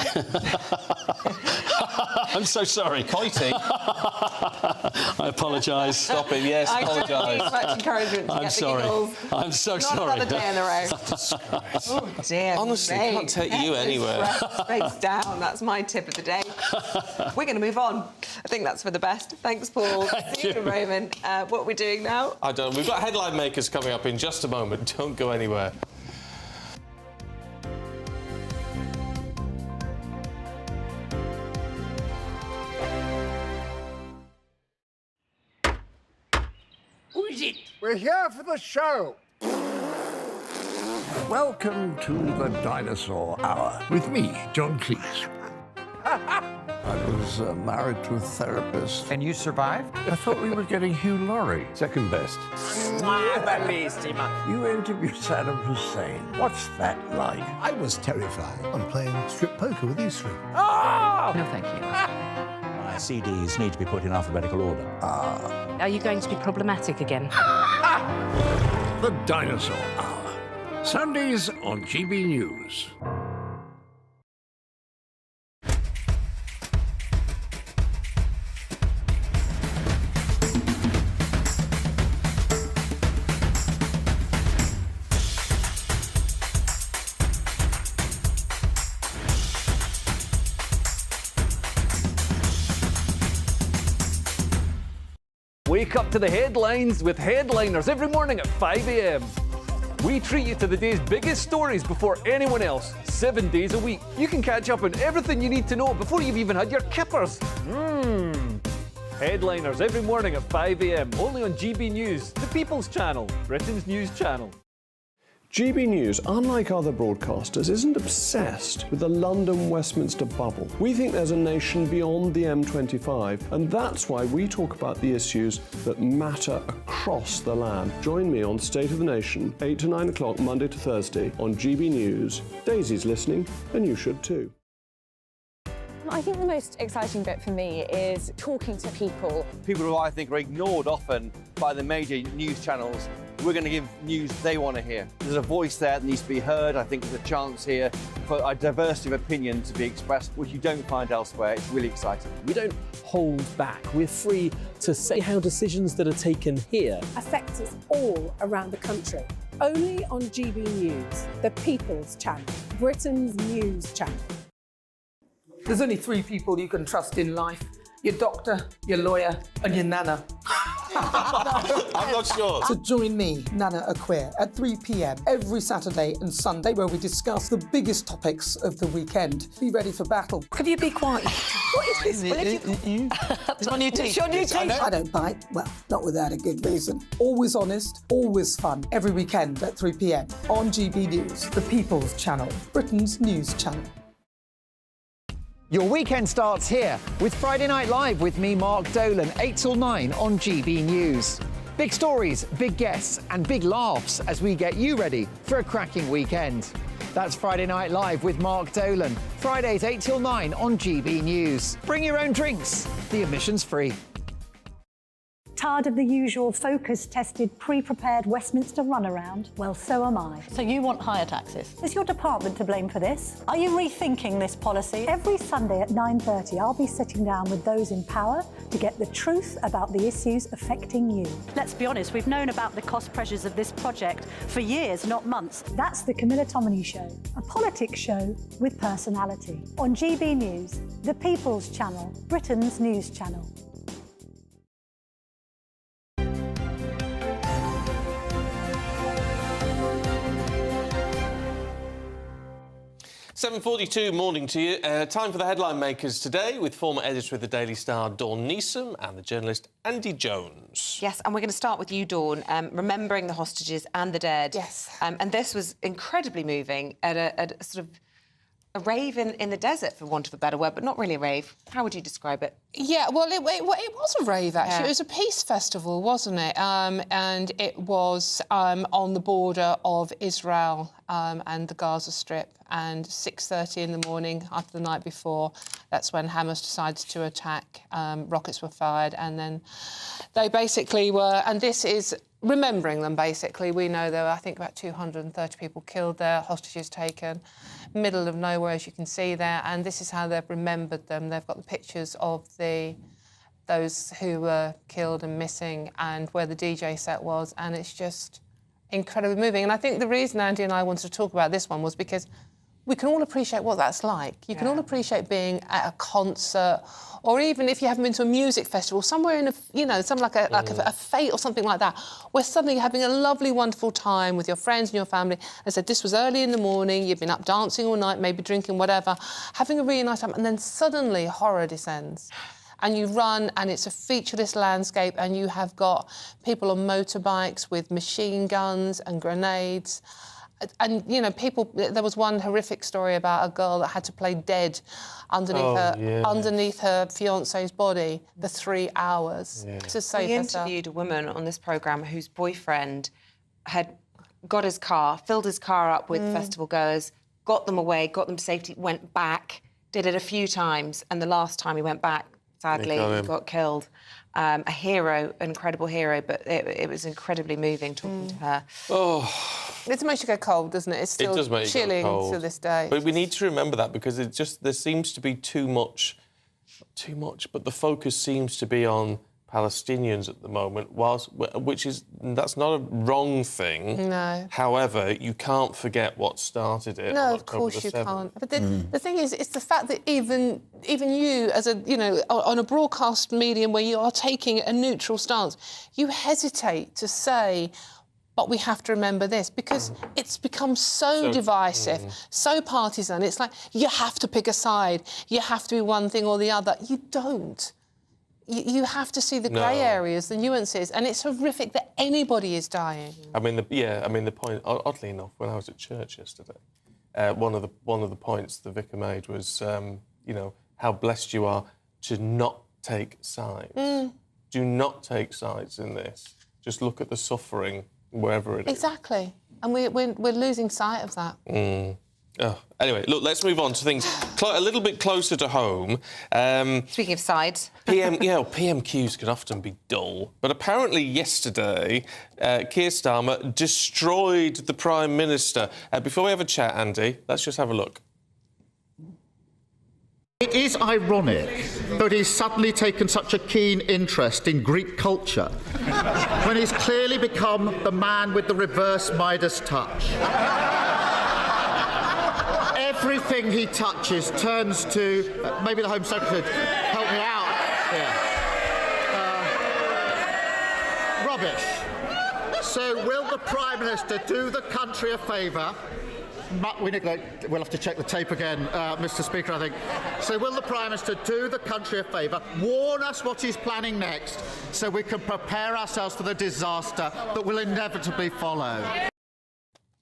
I'm so sorry. Coity. I apologise. Stop it, yes, apologise. I don't need much encouragement to I'm get sorry. the giggles. I'm so Not sorry. another day in a row. Oh, dear Honestly, me. can't take you Get those anywhere. breasts face down. That's my tip of the day. We're going to move on. I think that's for the best. Thanks, Paul. See you in a moment. What are we doing now? I don't know. We've got headline makers coming up in just a moment. Don't go anywhere. Who is it? We're here for the show. Welcome to the Dinosaur Hour with me, John Cleese. I was married to a therapist. And you survived? I thought we were getting Hugh Laurie. Second best. You interviewed Saddam Hussein. What's that like? I was terrified. I'm playing strip poker with these three. Oh! No, thank you. My CDs need to be put in alphabetical order. Are you going to be problematic again? The Dinosaur Hour. Sundays on GB News. Wake up to the headlines with Headliners every morning at 5 a.m. We treat you to the day's biggest stories before anyone else, 7 days a week. You can catch up on everything you need to know before you've even had your kippers. Headliners every morning at 5 a.m. only on GB News, the People's Channel, Britain's news channel. GB News, unlike other broadcasters, isn't obsessed with the London-Westminster bubble. We think there's a nation beyond the M25, and that's why we talk about the issues that matter across the land. Join me on State of the Nation, 8 to 9 o'clock, Monday to Thursday, on GB News. Daisy's listening, and you should too. I think the most exciting bit for me is talking to people. People who I think are ignored often by the major news channels. We're going to give news they want to hear. There's a voice there that needs to be heard. I think there's a chance here for a diversity of opinion to be expressed, which you don't find elsewhere. It's really exciting. We don't hold back. We're free to say how decisions that are taken here affect us all around the country. Only on GB News, the People's Channel, Britain's news channel. There's only 3 people you can trust in life. Your doctor, your lawyer, and your nana. I'm not sure. So join me, Nana Aquare, at 3 p.m. every Saturday and Sunday, where we discuss the biggest topics of the weekend. Be ready for battle. Could you be quiet? What is this? It's my new teeth. It's your new teeth. I don't bite. Well, not without a good reason. Always honest, always fun. Every weekend at 3 p.m. on GB News, the People's Channel, Britain's news channel. Your weekend starts here with Friday Night Live with me, Mark Dolan, 8 till 9 on GB News. Big stories, big guests and big laughs as we get you ready for a cracking weekend. That's Friday Night Live with Mark Dolan, Fridays 8 till 9 on GB News. Bring your own drinks, the admission's free. Tired of the usual focus-tested, pre-prepared Westminster runaround? Well, so am I. So you want higher taxes? Is your department to blame for this? Are you rethinking this policy? Every Sunday at 9:30, I'll be sitting down with those in power to get the truth about the issues affecting you. Let's be honest, we've known about the cost pressures of this project for years, not months. That's the Camilla Tominey Show, a politics show with personality. On GB News, the People's Channel, Britain's news channel. 7:42, morning to you. Time for the headline makers today with former editor of the Daily Star, Dawn Neeson, and the journalist Andy Jones. Yes, and we're going to start with you, Dawn, remembering the hostages and the dead. Yes. And this was incredibly moving at a sort of a rave in the desert, for want of a better word, but not really a rave. How would you describe it? Yeah, well, it was a rave, actually. Yeah. It was a peace festival, wasn't it? And it was on the border of Israel and the Gaza Strip. And 6:30 in the morning, after the night before, that's when Hamas decided to attack. Rockets were fired, and then they basically were... And this is remembering them, basically. We know there were, I think, about 230 people killed there, hostages taken. Middle of nowhere, as you can see there, and this is how they've remembered them. They've got the pictures of those who were killed and missing, and where the DJ set was, and it's just incredibly moving. And I think the reason Andy and I wanted to talk about this one was because we can all appreciate what that's like. You can all appreciate being at a concert, or even if you haven't been to a music festival, somewhere in something like a fete or something like that, where suddenly you're having a lovely, wonderful time with your friends and your family. I said, this was early in the morning, you've been up dancing all night, maybe drinking, whatever, having a really nice time, and then suddenly horror descends. And you run, and it's a featureless landscape, and you have got people on motorbikes with machine guns and grenades. And, people... There was one horrific story about a girl that had to play dead underneath her fiancé's body for 3 hours to save herself. We interviewed a woman on this programme whose boyfriend had got his car, filled his car up with festival goers, got them away, got them to safety, went back, did it a few times, and the last time he went back, sadly, he got killed. A hero, an incredible hero, but it was incredibly moving talking to her. Oh... It makes you go cold, doesn't it? It's still chilling to this day. But we need to remember that, because there seems to be too much, but the focus seems to be on Palestinians at the moment, that's not a wrong thing. No. However, you can't forget what started it. No, of course you can't. But the thing is, it's the fact that even you, as on a broadcast medium where you are taking a neutral stance, you hesitate to say, but we have to remember this, because it's become so divisive, so partisan. It's like, you have to pick a side. You have to be one thing or the other. You don't. You have to see the grey areas, the nuances, and it's horrific that anybody is dying. The point, oddly enough, when I was at church yesterday, one of the points the vicar made was, how blessed you are to not take sides. Do not take sides in this. Just look at the suffering wherever it is. Exactly. And we're losing sight of that. Anyway, look, let's move on to things a little bit closer to home. Speaking of sides. PMQs can often be dull. But apparently yesterday, Keir Starmer destroyed the Prime Minister. Before we have a chat, Andy, let's just have a look. It is ironic that he's suddenly taken such a keen interest in Greek culture when he's clearly become the man with the reverse Midas touch. Everything he touches turns to... maybe the Home Secretary could help me out here. Rubbish. So will the Prime Minister do the country a favour? We'll have to check the tape again, Mr. Speaker, I think. So will the Prime Minister do the country a favour, warn us what he's planning next, so we can prepare ourselves for the disaster that will inevitably follow?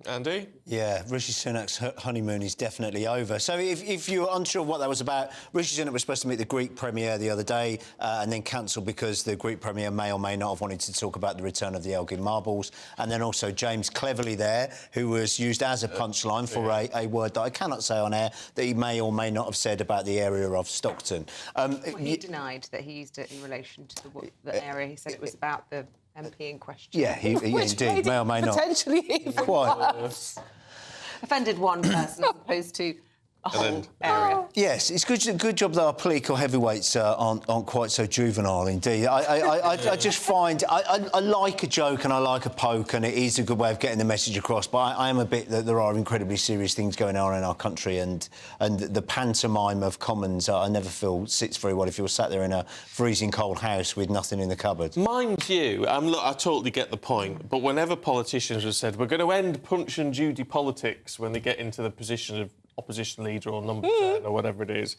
Andy? Yeah, Rishi Sunak's honeymoon is definitely over. So if you're unsure what that was about, Rishi Sunak was supposed to meet the Greek Premier the other day and then cancelled because the Greek Premier may or may not have wanted to talk about the return of the Elgin marbles. And then also James Cleverly there, who was used as a punchline for a word that I cannot say on air that he may or may not have said about the area of Stockton. He denied that he used it in relation to the area. He said it was about the MP in question. Yeah, he indeed may or may not. Potentially even Quite. Offended one person as opposed to a whole area. Yes, it's good job that our political heavyweights aren't quite so juvenile, indeed. I just find... I like a joke and I like a poke, and it is a good way of getting the message across, but I am a bit that there are incredibly serious things going on in our country, and the pantomime of Commons, I never feel sits very well if you're sat there in a freezing cold house with nothing in the cupboard. Mind you, look, I totally get the point, but whenever politicians have said, we're going to end Punch and Judy politics when they get into the position of opposition leader or number 10 or whatever it is,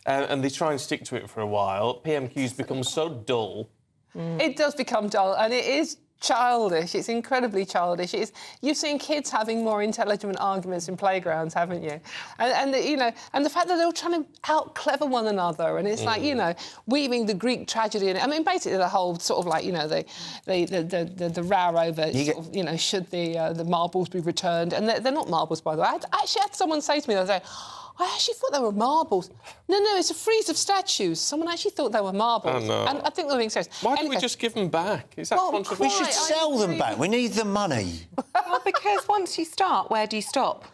and they try and stick to it for a while, PMQs become so dull. It does become dull, and it is childish. It's incredibly childish. You've seen kids having more intelligent arguments in playgrounds, haven't you? And the fact that they're all trying to out-clever one another, and it's like, weaving the Greek tragedy in it. I mean, basically the whole sort of like, the row over, should the marbles be returned? And they're not marbles, by the way. I actually had someone say to me the other day, I actually thought they were marbles. No, it's a frieze of statues. Someone actually thought they were marbles. Oh, no. And I think they're being serious. Why don't we just give them back? Is that controversial? We should sell them back. We need the money. Well, because once you start, where do you stop?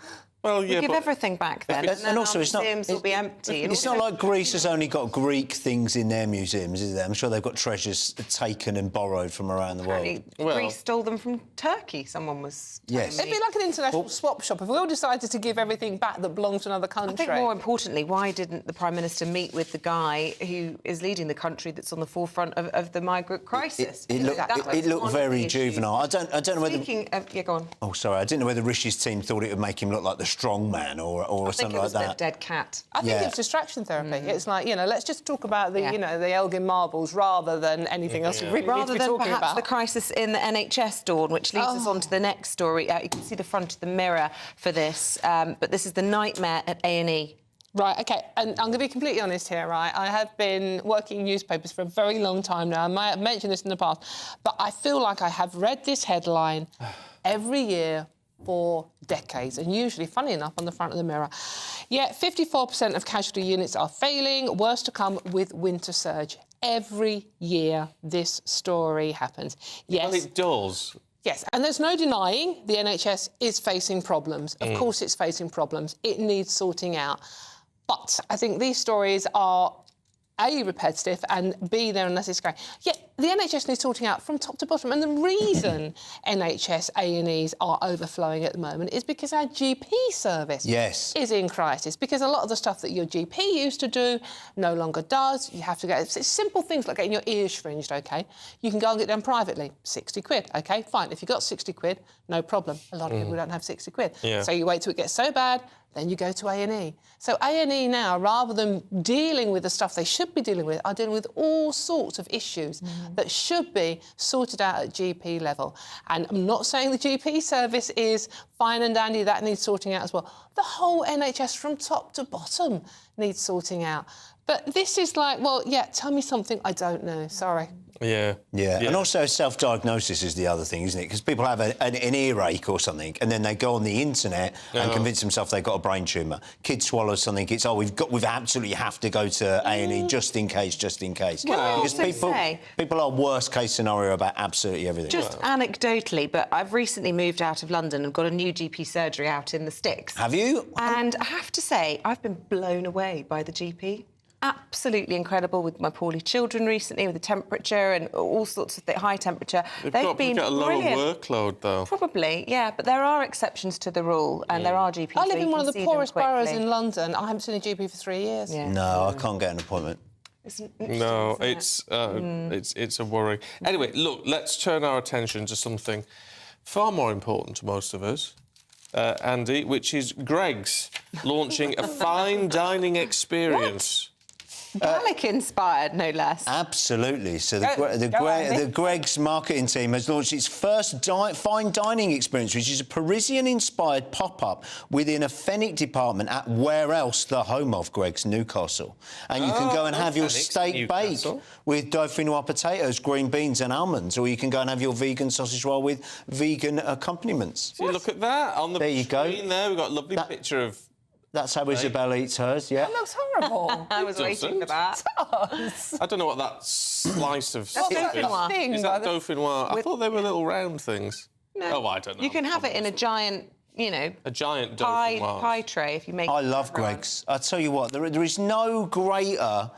Well, we give everything back then, and also, it's not. Museums will be empty. It's not like Greece has only got Greek things in their museums, is there? I'm sure they've got treasures taken and borrowed from around the world. Greece stole them from Turkey. Someone was. Yes. It'd be like an international swap shop. If we all decided to give everything back that belongs to another country. I think more importantly, why didn't the Prime Minister meet with the guy who is leading the country that's on the forefront of the migrant crisis? It looked very juvenile. I don't know whether. Speaking of, go on. Oh, sorry. I didn't know whether Rishi's team thought it would make him look like the strong man or something like that. I think it was a bit of dead cat. I think it's distraction therapy. It's like, let's just talk about the, the Elgin marbles rather than anything else we really need to be talking perhaps about. The crisis in the NHS, Dawn, which leads us on to the next story. You can see the front of the Mirror for this, but this is the nightmare at A&E. Right, OK, and I'm going to be completely honest here, right? I have been working in newspapers for a very long time now. I might have mentioned this in the past, but I feel like I have read this headline every year for decades, and usually, funny enough, on the front of the Mirror. Yeah, 54% of casualty units are failing, worse to come with winter surge. Every year this story happens. Yes. Well, it does. Yes, and there's no denying the NHS is facing problems. Of course it's facing problems. It needs sorting out. But I think these stories are A, repetitive, and B, they're unnecessary. Yet the NHS needs sorting out from top to bottom. And the reason NHS A&Es are overflowing at the moment is because our GP service is in crisis. Because a lot of the stuff that your GP used to do no longer does. You have to get... It's simple things like getting your ears fringed, OK? You can go and get them privately. 60 quid, OK? Fine. If you've got 60 quid, no problem. A lot of people don't have 60 quid. Yeah. So you wait till it gets so bad, then you go to A&E. So A&E now, rather than dealing with the stuff they should be dealing with, are dealing with all sorts of issues that should be sorted out at GP level. And I'm not saying the GP service is fine and dandy, that needs sorting out as well. The whole NHS from top to bottom needs sorting out. But this is like, well, yeah, tell me something I don't know, sorry. Yeah. And also self-diagnosis is the other thing, isn't it? Because people have an earache or something, and then they go on the internet and convince themselves they've got a brain tumour. Kid swallows something, it's, we absolutely have to go to A&E just in case. Well, because people are worst-case scenario about absolutely everything. Just anecdotally, but I've recently moved out of London and got a new GP surgery out in the sticks. Have you? And I have to say, I've been blown away by the GP. Absolutely incredible with my poorly children recently, with the temperature and all sorts of high temperature. They've been got a lower brilliant. workload, though. Probably, yeah, but there are exceptions to the rule, and there are GPs. I live in one of the poorest boroughs in London. I haven't seen a GP for 3 years. Yeah. No, I can't get an appointment. No, it's a worry. Anyway, look, let's turn our attention to something far more important to most of us, Andy, which is Greggs launching a fine dining experience. Gaelic-inspired, no less. Absolutely. So the Greggs marketing team has launched its first fine dining experience, which is a Parisian-inspired pop-up within a Fenwick department at where else, the home of Greggs, Newcastle. And you can go and have your steak bake with dauphinoise potatoes, green beans and almonds, or you can go and have your vegan sausage roll with vegan accompaniments. So look at that on the screen there. We've got a lovely picture of... That's how Isabel eats hers, yeah. That looks horrible. I was waiting for that. I don't know what that slice of... That's dauphinoise. Is that dauphinoise? I thought they were little round things. No. Oh, I don't know. You can have it in a giant, a giant pie tray if you make it. I love Greggs. I tell you what, there is no greater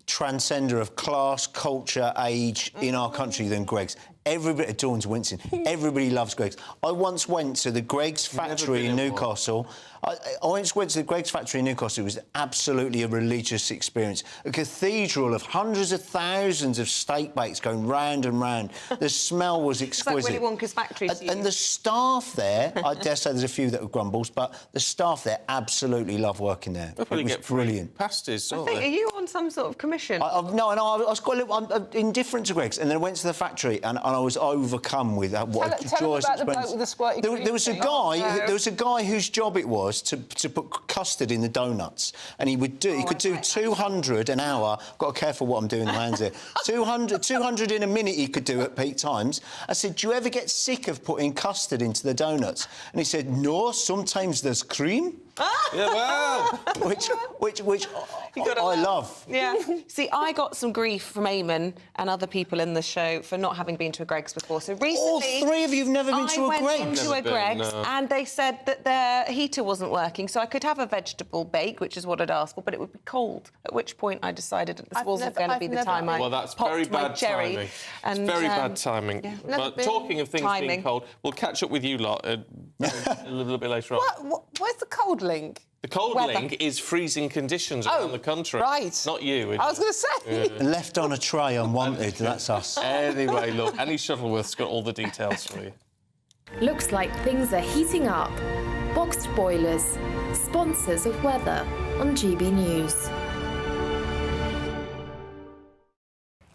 transcender of class, culture, age in our country than Greggs. Everybody, Dawn's wincing. Everybody loves Greggs. I once went to the Greggs factory in Newcastle. I once went to the Greggs factory in Newcastle. It was absolutely a religious experience. A cathedral of hundreds of thousands of steak bakes going round and round. The smell was exquisite. It's like Willy Wonka's factory to you. And the staff there, I dare say there's a few that are grumbles, but the staff there absolutely love working there. They'll probably get brilliant. Pasties, I think, are you on some sort of commission? No, I was quite indifferent to Greggs, and then I went to the factory and and I was overcome with what a joyous tell them about the bloke experience. with the squirty There cream was a thing. guy. Oh, no. There was a guy whose job it was to put custard in the donuts, and he would do. He could do 200 an hour. Got to be careful what I'm doing with my hands here. 200 in a minute he could do at peak times. I said, do you ever get sick of putting custard into the donuts? And he said, no, sometimes there's cream. Yeah, well. which I love. Yeah. See, I got some grief from Eamonn and other people in the show for not having been to a Greggs before. So recently... All three of you have never been to a Greggs? I went into a Greggs, no. and they said that their heater wasn't working, so I could have a vegetable bake, which is what I'd asked for, but it would be cold, at which point I decided that this wasn't going to be the time I Well, that's popped very my bad cherry. timing. And, it's very bad timing. Yeah, but talking of things being cold, we'll catch up with you lot a little bit later on. Where's the cold link? The cold link is freezing conditions around the country. Right. Not you. I was going to say. Yeah. Left on a tray unwanted, that's us. Anyway, look, Annie Shuttleworth's got all the details for you. Looks like things are heating up. Boxed boilers, sponsors of weather on GB News.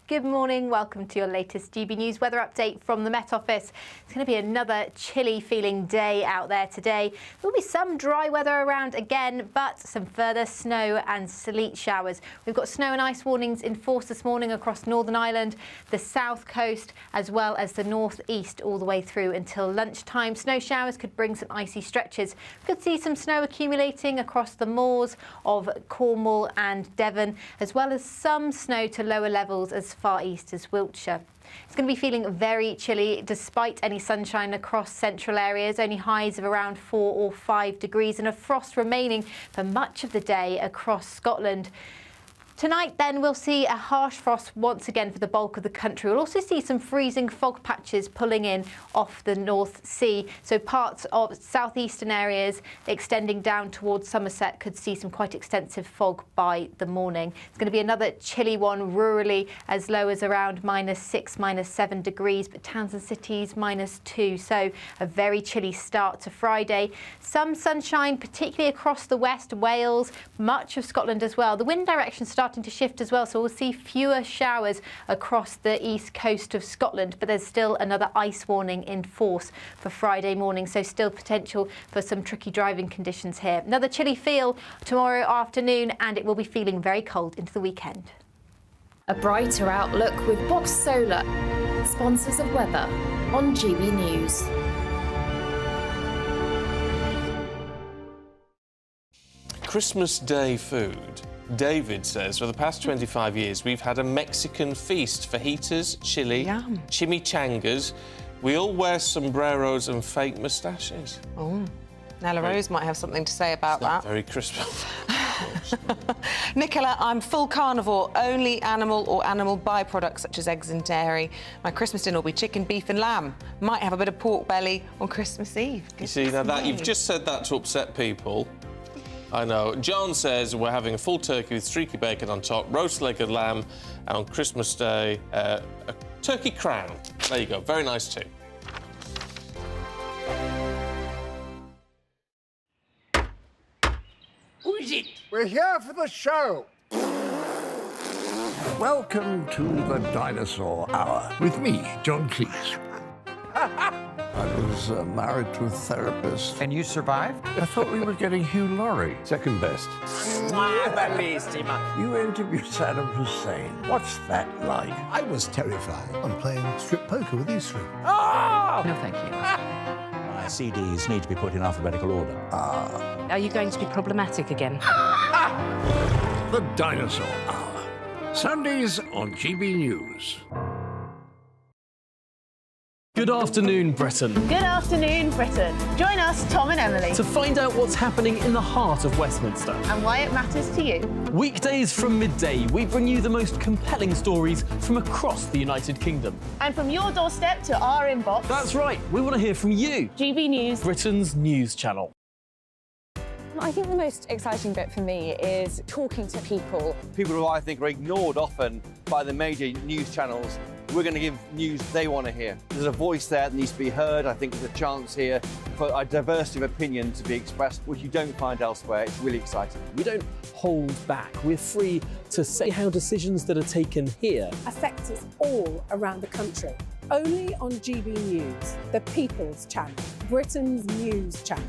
Good morning, welcome to your latest GB News weather update from the Met Office. It's going to be another chilly feeling day out there today. There will be some dry weather around again, but some further snow and sleet showers. We've got snow and ice warnings in force this morning across Northern Ireland, the south coast, as well as the northeast all the way through until lunchtime. Snow showers could bring some icy stretches. We could see some snow accumulating across the moors of Cornwall and Devon, as well as some snow to lower levels as far east as Wiltshire. It's going to be feeling very chilly despite any sunshine across central areas, only highs of around 4 or 5 degrees and a frost remaining for much of the day across Scotland. Tonight, then, we'll see a harsh frost once again for the bulk of the country. We'll also see some freezing fog patches pulling in off the North Sea. So parts of southeastern areas extending down towards Somerset could see some quite extensive fog by the morning. It's going to be another chilly one rurally, as low as around -6, -7 degrees, but towns and cities -2. So a very chilly start to Friday. Some sunshine, particularly across the west, Wales, much of Scotland as well. The wind direction starting to shift as well, so we'll see fewer showers across the east coast of Scotland, but there's still another ice warning in force for Friday morning, so still potential for some tricky driving conditions here. Another chilly feel tomorrow afternoon, and it will be feeling very cold into the weekend. A brighter outlook with Box Solar, sponsors of weather on GB News. Christmas Day food. David says, for the past 25 years, we've had a Mexican feast for heaters, chili, chimichangas. We all wear sombreros and fake moustaches. Oh, Nella Rose might have something to say about that. Very Christmas. Nicola, I'm full carnivore, only animal or animal byproducts such as eggs and dairy. My Christmas dinner will be chicken, beef and lamb. Might have a bit of pork belly on Christmas Eve. You see, now that you've just said that to upset people. I know. John says we're having a full turkey with streaky bacon on top, roast-legged lamb, and on Christmas Day, a turkey crown. There you go. Very nice too. Who is it? We're here for the show. Welcome to the Dinosaur Hour with me, John Cleese. I was married to a therapist. And you survived? I thought we were getting Hugh Laurie. Second best. You interviewed Saddam Hussein. What's that like? I was terrified. I'm playing strip poker with these three. No, thank you. My CDs need to be put in alphabetical order. Are you going to be problematic again? The Dinosaur Hour. Sundays on GB News. Good afternoon, Britain. Good afternoon, Britain. Join us, Tom and Emily, To find out what's happening in the heart of Westminster. and why it matters to you. Weekdays from midday, we bring you the most compelling stories from across the United Kingdom. And from your doorstep to our inbox. That's right, we want to hear from you. GB News. Britain's news channel. I think the most exciting bit for me is talking to people. People who I think are ignored often by the major news channels. We're going to give news they want to hear. There's a voice there that needs to be heard. I think there's a chance here for a diversity of opinion to be expressed, which you don't find elsewhere. It's really exciting. We don't hold back. We're free to say how decisions that are taken here affect us all around the country. only on GB News, the People's Channel, Britain's news channel.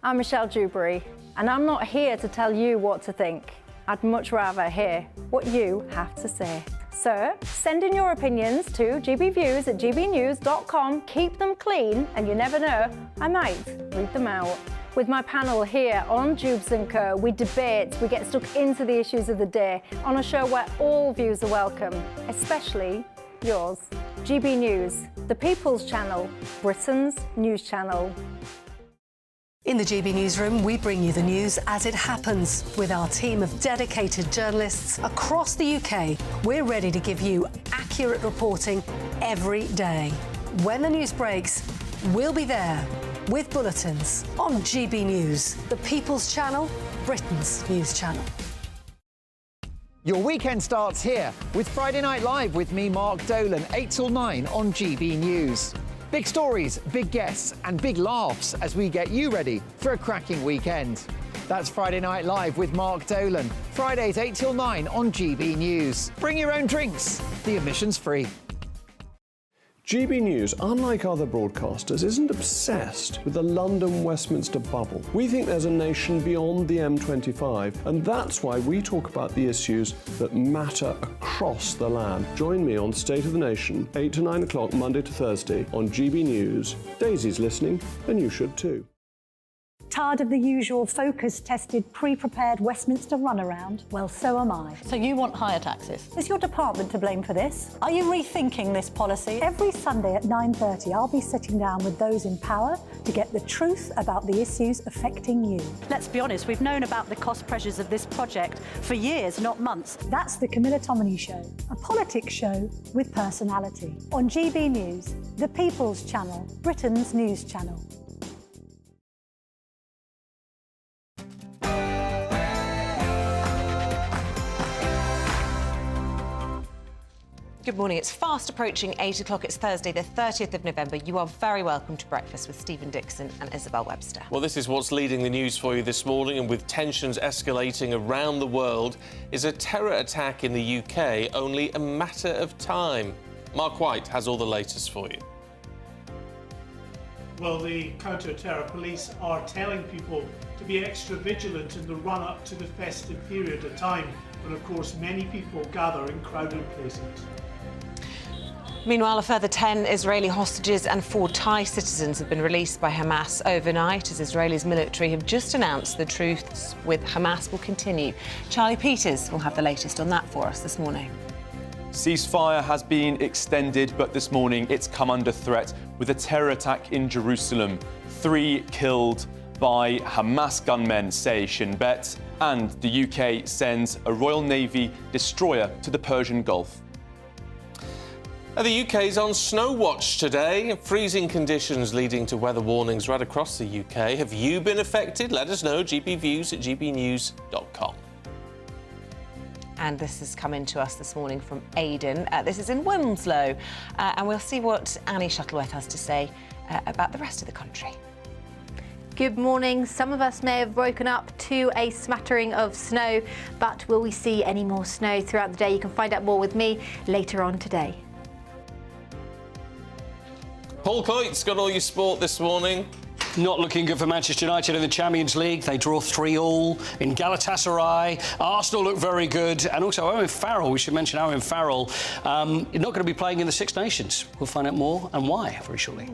I'm Michelle Dewberry, and I'm not here to tell you what to think. I'd much rather hear what you have to say. So, send in your opinions to gbviews@gbnews.com. Keep them clean, and you never know, I might read them out. With my panel here on Jubes & Co, we debate, we get stuck into the issues of the day on a show where all views are welcome, especially yours. GB News, the People's Channel, Britain's news channel. In the GB Newsroom, we bring you the news as it happens. With our team of dedicated journalists across the UK, we're ready to give you accurate reporting every day. When the news breaks, we'll be there with bulletins on GB News, the People's Channel, Britain's news channel. Your weekend starts here with Friday Night Live with me, Mark Dolan, 8 till 9 on GB News. Big stories, big guests and big laughs as we get you ready for a cracking weekend. That's Friday Night Live with Mark Dolan. Fridays 8 till 9 on GB News. Bring your own drinks. The admission's free. GB News, unlike other broadcasters, isn't obsessed with the London-Westminster bubble. We think there's a nation beyond the M25, and that's why we talk about the issues that matter across the land. Join me on State of the Nation, 8 to 9 o'clock, Monday to Thursday, on GB News. Daisy's listening, and you should too. Tired of the usual focus-tested, pre-prepared Westminster runaround? Well, so am I. So you want higher taxes? Is your department to blame for this? Are you rethinking this policy? Every Sunday at 9:30, I'll be sitting down with those in power to get the truth about the issues affecting you. Let's be honest, we've known about the cost pressures of this project for years, not months. That's the Camilla Tominey Show, a politics show with personality. On GB News, the People's Channel, Britain's news channel. Good morning. It's fast approaching 8 o'clock. It's Thursday, the 30th of November. You are very welcome to breakfast with Stephen Dixon and Isabel Webster. Well, this is what's leading the news for you this morning, and with tensions escalating around the world, is a terror attack in the UK only a matter of time? Mark White has all the latest for you. Well, the counter-terror police are telling people to be extra vigilant in the run-up to the festive period, a time when, of course, many people gather in crowded places. Meanwhile, a further 10 Israeli hostages and 4 Thai citizens have been released by Hamas overnight, as Israel's military have just announced the truce with Hamas will continue. Charlie Peters will have the latest on that for us this morning. Ceasefire has been extended, but this morning it's come under threat with a terror attack in Jerusalem. 3 killed by Hamas gunmen, say Shin Bet, and the UK sends a Royal Navy destroyer to the Persian Gulf. The UK's on snow watch today. Freezing conditions leading to weather warnings right across the UK. Have you been affected? Let us know. gbviews@gbnews.com. And this has come in to us this morning from Aidan. This is in Wilmslow. And we'll see what Annie Shuttleworth has to say about the rest of the country. Good morning. Some of us may have woken up to a smattering of snow, but will we see any more snow throughout the day? You can find out more with me later on today. Paul Coyte's got all your sport this morning. Not looking good for Manchester United in the Champions League. They draw 3-3 in Galatasaray. Arsenal look very good. And also Owen Farrell, we should mention Owen Farrell, not going to be playing in the Six Nations. We'll find out more and why very shortly.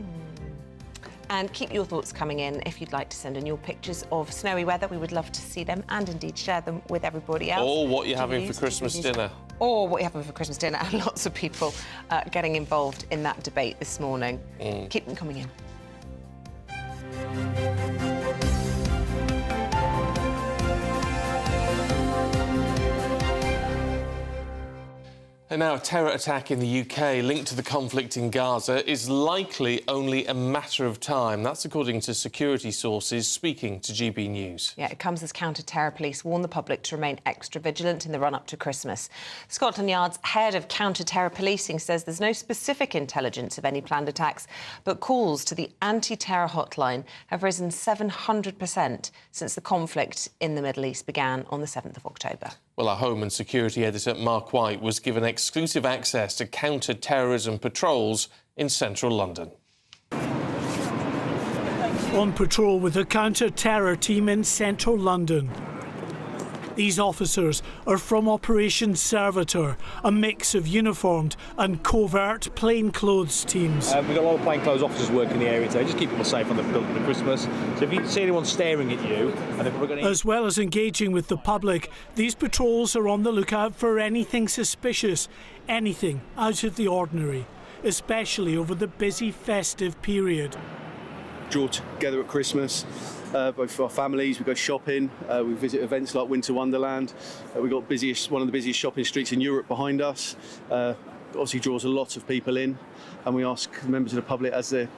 And keep your thoughts coming in if you'd like to send in your pictures of snowy weather. We would love to see them and indeed share them with everybody else. Or what you're having for Christmas dinner. Or what you're having for Christmas dinner. And lots of people getting involved in that debate this morning. Keep them coming in. And now a terror attack in the UK linked to the conflict in Gaza is likely only a matter of time. That's according to security sources speaking to GB News. Yeah, it comes as counter-terror police warn the public to remain extra vigilant in the run-up to Christmas. Scotland Yard's head of counter-terror policing says there's no specific intelligence of any planned attacks, but calls to the anti-terror hotline have risen 700% since the conflict in the Middle East began on the 7th of October. Well, our Home and Security editor, Mark White, was given exclusive access to counter-terrorism patrols in central London. On patrol with a counter-terror team in central London. These officers are from Operation Servitor, a mix of uniformed and covert plainclothes teams. We've got a lot of plainclothes officers working the area today, just keep people safe on the building for Christmas. So if you see anyone staring at you, and we're going to... As well as engaging with the public, these patrols are on the lookout for anything suspicious, anything out of the ordinary, especially over the busy festive period. Draw together at Christmas, both for our families. We go shopping, we visit events like Winter Wonderland. We've got one of the busiest shopping streets in Europe behind us. Obviously draws a lot of people in, and we ask members of the public, as they're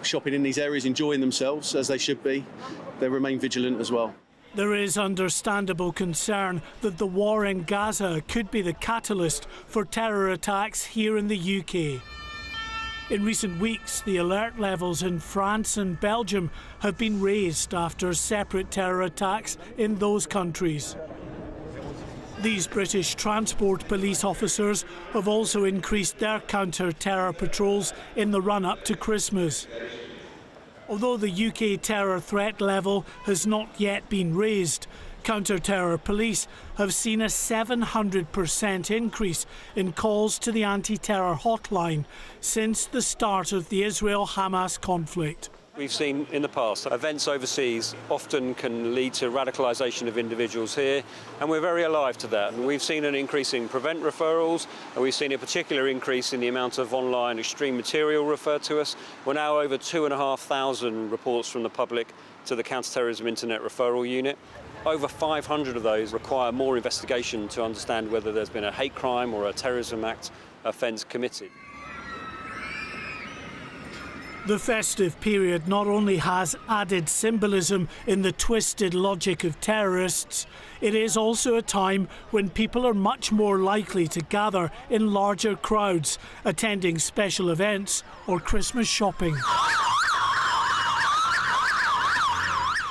shopping in these areas, enjoying themselves as they should be, they remain vigilant as well. There is understandable concern that the war in Gaza could be the catalyst for terror attacks here in the UK. In recent weeks, the alert levels in France and Belgium have been raised after separate terror attacks in those countries. These British transport police officers have also increased their counter-terror patrols in the run-up to Christmas. Although the UK terror threat level has not yet been raised, counter-terror police have seen a 700% increase in calls to the anti-terror hotline since the start of the Israel-Hamas conflict. We've seen in the past events overseas often can lead to radicalisation of individuals here, and we're very alive to that. And we've seen an increase in prevent referrals, and we've seen a particular increase in the amount of online extreme material referred to us. We're now over 2,500 reports from the public to the Counter-Terrorism Internet Referral Unit. Over 500 of those require more investigation to understand whether there's been a hate crime or a terrorism act offence committed. The festive period not only has added symbolism in the twisted logic of terrorists, it is also a time when people are much more likely to gather in larger crowds, attending special events or Christmas shopping.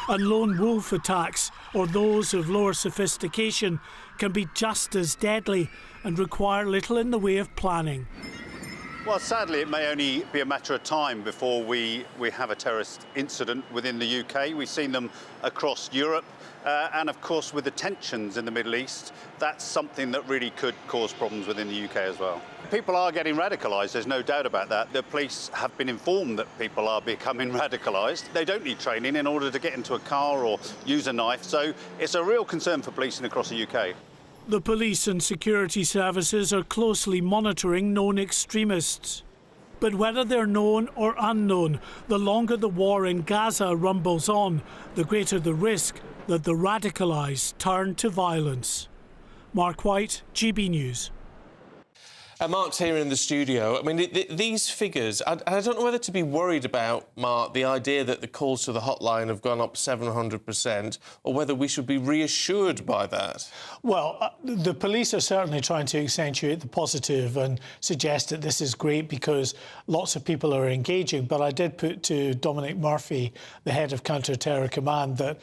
And lone wolf attacks, or those of lower sophistication, can be just as deadly and require little in the way of planning. Well, sadly, it may only be a matter of time before we have a terrorist incident within the UK. We've seen them across Europe, and of course, with the tensions in the Middle East, that's something that really could cause problems within the UK as well. People are getting radicalised, there's no doubt about that. The police have been informed that people are becoming radicalised. They don't need training in order to get into a car or use a knife, so it's a real concern for policing across the UK. The police and security services are closely monitoring known extremists. But whether they're known or unknown, the longer the war in Gaza rumbles on, the greater the risk that the radicalised turn to violence. Mark White, GB News. Mark's here in the studio. I mean, these figures, I don't know whether to be worried about, Mark, the idea that the calls to the hotline have gone up 700%, or whether we should be reassured by that. Well, the police are certainly trying to accentuate the positive and suggest that this is great because lots of people are engaging. But I did put to Dominic Murphy, the head of Counter-Terror Command, that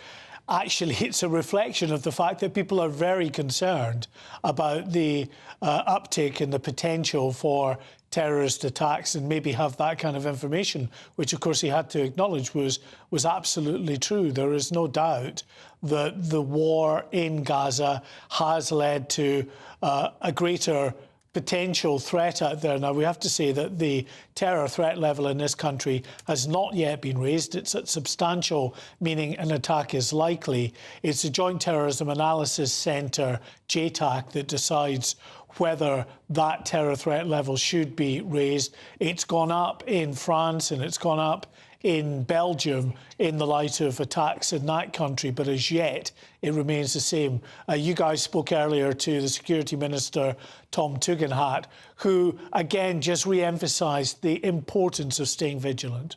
actually it's a reflection of the fact that people are very concerned about the uptake in the potential for terrorist attacks and maybe have that kind of information, which of course he had to acknowledge was absolutely true. There is no doubt that the war in Gaza has led to a greater potential threat out there. Now, we have to say that the terror threat level in this country has not yet been raised. It's at substantial, meaning an attack is likely. It's the Joint Terrorism Analysis Centre, JTAC, that decides whether that terror threat level should be raised. It's gone up in France and it's gone up in Belgium in the light of attacks in that country, but as yet it remains the same. You guys spoke earlier to the Security Minister, Tom Tugendhat, who again just re-emphasised the importance of staying vigilant.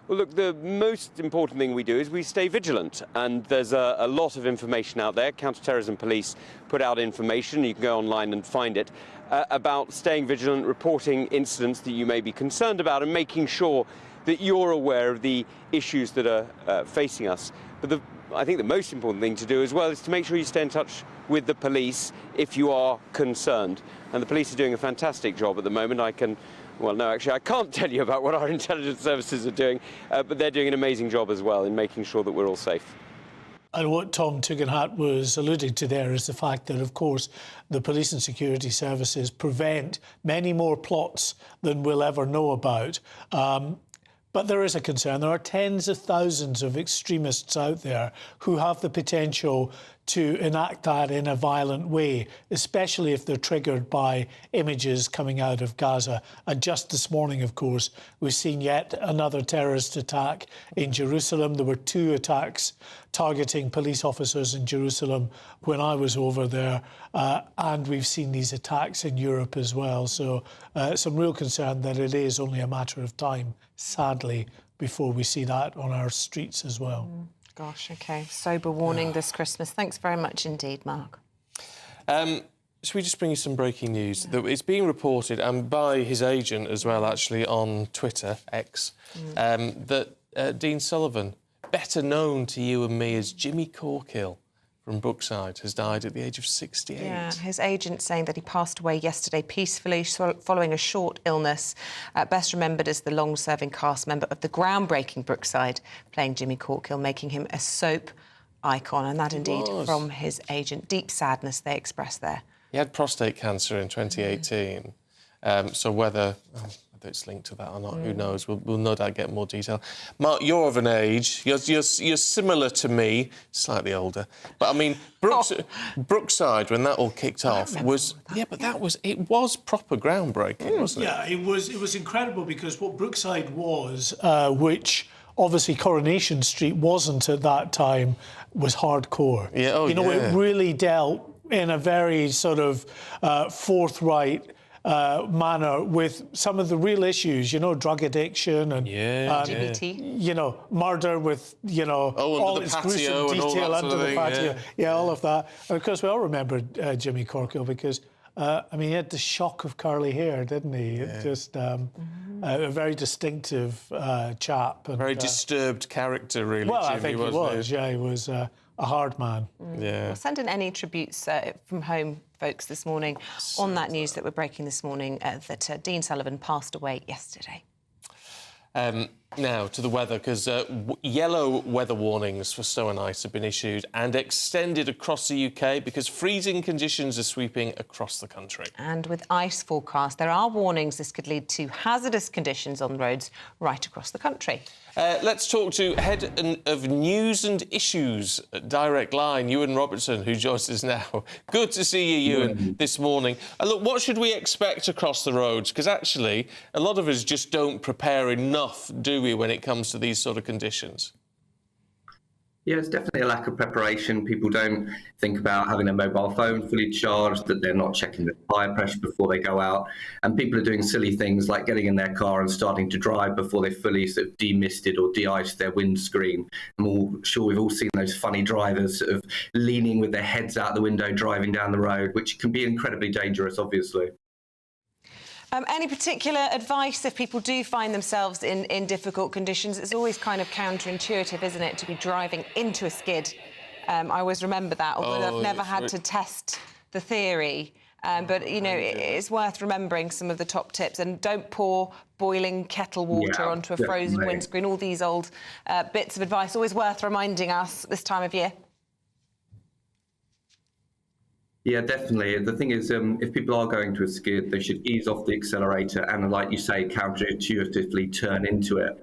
Well, look, the most important thing we do is we stay vigilant, and there's a lot of information out there. Counter-Terrorism Police put out information, you can go online and find it, about staying vigilant, reporting incidents that you may be concerned about, and making sure that you're aware of the issues that are facing us. But I think the most important thing to do as well is to make sure you stay in touch with the police if you are concerned. And the police are doing a fantastic job at the moment. Well, no, actually, I can't tell you about what our intelligence services are doing, but they're doing an amazing job as well in making sure that we're all safe. And what Tom Tugendhat was alluding to there is the fact that, of course, the police and security services prevent many more plots than we'll ever know about. But there is a concern. There are tens of thousands of extremists out there who have the potential to enact that in a violent way, especially if they're triggered by images coming out of Gaza. And just this morning, of course, we've seen yet another terrorist attack in Jerusalem. There were 2 attacks targeting police officers in Jerusalem when I was over there. And we've seen these attacks in Europe as well. So some real concern that it is only a matter of time, sadly, before we see that on our streets as well. Gosh, OK. Sober warning this Christmas. Thanks very much indeed, Mark. Should we just bring you some breaking news? That it's being reported, and by his agent as well, actually, on Twitter, X, that Dean Sullivan, better known to you and me as Jimmy Corkill from Brookside, has died at the age of 68. Yeah, his agent saying that he passed away yesterday peacefully following a short illness. Best remembered as the long-serving cast member of the groundbreaking Brookside, playing Jimmy Corkill, making him a soap icon. And that indeed from his agent. Deep sadness they expressed there. He had prostate cancer in 2018. So whether it's linked to that or not, who knows? We'll no doubt get more detail. Mark, you're of an age. You're similar to me, slightly older. But I mean, Brookside, when that all kicked off, was it was proper groundbreaking, wasn't it? Yeah, it was incredible because what Brookside was, which obviously Coronation Street wasn't at that time, was hardcore. Yeah, it really dealt in a very sort of forthright manner with some of the real issues, drug addiction and LGBT, murder with, all its gruesome detail under the patio. Yeah, all of that. And of course, we all remember Jimmy Corkill because, he had the shock of curly hair, didn't he? Yeah. Just a very distinctive chap. And, very disturbed character, really. Well, Jimmy, I think he was. Yeah, he was a hard man. Yeah. We'll send in any tributes from home, folks, this morning on that news that we're breaking this morning that Dean Sullivan passed away yesterday. Now to the weather, because yellow weather warnings for snow and ice have been issued and extended across the UK because freezing conditions are sweeping across the country. And with ice forecast, there are warnings this could lead to hazardous conditions on roads right across the country. Let's talk to Head of News and Issues at Direct Line, Ewan Robertson, who joins us now. Good to see you, Ewan, this morning. Look, what should we expect across the roads? Because actually, a lot of us just don't prepare enough, do we, when it comes to these sort of conditions? Yeah, it's definitely a lack of preparation. People don't think about having their mobile phone fully charged, that they're not checking the tyre pressure before they go out. And people are doing silly things like getting in their car and starting to drive before they fully sort of demisted or de-iced their windscreen. I'm sure we've all seen those funny drivers sort of leaning with their heads out the window, driving down the road, which can be incredibly dangerous, obviously. Any particular advice if people do find themselves in difficult conditions? It's always kind of counterintuitive, isn't it, to be driving into a skid? I always remember that, although I've never had to test the theory. But, it's worth remembering some of the top tips. And don't pour boiling kettle water onto a frozen windscreen. All these old bits of advice, always worth reminding us this time of year. Yeah, definitely. The thing is, if people are going to a skid, they should ease off the accelerator and, like you say, counterintuitively turn into it.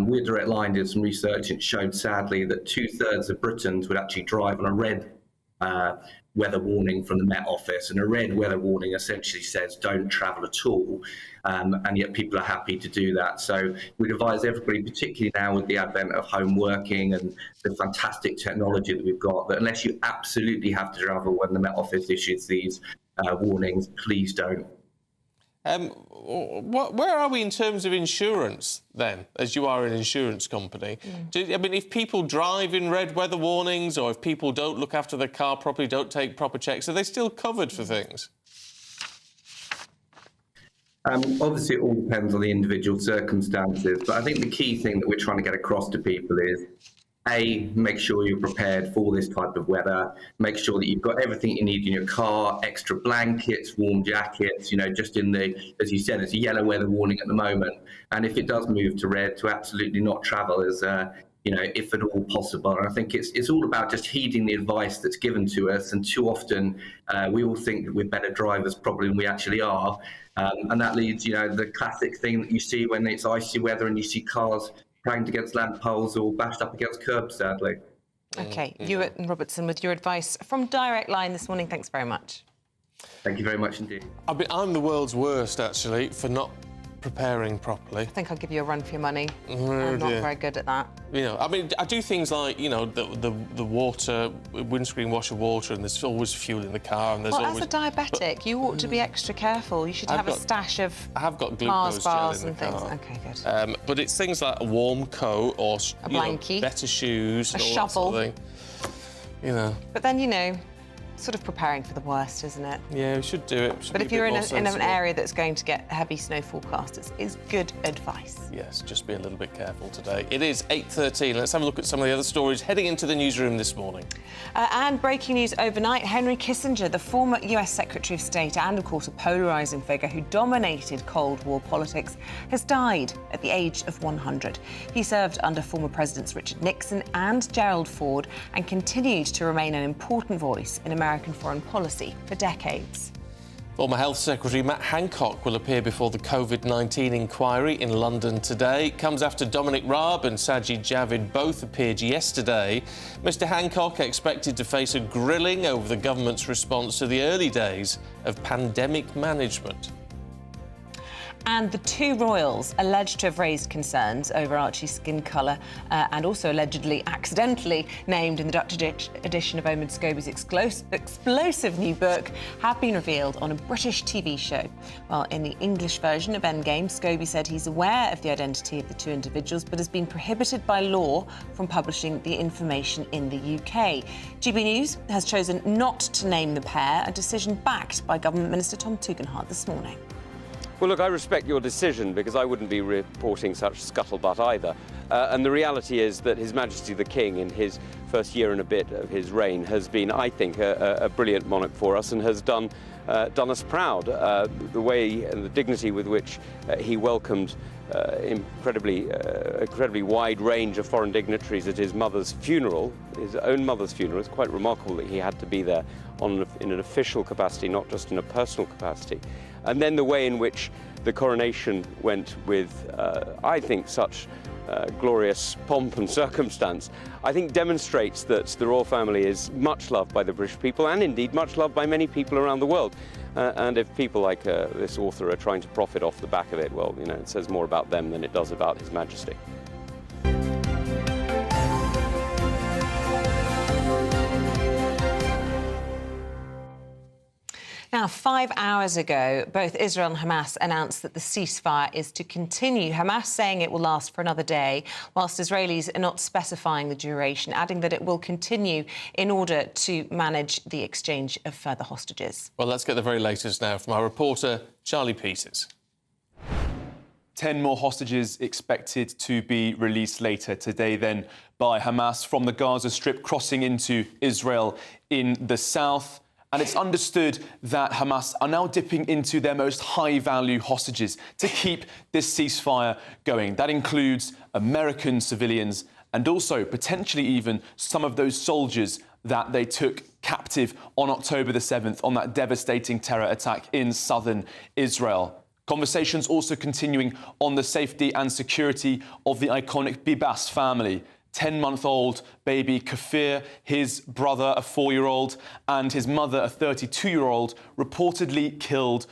We at Direct Line did some research and it showed, sadly, that 2/3 of Britons would actually drive on a red weather warning from the Met Office. And a red weather warning essentially says don't travel at all. And yet people are happy to do that. So we'd advise everybody, particularly now with the advent of home working and the fantastic technology that we've got, that unless you absolutely have to travel when the Met Office issues these warnings, please don't. Where are we in terms of insurance, then, as you are an insurance company? If people drive in red weather warnings or if people don't look after their car properly, don't take proper checks, are they still covered for things? Obviously, it all depends on the individual circumstances, but I think the key thing that we're trying to get across to people is make sure you're prepared for this type of weather. Make sure that you've got everything you need in your car, extra blankets, warm jackets, just in as you said, it's a yellow weather warning at the moment. And if it does move to red, to absolutely not travel as, if at all possible. And I think it's all about just heeding the advice that's given to us. And too often we all think that we're better drivers probably than we actually are. And that leads, the classic thing that you see when it's icy weather and you see cars banged against lamp poles or bashed up against curbs, sadly. OK, Hewitt and Robertson with your advice from Direct Line this morning. Thanks very much. Thank you very much indeed. I'm the world's worst, actually, for not preparing properly. I think I'll give you a run for your money. I'm not very good at that. I do things like, the water, windscreen washer water, and there's always fuel in the car. And there's always... as a diabetic, you ought to be extra careful. You should have a stash of I have got Mars glucose gel bars in and the things. car. OK, good. But it's things like a warm coat or a blankie, better shoes, a and all shovel. That sort of thing. But then, sort of preparing for the worst, isn't it? Yeah, we should do it. But if you're in an area that's going to get heavy snow forecast, it's good advice. Yes, just be a little bit careful today. It is 8:13. Let's have a look at some of the other stories heading into the newsroom this morning. And breaking news overnight, Henry Kissinger, the former US Secretary of State and, of course, a polarising figure who dominated Cold War politics, has died at the age of 100. He served under former Presidents Richard Nixon and Gerald Ford and continued to remain an important voice in American foreign policy for decades. Former Health Secretary Matt Hancock will appear before the COVID-19 inquiry in London today. It comes after Dominic Raab and Sajid Javid both appeared yesterday. Mr Hancock expected to face a grilling over the government's response to the early days of pandemic management. And the two royals alleged to have raised concerns over Archie's skin colour and also allegedly accidentally named in the Dutch edition of Eamonn Scobie's explosive new book have been revealed on a British TV show. While in the English version of Endgame, Scobie said he's aware of the identity of the two individuals but has been prohibited by law from publishing the information in the UK. GB News has chosen not to name the pair, a decision backed by Government Minister Tom Tugendhat this morning. Well, look, I respect your decision because I wouldn't be reporting such scuttlebutt either. And the reality is that His Majesty the King, in his first year and a bit of his reign, has been, I think, a brilliant monarch for us and has done us proud. The way and the dignity with which he welcomed incredibly wide range of foreign dignitaries at his mother's funeral, his own mother's funeral. It's quite remarkable that he had to be there in an official capacity, not just in a personal capacity. And then the way in which the coronation went with, I think, such glorious pomp and circumstance, I think demonstrates that the royal family is much loved by the British people and indeed much loved by many people around the world. And if people like this author are trying to profit off the back of it, well, it says more about them than it does about His Majesty. Now, 5 hours ago, both Israel and Hamas announced that the ceasefire is to continue. Hamas saying it will last for another day, whilst Israelis are not specifying the duration, adding that it will continue in order to manage the exchange of further hostages. Well, let's get the very latest now from our reporter, Charlie Peters. 10 more hostages expected to be released later today then by Hamas from the Gaza Strip crossing into Israel in the south. And it's understood that Hamas are now dipping into their most high-value hostages to keep this ceasefire going. That includes American civilians and also potentially even some of those soldiers that they took captive on October the 7th on that devastating terror attack in southern Israel. Conversations also continuing on the safety and security of the iconic Bibas family. 10-month-old baby Kafir, his brother, a 4-year-old, and his mother, a 32-year-old, reportedly killed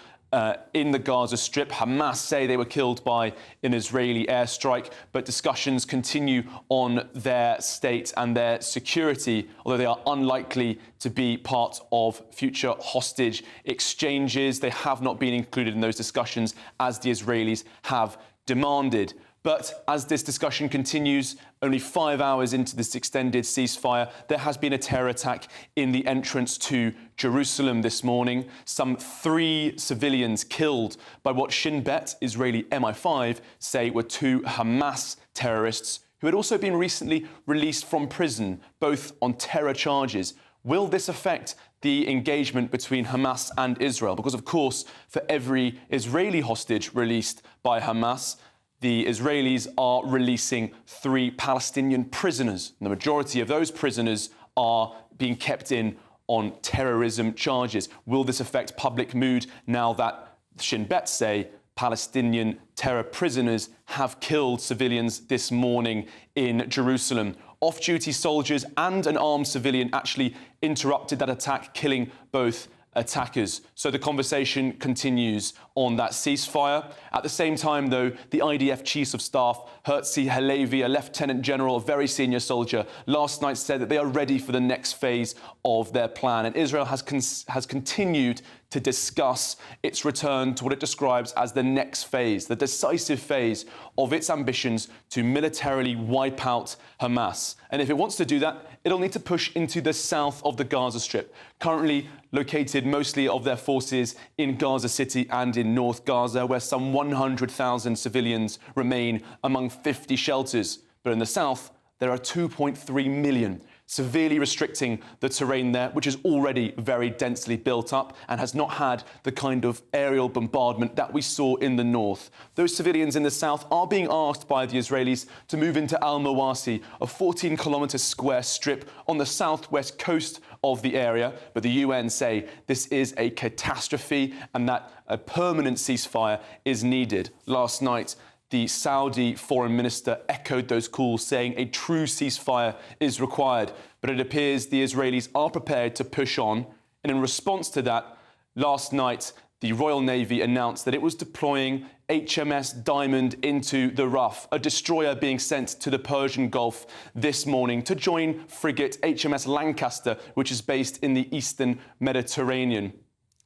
in the Gaza Strip. Hamas say they were killed by an Israeli airstrike, but discussions continue on their state and their security, although they are unlikely to be part of future hostage exchanges. They have not been included in those discussions, as the Israelis have demanded. But as this discussion continues, only 5 hours into this extended ceasefire, there has been a terror attack in the entrance to Jerusalem this morning. Some 3 civilians killed by what Shin Bet, Israeli MI5, say were 2 Hamas terrorists who had also been recently released from prison, both on terror charges. Will this affect the engagement between Hamas and Israel? Because, of course, for every Israeli hostage released by Hamas, the Israelis are releasing 3 Palestinian prisoners. And the majority of those prisoners are being kept in on terrorism charges. Will this affect public mood now that Shin Bet say Palestinian terror prisoners have killed civilians this morning in Jerusalem? Off-duty soldiers and an armed civilian actually interrupted that attack, killing both attackers. So the conversation continues on that ceasefire. At the same time, though, the IDF Chief of Staff, Herzi Halevi, a Lieutenant General, a very senior soldier, last night said that they are ready for the next phase of their plan. And Israel has continued to discuss its return to what it describes as the next phase, the decisive phase of its ambitions to militarily wipe out Hamas. And if it wants to do that, it'll need to push into the south of the Gaza Strip, currently located mostly of their forces in Gaza City and in North Gaza, where some 100,000 civilians remain among 50 shelters. But in the south, there are 2.3 million, severely restricting the terrain there, which is already very densely built up and has not had the kind of aerial bombardment that we saw in the north. Those civilians in the south are being asked by the Israelis to move into Al-Mawasi, a 14-kilometre square strip on the southwest coast of the area. But the UN say this is a catastrophe and that a permanent ceasefire is needed. Last night, the Saudi foreign minister echoed those calls, saying a true ceasefire is required. But it appears the Israelis are prepared to push on. And in response to that, last night, the Royal Navy announced that it was deploying HMS Diamond into the Rough, a destroyer being sent to the Persian Gulf this morning to join frigate HMS Lancaster, which is based in the eastern Mediterranean.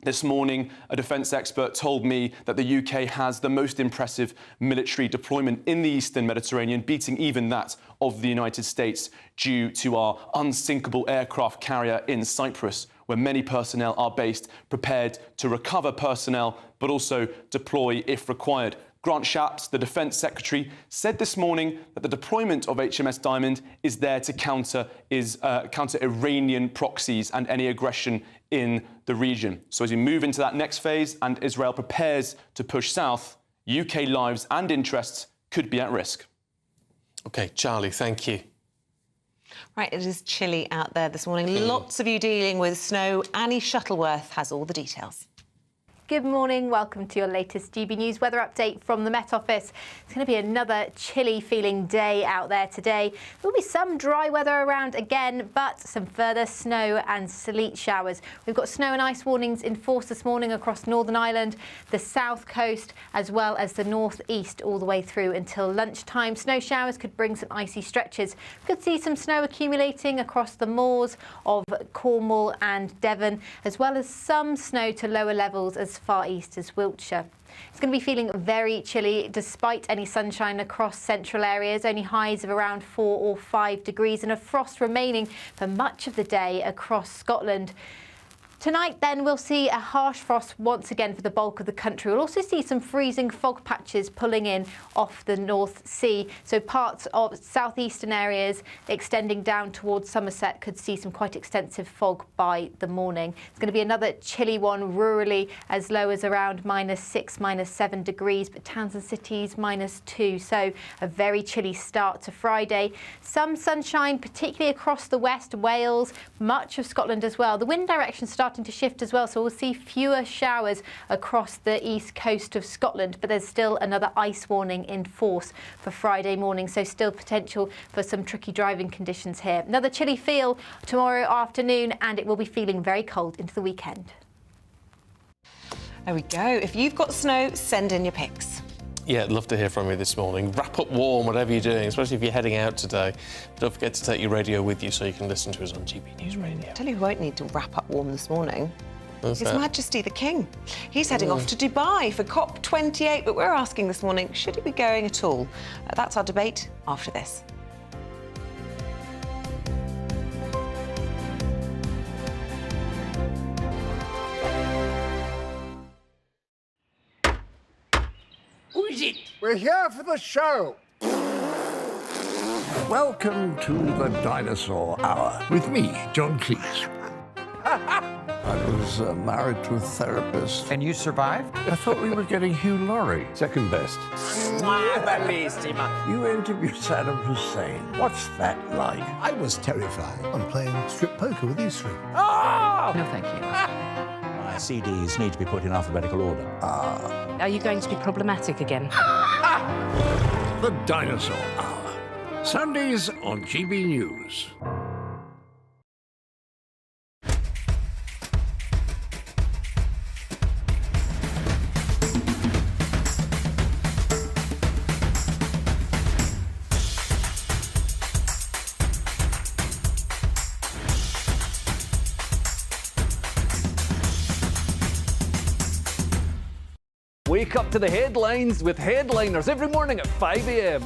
This morning, a defence expert told me that the UK has the most impressive military deployment in the eastern Mediterranean, beating even that of the United States, due to our unsinkable aircraft carrier in Cyprus, where many personnel are based, prepared to recover personnel, but also deploy if required. Grant Shapps, the Defence Secretary, said this morning that the deployment of HMS Diamond is there to counter Iranian proxies and any aggression in the region. So as we move into that next phase and Israel prepares to push south, UK lives and interests could be at risk. OK, Charlie, thank you. Right, it is chilly out there this morning. Lots of you dealing with snow. Annie Shuttleworth has all the details. Good morning, welcome to your latest GB News weather update from the Met Office. It's going to be another chilly feeling day out there today. There will be some dry weather around again, but some further snow and sleet showers. We've got snow and ice warnings in force this morning across Northern Ireland, the south coast, as well as the northeast all the way through until lunchtime. Snow showers could bring some icy stretches. We could see some snow accumulating across the moors of Cornwall and Devon, as well as some snow to lower levels as far east as Wiltshire. It's going to be feeling very chilly despite any sunshine across central areas, only highs of around 4 or 5 degrees and a frost remaining for much of the day across Scotland. Tonight, then, we'll see a harsh frost once again for the bulk of the country. We'll also see some freezing fog patches pulling in off the North Sea. So parts of southeastern areas extending down towards Somerset could see some quite extensive fog by the morning. It's going to be another chilly one rurally, as low as around -6, -7 degrees, but towns and cities -2. So a very chilly start to Friday. Some sunshine, particularly across the west, Wales, much of Scotland as well. The wind direction starting to shift as well, so we'll see fewer showers across the east coast of Scotland, but there's still another ice warning in force for Friday morning, so still potential for some tricky driving conditions here. Another chilly feel tomorrow afternoon, and it will be feeling very cold into the weekend. There we go. If you've got snow, send in your pics. Yeah, I'd love to hear from you this morning. Wrap up warm, whatever you're doing, especially if you're heading out today. Don't forget to take your radio with you so you can listen to us on GB News Radio. I tell you who won't need to wrap up warm this morning. Who's His that? Majesty the King. He's heading off to Dubai for COP28, but we're asking this morning, should he be going at all? That's our debate after this. Who is it? We're here for the show. Welcome to the Dinosaur Hour with me, John Cleese. I was married to a therapist. And you survived? I thought we were getting Hugh Laurie. Second best. You interviewed Saddam Hussein. What's that like? I was terrified. I'm playing strip poker with these three. Oh! No, thank you. My CDs need to be put in alphabetical order. Are you going to be problematic again? The Dinosaur Hour. Sundays on GB News. Wake up to the headlines with Headliners every morning at 5 a.m.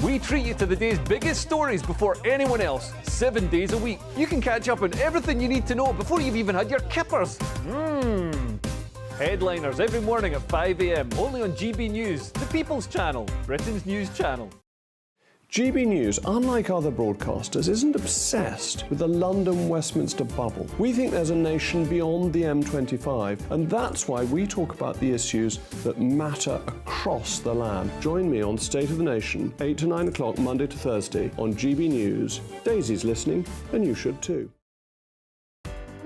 We treat you to the day's biggest stories before anyone else, 7 days a week. You can catch up on everything you need to know before you've even had your kippers. Headliners every morning at 5 a.m. only on GB News, the People's Channel, Britain's news channel. GB News, unlike other broadcasters, isn't obsessed with the London-Westminster bubble. We think there's a nation beyond the M25, and that's why we talk about the issues that matter across the land. Join me on State of the Nation, 8 to 9 o'clock, Monday to Thursday, on GB News. Daisy's listening, and you should too.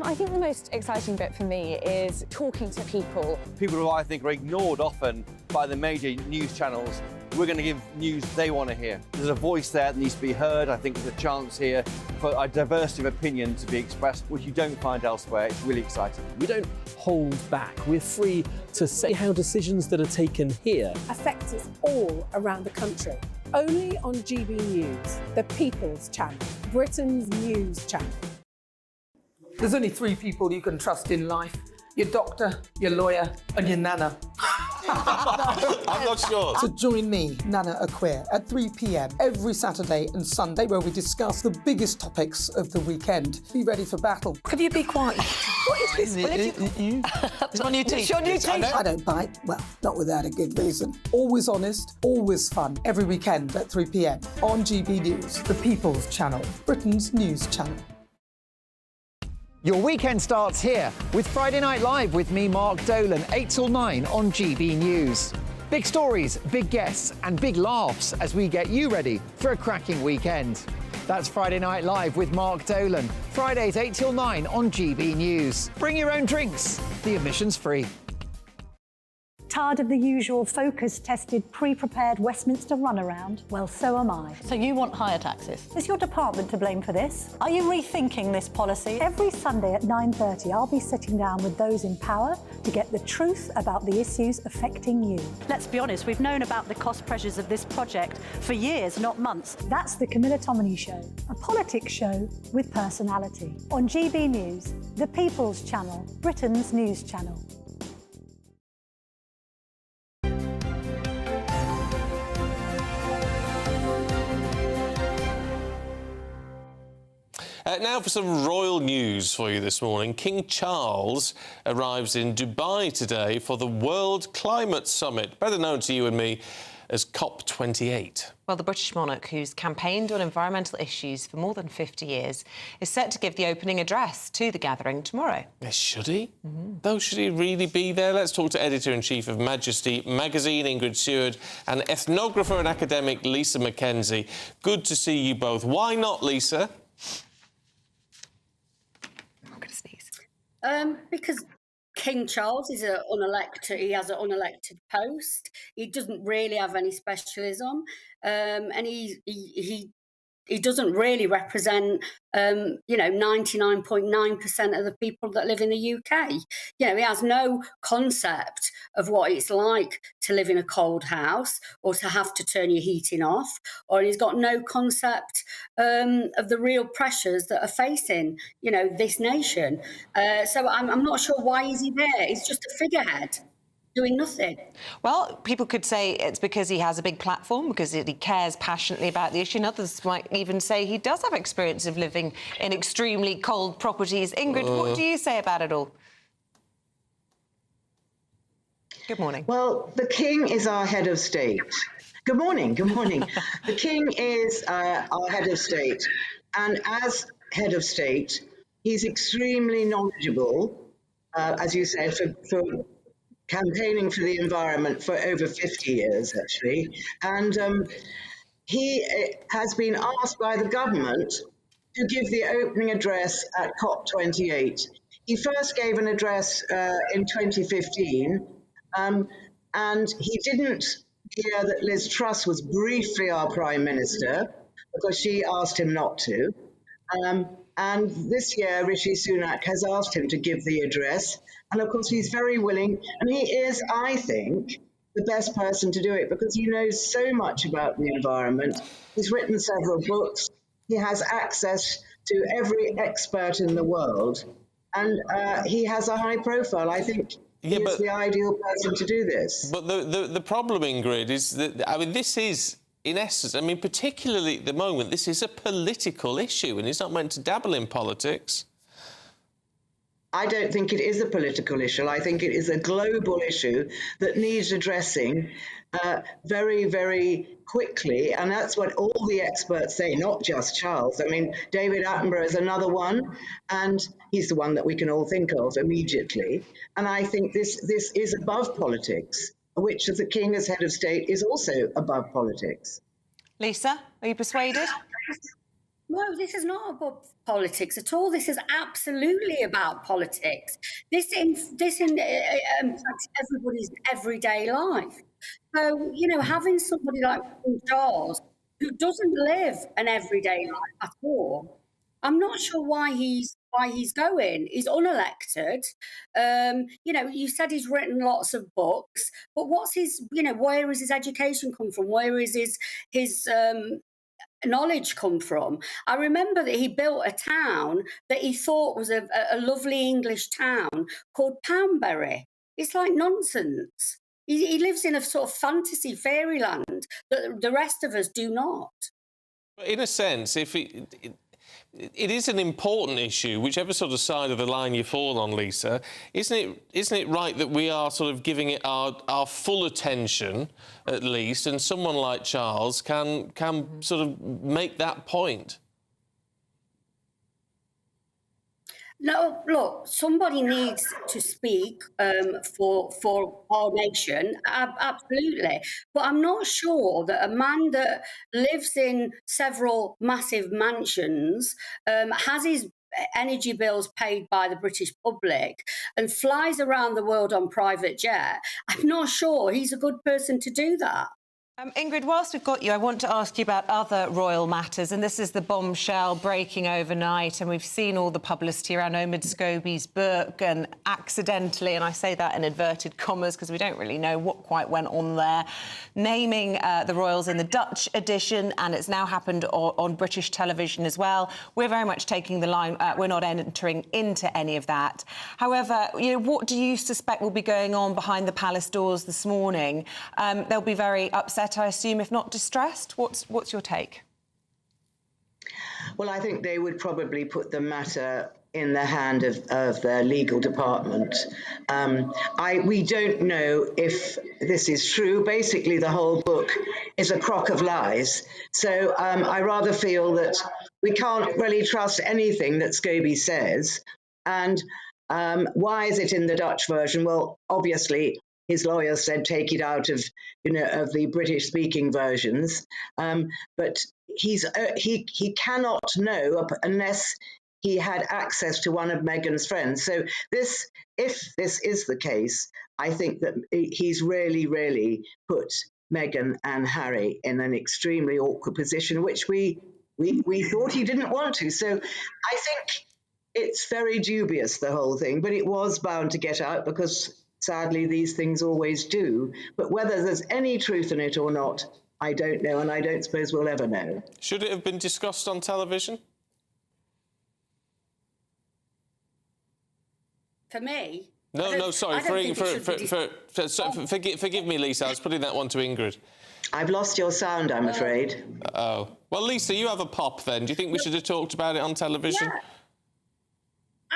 I think the most exciting bit for me is talking to people. People who I think are ignored often by the major news channels. We're going to give news they want to hear. There's a voice there that needs to be heard. I think there's a chance here for a diversity of opinion to be expressed, which you don't find elsewhere. It's really exciting. We don't hold back. We're free to say how decisions that are taken here affect us all around the country. Only on GB News, the People's Channel, Britain's news channel. There's only 3 people you can trust in life. Your doctor, your lawyer, and your nana. I'm not sure. So join me, Nana Aquare, at 3 p.m. every Saturday and Sunday, where we discuss the biggest topics of the weekend. Be ready for battle. Could you be quiet? What is this? It's my new It's teeth. your new Yes, I teeth. know. I don't bite. Well, not without a good reason. Always honest, always fun. Every weekend at 3 p.m. on GB News, the People's Channel, Britain's news channel. Your weekend starts here with Friday Night Live with me, Mark Dolan, 8 till 9 on GB News. Big stories, big guests and big laughs as we get you ready for a cracking weekend. That's Friday Night Live with Mark Dolan. Fridays 8 till 9 on GB News. Bring your own drinks. The admission's free. Tired of the usual focus-tested, pre-prepared Westminster runaround? Well, so am I. So you want higher taxes? Is your department to blame for this? Are you rethinking this policy? Every Sunday at 9:30, I'll be sitting down with those in power to get the truth about the issues affecting you. Let's be honest, we've known about the cost pressures of this project for years, not months. That's the Camilla Tominey Show, a politics show with personality. On GB News, the People's Channel, Britain's news channel. Now for some royal news for you this morning. King Charles arrives in Dubai today for the World Climate Summit, better known to you and me as COP28. Well, the British monarch, who's campaigned on environmental issues for more than 50 years, is set to give the opening address to the gathering tomorrow. Yes, should he? Though, should he really be there? Let's talk to Editor-in-Chief of Majesty magazine, Ingrid Seward, and ethnographer and academic Lisa Mackenzie. Good to see you both. Why not, Lisa? Because King Charles is he has an unelected post. He doesn't really have any specialism, and he doesn't really represent 99.9% of the people that live in the UK. He has no concept of what it's like to live in a cold house or to have to turn your heating off, or he's got no concept of the real pressures that are facing this nation. So I'm not sure why is he there. He's just a figurehead doing nothing. Well, people could say it's because he has a big platform, because he cares passionately about the issue, and others might even say he does have experience of living in extremely cold properties. Ingrid, what do you say about it all? Good morning. Well, the King is our head of state. Good morning, good morning. The King is our head of state, and as head of state, he's extremely knowledgeable, as you said, for campaigning for the environment for over 50 years, actually. And he has been asked by the government to give the opening address at COP28. He first gave an address in 2015, and he didn't hear that Liz Truss was briefly our Prime Minister because she asked him not to. And this year, Rishi Sunak has asked him to give the address. And of course, he's very willing. And he is, I think, the best person to do it because he knows so much about the environment. He's written several books. He has access to every expert in the world. And he has a high profile. I think he is the ideal person to do this. But the problem, Ingrid, is that, I mean, this is, in essence, I mean, particularly at the moment, this is a political issue and he's not meant to dabble in politics. I don't think it is a political issue. I think it is a global issue that needs addressing very, very quickly. And that's what all the experts say, not just Charles. I mean, David Attenborough is another one, and he's the one that we can all think of immediately. And I think this is above politics, which the King as head of state is also above politics. Lisa, are you persuaded? No, this is not about politics at all. This is absolutely about politics. This impacts everybody's everyday life. So, you know, having somebody like Charles, who doesn't live an everyday life at all, I'm not sure why he's going. He's unelected. You know, you said he's written lots of books, but what's his, you know, where is his education come from? Where is his knowledge come from? I remember that he built a town that he thought was a lovely English town called Poundbury. It's like nonsense. He lives in a sort of fantasy fairyland that the rest of us do not. In a sense, if it is an important issue, whichever sort of side of the line you fall on, Lisa. Isn't it right that we are sort of giving it our full attention, at least, and someone like Charles can sort of make that point? No, look, somebody needs to speak for our nation, absolutely. But I'm not sure that a man that lives in several massive mansions, has his energy bills paid by the British public and flies around the world on private jet, I'm not sure he's a good person to do that. Ingrid, whilst we've got you, I want to ask you about other royal matters, and this is the bombshell breaking overnight, and we've seen all the publicity around Omid Scobie's book, and accidentally, and I say that in inverted commas because we don't really know what quite went on there, naming the royals in the Dutch edition, and it's now happened on British television as well. We're very much taking the line, we're not entering into any of that. However, you know, what do you suspect will be going on behind the palace doors this morning? They'll be very upset, I assume, if not distressed. What's your take? Well, I think they would probably put the matter in the hand of their legal department. We don't know if this is true. Basically, the whole book is a crock of lies. So I rather feel that we can't really trust anything that Scobie says. And why is it in the Dutch version? Well, obviously, his lawyer said take it out of, you know, of the British-speaking versions, but he cannot know unless he had access to one of Meghan's friends. So if this is the case, I think that he's really put Meghan and Harry in an extremely awkward position, which we thought he didn't want to. So I think it's very dubious, the whole thing, but it was bound to get out because sadly, these things always do. But whether there's any truth in it or not, I don't know, and I don't suppose we'll ever know. Should it have been discussed on television? For me? No, sorry. Forgive me, Lisa. I was putting that one to Ingrid. I've lost your sound, I'm afraid. Oh. Well, Lisa, you have a pop then. Do you think we should have talked about it on television? Yeah.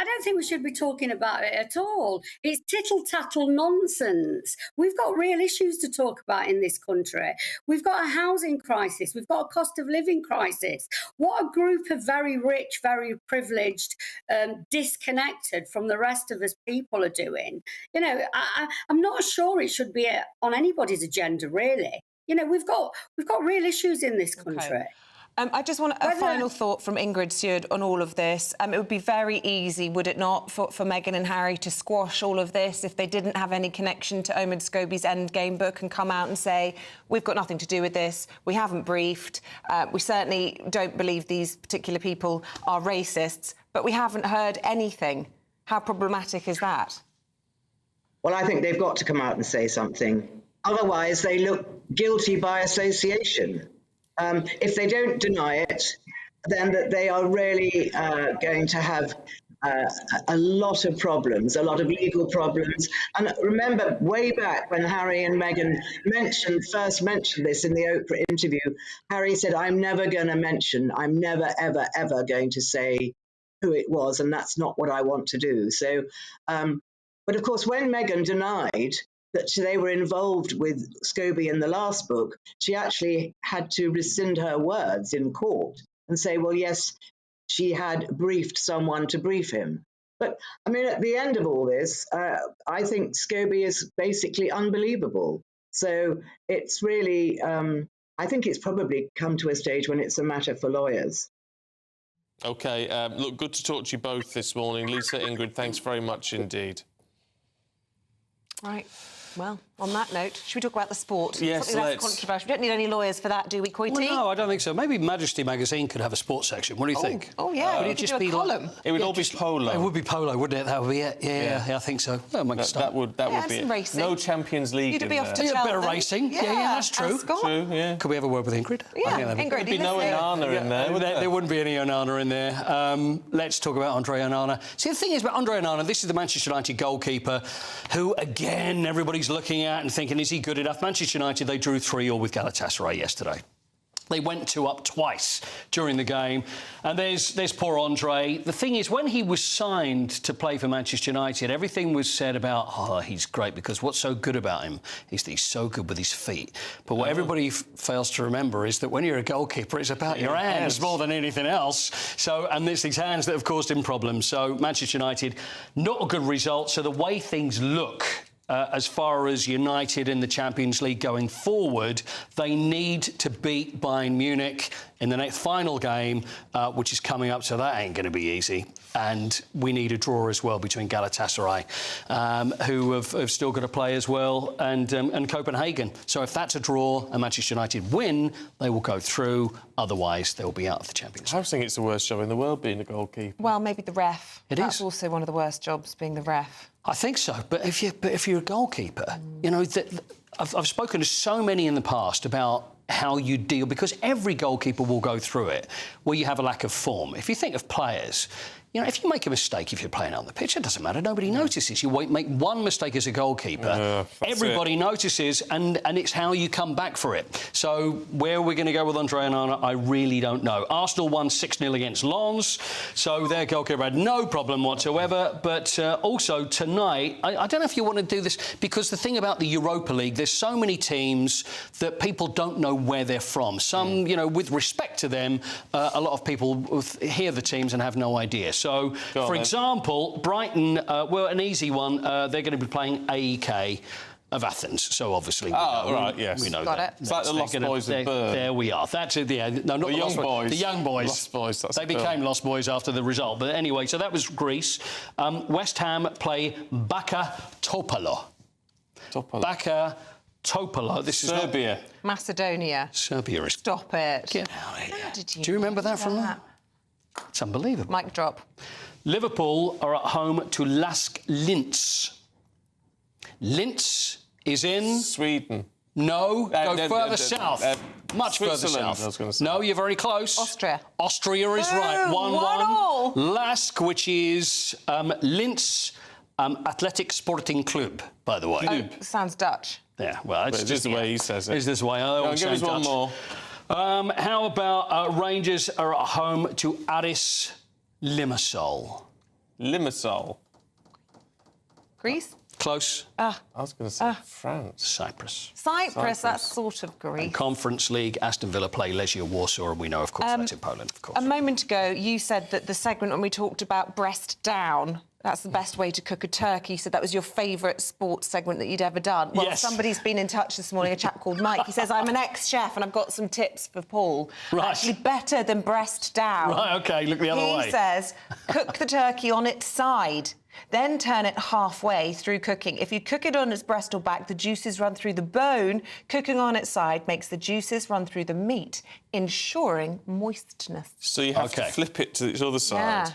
don't think we should be talking about it at all. It's tittle-tattle nonsense. We've got real issues to talk about in this country. We've got a housing crisis. We've got a cost of living crisis. What a group of very rich, very privileged, disconnected from the rest of us people are doing. You know, I'm not sure it should be on anybody's agenda, really. You know, we've got real issues in this country. Okay. I just want a final thought from Ingrid Seward on all of this. It would be very easy, would it not, for Meghan and Harry to squash all of this if they didn't have any connection to Eamonn Scobie's Endgame book and come out and say, we've got nothing to do with this, we haven't briefed, we certainly don't believe these particular people are racists, but we haven't heard anything. How problematic is that? Well, I think they've got to come out and say something. Otherwise, they look guilty by association. If they don't deny it, then that they are really going to have a lot of problems, a lot of legal problems. And remember, way back when Harry and Meghan first mentioned this in the Oprah interview, Harry said, I'm never going to mention, I'm never, ever, ever going to say who it was, and that's not what I want to do. So, but of course, when Meghan denied that they were involved with Scobie in the last book, she actually had to rescind her words in court and say, well, yes, she had briefed someone to brief him. But, I mean, at the end of all this, I think Scobie is basically unbelievable. So it's really, I think it's probably come to a stage when it's a matter for lawyers. OK, look, good to talk to you both this morning. Lisa, Ingrid, thanks very much indeed. Right. Well, on that note, should we talk about the sport? Yes, something less controversial. We don't need any lawyers for that, do we, Coity? Well, no, I don't think so. Maybe Majesty magazine could have a sports section. What do you think? Oh, yeah. Would It it just do a be column. It would all be polo. It would be polo, wouldn't it? That would be it. Yeah, I think so. That would be it. Racing. No Champions League. You'd be off to a bit of Cheltenham. racing. Yeah, that's true. True, yeah. Could we have a word with Ingrid? Yeah, Ingrid, there'd be no Onana in there, would there? There wouldn't be any Onana in there. Let's talk about Andre Onana. See, the thing is about Andre Onana, this is the Manchester United goalkeeper who, again, everybody's looking at and thinking, is he good enough? Manchester United, they drew 3-3 with Galatasaray yesterday. They went 2 up twice during the game. And there's poor Andre. The thing is, when he was signed to play for Manchester United, everything was said about, oh, he's great, because what's so good about him is that he's so good with his feet. But what everybody fails to remember is that when you're a goalkeeper, it's about your hands more than anything else. So, and it's his hands that have caused him problems. So Manchester United, not a good result. So the way things look, as far as United in the Champions League going forward, they need to beat Bayern Munich in the next final game, which is coming up, so that ain't going to be easy. And we need a draw as well between Galatasaray, who have still got to play as well, and Copenhagen. So if that's a draw and Manchester United win, they will go through. Otherwise, they'll be out of the Champions League. I think it's the worst job in the world, being a goalkeeper. Well, maybe the ref. That's also one of the worst jobs, being the ref. I think so, but if you're a goalkeeper, you know, I've spoken to so many in the past about how you deal, because every goalkeeper will go through it, where you have a lack of form. If you think of players, you know, if you make a mistake, if you're playing on the pitch, it doesn't matter. Nobody notices. You make one mistake as a goalkeeper, everybody notices, and it's how you come back for it. So where we're going to go with Andre Onana, I really don't know. Arsenal won 6-0 against Lens, so their goalkeeper had no problem whatsoever. But also tonight, I don't know if you want to do this, because the thing about the Europa League, there's so many teams that people don't know where they're from. Some, you know, with respect to them, a lot of people hear the teams and have no idea. So, for example, Brighton, well, an easy one, they're going to be playing AEK of Athens. So, obviously, we know Got that. it. It's like the Lost Boys of Bern. There we are. That's it. Yeah, no, not the Young Boys. The Young Boys. Lost Boys. They became Lost Boys after the result. But anyway, so that was Greece. West Ham play Baka Topolo. Baka Topolo. This is Serbia. Macedonia. Serbia is. Stop it. Get out of here. How did you Do you remember that from that? It's unbelievable. Mic drop. Liverpool are at home to Lask Linz. Linz is in Sweden. No, go further south. Much further south. I was going to say. No, you're very close. Austria. Austria is right. 1-1. Lask, which is Linz Athletic Sporting Club, by the way. Oh, sounds Dutch. Yeah, well, it's just the way he says it. It's this way. I give us one more. How about Rangers are at home to Aris Limassol? Limassol. Greece? Close. I was going to say France. Cyprus. Cyprus, that's sort of Greece. And Conference League, Aston Villa play Legia Warsaw, and we know, of course, that's in Poland, of course. A moment ago, you said that the segment when we talked about breast down, that's the best way to cook a turkey. You said that was your favourite sports segment that you'd ever done. Well, yes. Somebody's been in touch this morning, a chap called Mike. He says, I'm an ex-chef and I've got some tips for Paul. Right. Actually, better than breast down. Right, OK, look the other way. He says, cook the turkey on its side. Then turn it halfway through cooking. If you cook it on its breast or back, the juices run through the bone. Cooking on its side makes the juices run through the meat, ensuring moistness. So you have to flip it to its other side. Yeah.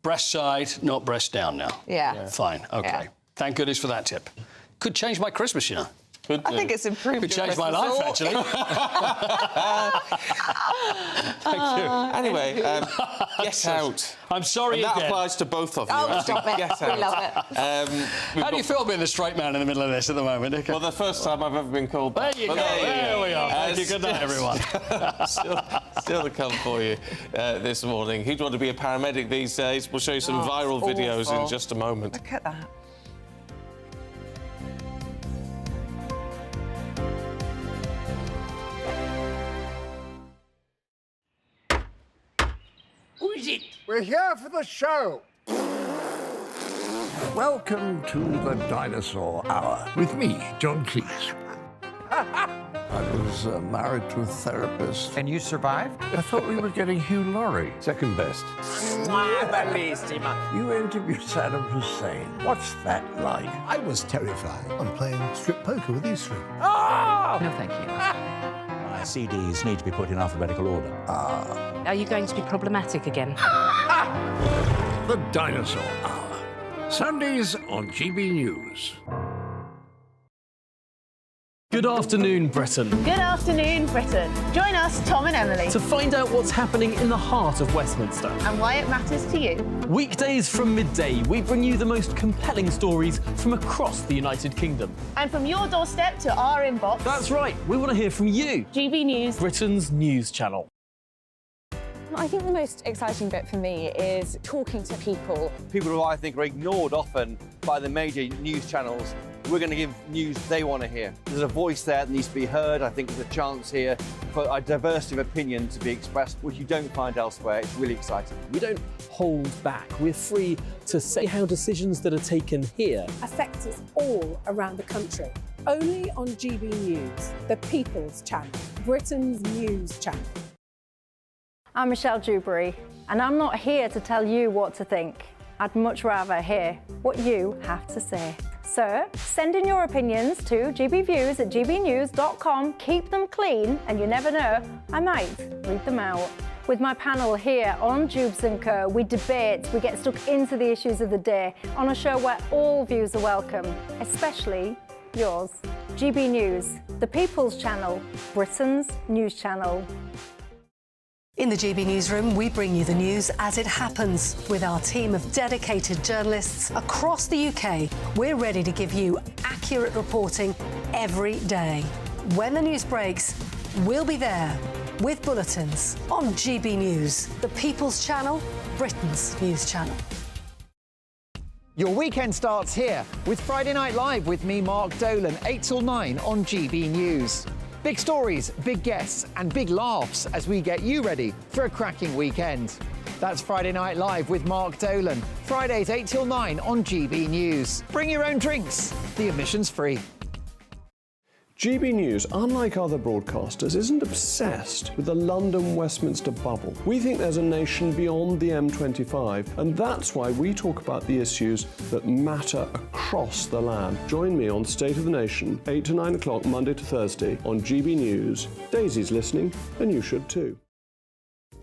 Breast side, not breast down now. Yeah. Fine, OK. Yeah. Thank goodness for that tip. Could change my Christmas, you know. Could I think it's improved. Could your change my Christmas life, actually. Thank you. Anyway, get out. I'm sorry and that again. applies to both of you. Oh, actually. stop it. Get out. We love it. How do you feel being the straight man in the middle of this at the moment? Okay. Well, the first time I've ever been called back. There you go. There we are. Thank you. Good night, everyone. Still to come for you this morning. Who'd want to be a paramedic these days? We'll show you some viral videos in just a moment. Look at that. Who is it? We're here for the show. Welcome to the Dinosaur Hour with me, John Cleese. I was married to a therapist. And you survived? I thought we were getting Hugh Laurie. Second best. You interviewed Saddam Hussein. What's that like? I was terrified. I'm playing strip poker with these three. Oh! No, thank you. My CDs need to be put in alphabetical order. Are you going to be problematic again? The Dinosaur Hour. Sundays on GB News. Good afternoon, Britain. Good afternoon, Britain. Join us, Tom and Emily, To find out what's happening in the heart of Westminster. and why it matters to you. Weekdays from midday, we bring you the most compelling stories from across the United Kingdom. And from your doorstep to our inbox, That's right, we want to hear from you, GB News. Britain's news channel. I think the most exciting bit for me is talking to people. People who I think are ignored often by the major news channels. We're going to give news they want to hear. There's a voice there that needs to be heard. I think there's a chance here for a diversity of opinion to be expressed, which you don't find elsewhere. It's really exciting. We don't hold back. We're free to say how decisions that are taken here affects us all around the country. Only on GB News, the People's Channel, Britain's news channel. I'm Michelle Dewberry, and I'm not here to tell you what to think. I'd much rather hear what you have to say. So send in your opinions to gbviews@gbnews.com. Keep them clean, and you never know, I might read them out. With my panel here on Jubes & Co, we debate, we get stuck into the issues of the day on a show where all views are welcome, especially yours. GB News, the People's Channel, Britain's news channel. In the GB Newsroom, we bring you the news as it happens. With our team of dedicated journalists across the UK, we're ready to give you accurate reporting every day. When the news breaks, we'll be there with bulletins on GB News, the People's Channel, Britain's news channel. Your weekend starts here with Friday Night Live with me, Mark Dolan, 8 till 9 on GB News. Big stories, big guests and big laughs as we get you ready for a cracking weekend. That's Friday Night Live with Mark Dolan. Fridays 8 till 9 on GB News. Bring your own drinks. The admission's free. GB News, unlike other broadcasters, isn't obsessed with the London-Westminster bubble. We think there's a nation beyond the M25, and that's why we talk about the issues that matter across the land. Join me on State of the Nation, 8 to 9 o'clock, Monday to Thursday, on GB News. Daisy's listening, and you should too.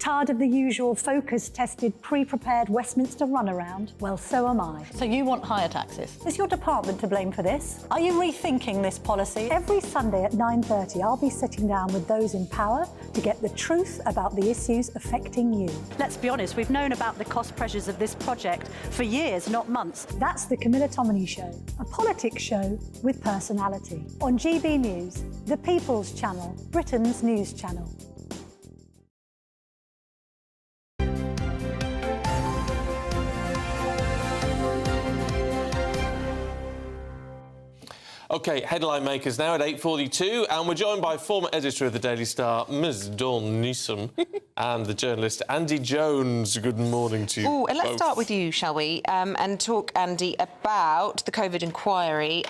Tired of the usual focus-tested, pre-prepared Westminster runaround? Well, so am I. So you want higher taxes? Is your department to blame for this? Are you rethinking this policy? Every Sunday at 9:30, I'll be sitting down with those in power to get the truth about the issues affecting you. Let's be honest, we've known about the cost pressures of this project for years, not months. That's the Camilla Tominey Show, a politics show with personality. On GB News, the People's Channel, Britain's news channel. OK, headline makers now at 8:42, and we're joined by former editor of the Daily Star, Ms Dawn Newsom, and the journalist Andy Jones. Good morning to you. Oh, and let's both. start with you, shall we? And talk, Andy, about the COVID inquiry.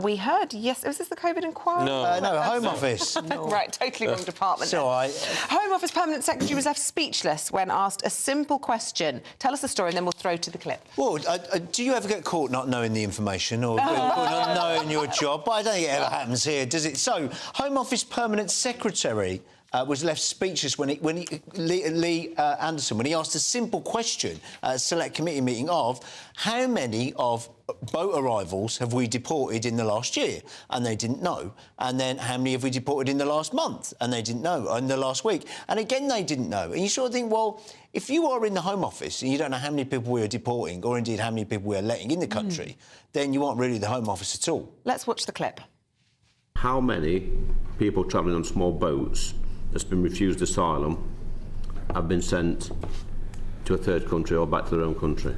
We heard, yes, was this the COVID inquiry? No, Home Office. Right, totally wrong department. It's all right. Home Office Permanent Secretary was left speechless when asked a simple question. Tell us the story and then we'll throw to the clip. Well, do you ever get caught not knowing the information or not knowing your job? But I don't think it ever happens here, does it? So, Home Office Permanent Secretary was left speechless when Lee Anderson, when he asked a simple question at a select committee meeting of how many of boat arrivals have we deported in the last year? And they didn't know. And then how many have we deported in the last month? And they didn't know. In the last week. And again, they didn't know. And you sort of think, well, if you are in the Home Office and you don't know how many people we are deporting or indeed how many people we are letting in the country, then you aren't really the Home Office at all. Let's watch the clip. How many people travelling on small boats that's been refused asylum have been sent to a third country or back to their own country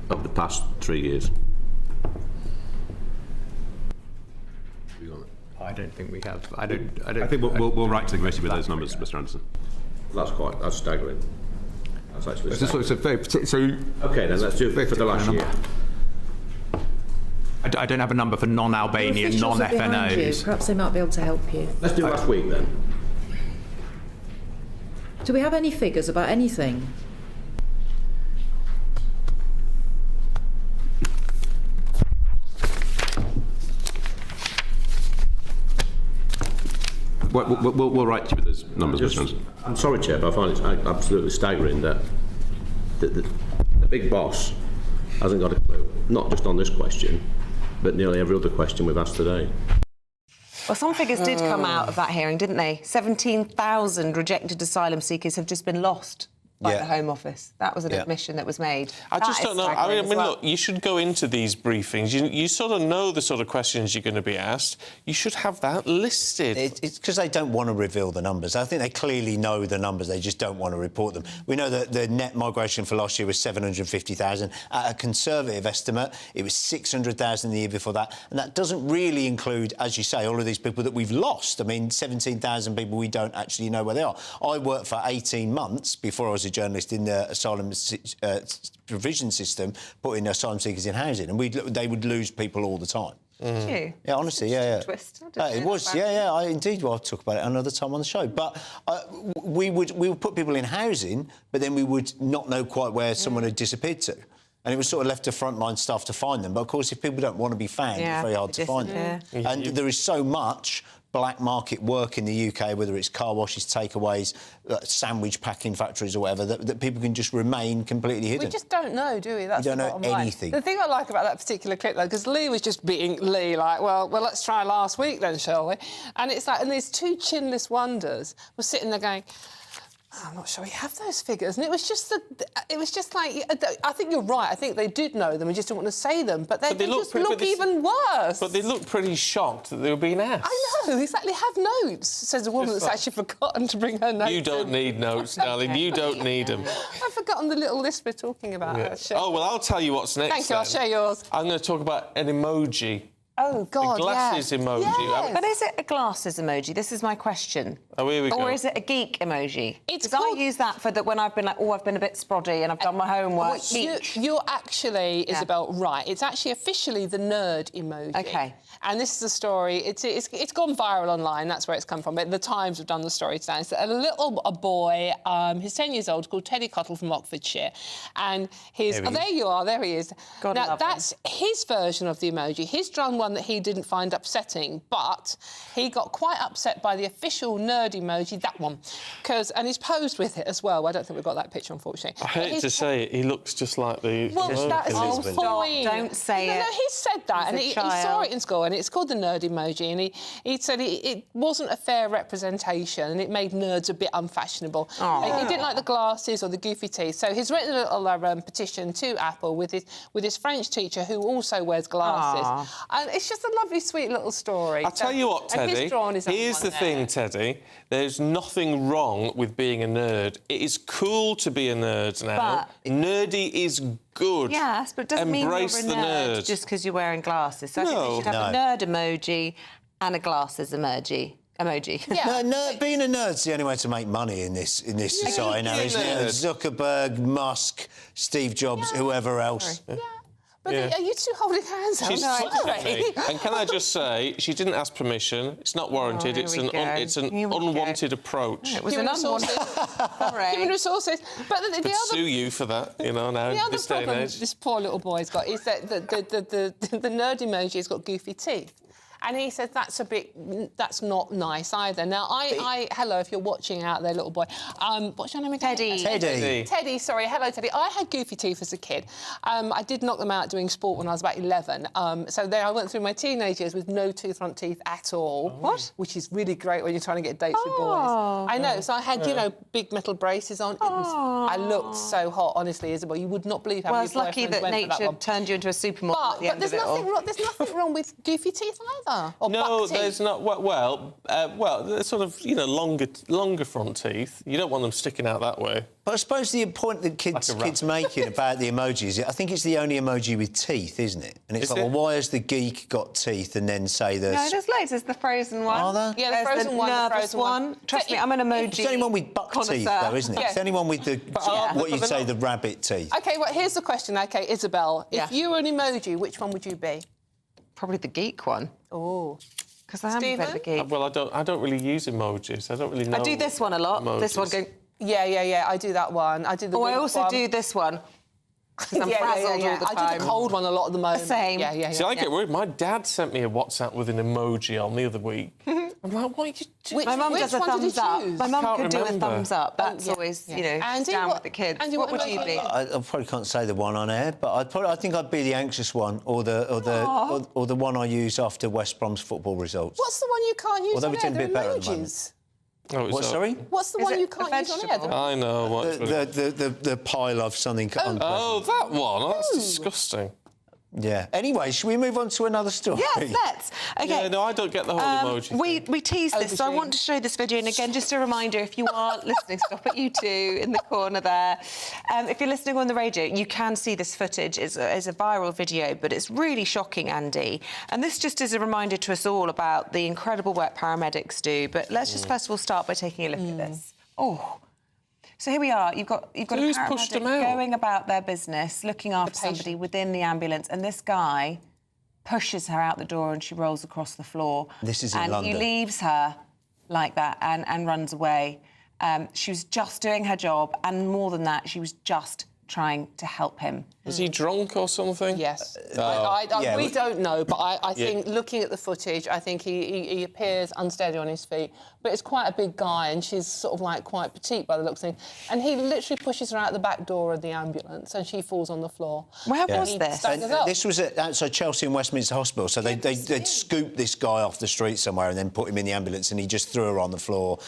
over the past 3 years? I don't think we have. I think we'll write to the committee with those numbers, Mr. Anderson. That's staggering. That's actually staggering. OK, then let's do it for the last year. I don't have a number for non-Albanian, non-FNOs. Perhaps they might be able to help you. Let's do last week then. Do we have any figures about anything? We'll write to you with those numbers, Mr. Anderson. I'm sorry, Chair, but I find it absolutely staggering that the big boss hasn't got a clue, not just on this question, but nearly every other question we've asked today. Well, some figures did come out of that hearing, didn't they? 17,000 rejected asylum seekers have just been lost by the Home Office. That was an admission that was made. I just don't know. I mean, look, you should go into these briefings. You sort of know the sort of questions you're going to be asked. You should have that listed. It's because they don't want to reveal the numbers. I think they clearly know the numbers. They just don't want to report them. We know that the net migration for last year was 750,000. At a conservative estimate, it was 600,000 the year before that. And that doesn't really include, as you say, all of these people that we've lost. I mean, 17,000 people we don't actually know where they are. I worked for 18 months before I was a journalist in the asylum provision system, putting asylum seekers in housing, and they would lose people all the time. Did you? Yeah, honestly, yeah. Twist. It was, yeah. I'll talk about it another time on the show. But we would put people in housing, but then we would not know quite where someone had disappeared to. And it was sort of left to frontline staff to find them. But, of course, if people don't want to be found, it's very hard to find them. And there is so much black market work in the UK, whether it's car washes, takeaways, sandwich packing factories or whatever, that people can just remain completely hidden. We just don't know, do we? That's we don't know anything. The thing I like about that particular clip, though, because Lee was just being Lee, like, well, let's try last week then, shall we? And it's like, and these two chinless wonders were sitting there going, I'm not sure we have those figures. And it was just like, I think you're right. I think they did know them and just didn't want to say them. But they just look even worse. But they look pretty shocked that they were being asked. I know, exactly. Have notes, says a woman that's actually forgotten to bring her notes. You don't need notes, darling. You don't need them. I've forgotten the little list we're talking about. Oh, well, I'll tell you what's next. Thank you, I'll share yours. I'm going to talk about an emoji. Oh, God, a glasses emoji. Yes. But is it a glasses emoji? This is my question. Oh, here we go. Or is it a geek emoji? Because I use that for when I've been like, oh, I've been a bit sproddy and I've done my homework. You're actually, Isabel, right. It's actually officially the nerd emoji. OK. And this is a story, it's gone viral online, that's where it's come from. But the Times have done the story today. It's a boy, he's 10 years old, called Teddy Cottle from Oxfordshire. And there you are, there he is. God, now, that's his version of the emoji. He's drawn one that he didn't find upsetting, but he got quite upset by the official nerd emoji, that one. And he's posed with it as well. I don't think we've got that picture, unfortunately. I hate to say it, he looks just like the... Well, that is fine. Don't say it. No, he said that, and he saw it in school, and it's called the nerd emoji, and he said it wasn't a fair representation, and it made nerds a bit unfashionable. He didn't like the glasses or the goofy teeth, so he's written a little petition to Apple with his French teacher, who also wears glasses. And it's just a lovely, sweet little story. I'll tell you what, And Teddy. he's drawn his own Here's one the there. thing, Teddy. There's nothing wrong with being a nerd. It is cool to be a nerd now. But- Nerdy is good. Yes, but it doesn't mean you're a Embrace the nerd. just because you're wearing glasses. So I think No. we should have a nerd emoji and a glasses emoji. No, being a nerd's the only way to make money in this society now, isn't it? Zuckerberg, Musk, Steve Jobs, whoever else. But are you two holding hands out? She's No, sorry. And can I just say, she didn't ask permission. It's not warranted. here it's we an go. it's an Here we go. unwanted approach. It was an unwanted. Human resources. But the Could other sue you for that, you know, now The other this day and problem age. this poor little boy's got is that the nerd emoji has got goofy teeth. And he says that's not nice either. Now, hello, if you're watching out there, little boy. What's your name again? Teddy. Teddy, sorry. Hello, Teddy. I had goofy teeth as a kid. I did knock them out doing sport when I was about 11. So there I went through my teenage years with no front teeth at all. What? Which is really great when you're trying to get dates with boys. I know. So I had, big metal braces on. I looked so hot, honestly, Isabel. You would not believe how Well, many it's lucky boyfriends that went for that nature one. turned you into a supermodel at the But end there's of it all. there's nothing wrong with goofy teeth either. Or No, buck teeth. there's not. Well, they're sort of, longer front teeth. You don't want them sticking out that way. But I suppose the point that kids making about the emojis, I think it's the only emoji with teeth, isn't it? And it's Is like, it? well, why has the geek got teeth and then say there's... No, there's loads. There's the frozen one. Are there? Yeah, the There's frozen one, the nervous frozen one. Trust me, I'm an emoji. It's the only one with buck teeth, though, isn't it? Yeah. It's the only one with the, what you'd but say, they're the rabbit teeth. OK, well, here's the question. OK, Isabel, Yeah. if you were an emoji, which one would you be? Probably the geek one. Oh. Because I am a bit of a geek. Well, I don't really use emojis. I don't really know. I do this one a lot. This one emojis. going... Yeah, I do that one. I do the Oh, I wink also one. do this one. Because I'm frazzled all the time. I do the cold one a lot at the moment. Same. Yeah. See, I get worried. My dad sent me a WhatsApp with an emoji on the other week. I'm like, what are you doing? My mum does a one did he thumbs up. choose? My mum Can't could do a remember. thumbs up. That's always, Andy, down what- with the kids. Andy, what what would you emoji be? I probably can't say the one on air, but I think I'd be the anxious one, or the one I use after West Brom's football results. What's the one you can't use Although on we're air? doing a bit They're better at the moment. emojis. Oh, What, sorry? What's the Is one it you a can't use on air? vegetable? I know. The pile of something unpleasant. Oh, that one. Oh, that's disgusting. Yeah. Anyway, should we move on to another story? Yes, let's. Okay. Yeah, no, I don't get the whole emoji. We teased this, so I Aubergine. want to show this video. And again, just a reminder, if you are listening, stop at you two in the corner there. If you're listening on the radio, you can see this footage. It's a viral video, but it's really shocking, Andy. And this just is a reminder to us all about the incredible work paramedics do. But let's just first of all start by taking a look at this. Oh. So here we are. You've got a Who's pushed paramedic them out? going about their business, looking after somebody within the ambulance, and this guy pushes her out the door and she rolls across the floor. This is in and London. he leaves her like that and runs away. She was just doing her job, and more than that, she was just trying to help him. Was he drunk or something? Yes. yeah, We don't know, but I Yeah. think, looking at the footage, I think he appears unsteady on his feet. But it's quite a big guy, and she's sort of like quite petite by the looks of things. And he literally pushes her out the back door of the ambulance, and she falls on the floor. Where And was he this? staggers And up. this was at outside Chelsea and Westminster Hospital. So they'd scooped this guy off the street somewhere and then put him in the ambulance, and he just threw her on the floor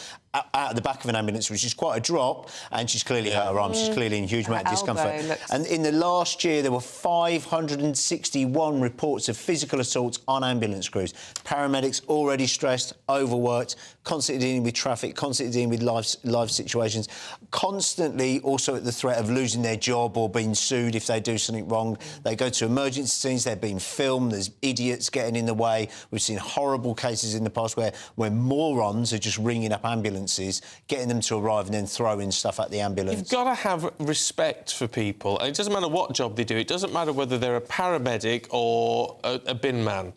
out of the back of an ambulance, which is quite a drop, and she's clearly hurt her arm. She's clearly in a huge amount of discomfort. looks- And in the last year, there were 561 reports of physical assaults on ambulance crews. Paramedics already stressed, overworked, constantly dealing with traffic, constantly dealing with live situations, constantly also at the threat of losing their job or being sued if they do something wrong. They go to emergency scenes, they're being filmed, there's idiots getting in the way. We've seen horrible cases in the past where morons are just ringing up ambulances, getting them to arrive and then throwing stuff at the ambulance. You've got to have respect for people. And it doesn't matter what job they do. It doesn't matter whether they're a paramedic or a bin man,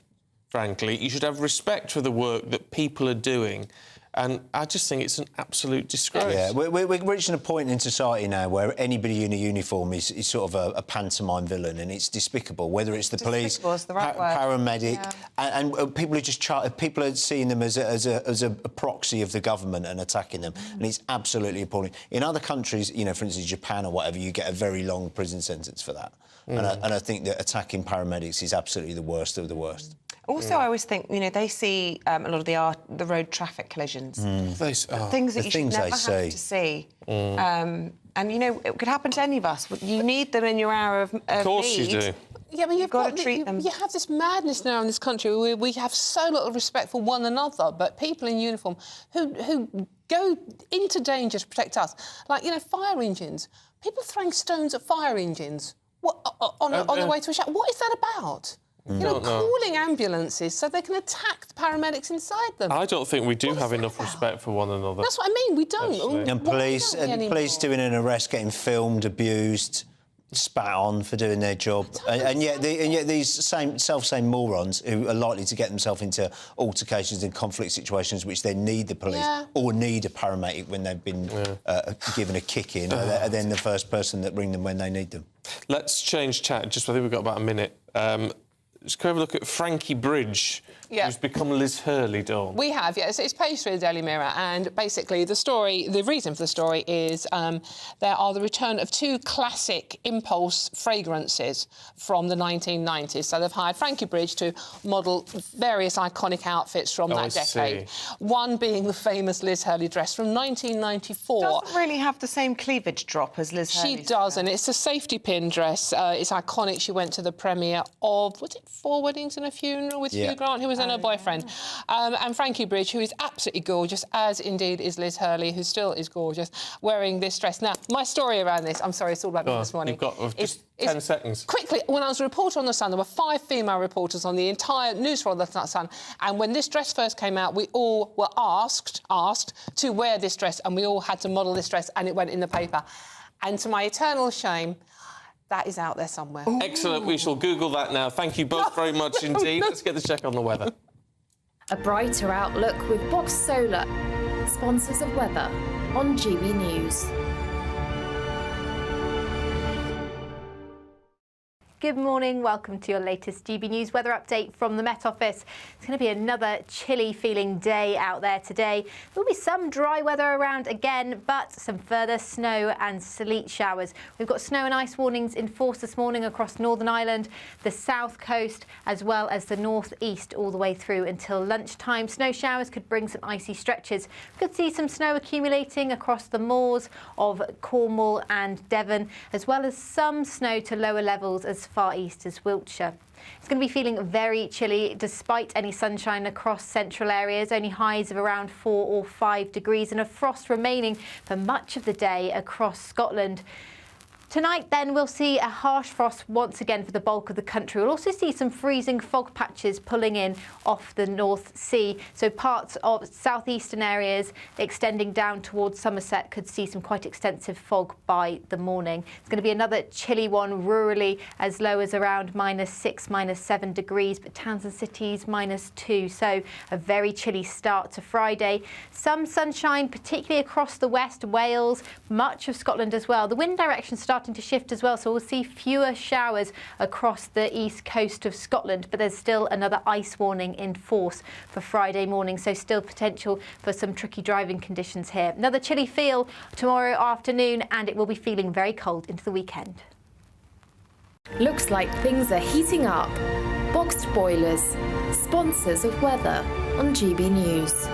frankly. You should have respect for the work that people are doing. And I just think it's an absolute disgrace. Yeah, we're reaching a point in society now where anybody in a uniform is sort of a pantomime villain, and it's despicable. Whether it's the police, Despicable is the right word. paramedic, and people are just people are seeing them as a proxy of the government and attacking them, and it's absolutely appalling. In other countries, you know, for instance, Japan or whatever, you get a very long prison sentence for that. And I think that attacking paramedics is absolutely the worst of the worst. Also, I always think, you know, they see a lot of the road traffic collisions. Things that you should never have to see. And, you know, it could happen to any of us. You need them in your hour of Of course need. you do. Yeah, but you've got to treat them. You have this madness now in this country where we have so little respect for one another, but people in uniform who go into danger to protect us, like, you know, fire engines. People throwing stones at fire engines on the way to a shower. What is that about? You know, calling ambulances so they can attack the paramedics inside them. I don't think we do have enough respect for one another. That's what I mean. We don't. Actually. And police doing an arrest, getting filmed, abused, spat on for doing their job, and yet these self-same morons who are likely to get themselves into altercations and conflict situations, which they need the police or need a paramedic when they've been given a kick in, are then the first person that ring them when they need them. Let's change chat. I think we've got about a minute. Let's go have a look at Frankie Bridge, who's become Liz Hurley, Dawn. We have, yes. It's page 3 of the Daily Mirror, and basically the reason for the story is there are the return of 2 classic impulse fragrances from the 1990s. So they've hired Frankie Bridge to model various iconic outfits from that decade. One being the famous Liz Hurley dress from 1994. Doesn't really have the same cleavage drop as Liz Hurley's. She doesn't. It's a safety pin dress. It's iconic. She went to the premiere of, was it 4 Weddings and a Funeral with Hugh Grant, who was then her boyfriend. And Frankie Bridge, who is absolutely gorgeous, as indeed is Liz Hurley, who still is gorgeous, wearing this dress. Now, my story around this, I'm sorry, it's all about me this morning. You've got just 10 seconds. Quickly, when I was a reporter on The Sun, there were 5 female reporters on the entire news floor of The Sun, and when this dress first came out, we all were asked to wear this dress, and we all had to model this dress, and it went in the paper. And to my eternal shame, that is out there somewhere. Excellent. We shall Google that now. Thank you both very much indeed. Let's get the check on the weather. A brighter outlook with Box Solar, sponsors of weather on GB News. Good morning, welcome to your latest GB News weather update from the Met Office. It's going to be another chilly feeling day out there today. There will be some dry weather around again, but some further snow and sleet showers. We've got snow and ice warnings in force this morning across Northern Ireland, the south coast, as well as the northeast all the way through until lunchtime. Snow showers could bring some icy stretches. We could see some snow accumulating across the moors of Cornwall and Devon, as well as some snow to lower levels as far east as Wiltshire. It's going to be feeling very chilly despite any sunshine across central areas, only highs of around 4 or 5 degrees and a frost remaining for much of the day across Scotland. Tonight, then, we'll see a harsh frost once again for the bulk of the country. We'll also see some freezing fog patches pulling in off the North Sea. So parts of southeastern areas extending down towards Somerset could see some quite extensive fog by the morning. It's going to be another chilly one rurally, as low as around -6, -7 degrees, but towns and cities -2. So a very chilly start to Friday. Some sunshine, particularly across the west, Wales, much of Scotland as well. The wind direction starting to shift as well, so we'll see fewer showers across the east coast of Scotland, but there's still another ice warning in force for Friday morning, so still potential for some tricky driving conditions here. Another chilly feel tomorrow afternoon, and it will be feeling very cold into the weekend. Looks like things are heating up. Boxed Boilers, sponsors of weather on GB News.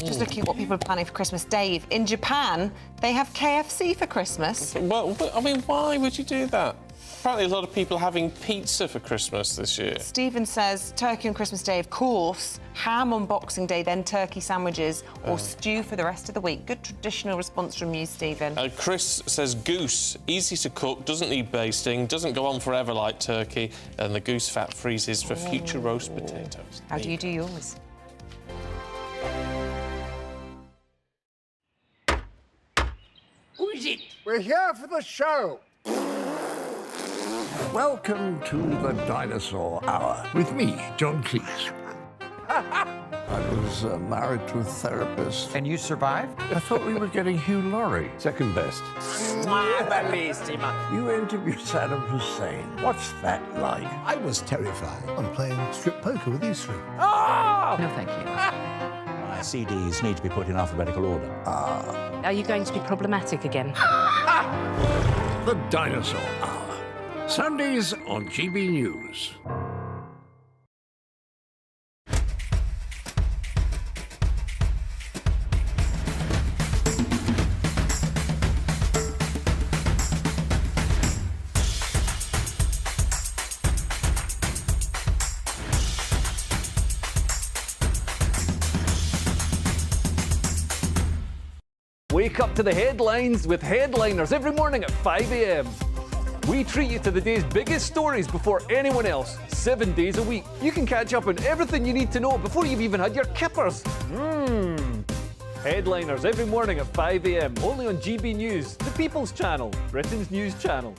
Just looking at what people are planning for Christmas. Dave, in Japan, they have KFC for Christmas. Well, I mean, why would you do that? Apparently a lot of people are having pizza for Christmas this year. Stephen says turkey on Christmas Day, of course, ham on Boxing Day, then turkey sandwiches or stew for the rest of the week. Good traditional response from you, Stephen. Chris says goose, easy to cook, doesn't need basting, doesn't go on forever like turkey, and the goose fat freezes for future roast potatoes. How do you do yours? Who is it? We're here for the show. Welcome to the Dinosaur Hour with me, John Cleese. I was married to a therapist. And you survived? I thought we were getting Hugh Laurie. Second best. You interviewed Saddam Hussein. What's that like? I was terrified. I'm playing strip poker with these three. Ah! No, thank you. My CDs need to be put in alphabetical order. Are you going to be problematic again? The Dinosaur Hour. Sundays on GB News. Wake up to the headlines with Headliners every morning at 5 a.m. We treat you to the day's biggest stories before anyone else, 7 days a week. You can catch up on everything you need to know before you've even had your kippers. Headliners every morning at 5 a.m, only on GB News, the People's Channel, Britain's news channel.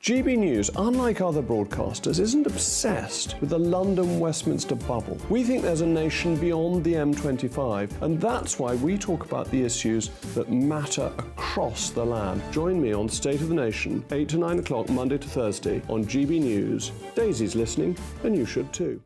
GB News, unlike other broadcasters, isn't obsessed with the London-Westminster bubble. We think there's a nation beyond the M25, and that's why we talk about the issues that matter across the land. Join me on State of the Nation, 8 to 9 o'clock, Monday to Thursday, on GB News. Daisy's listening, and you should too.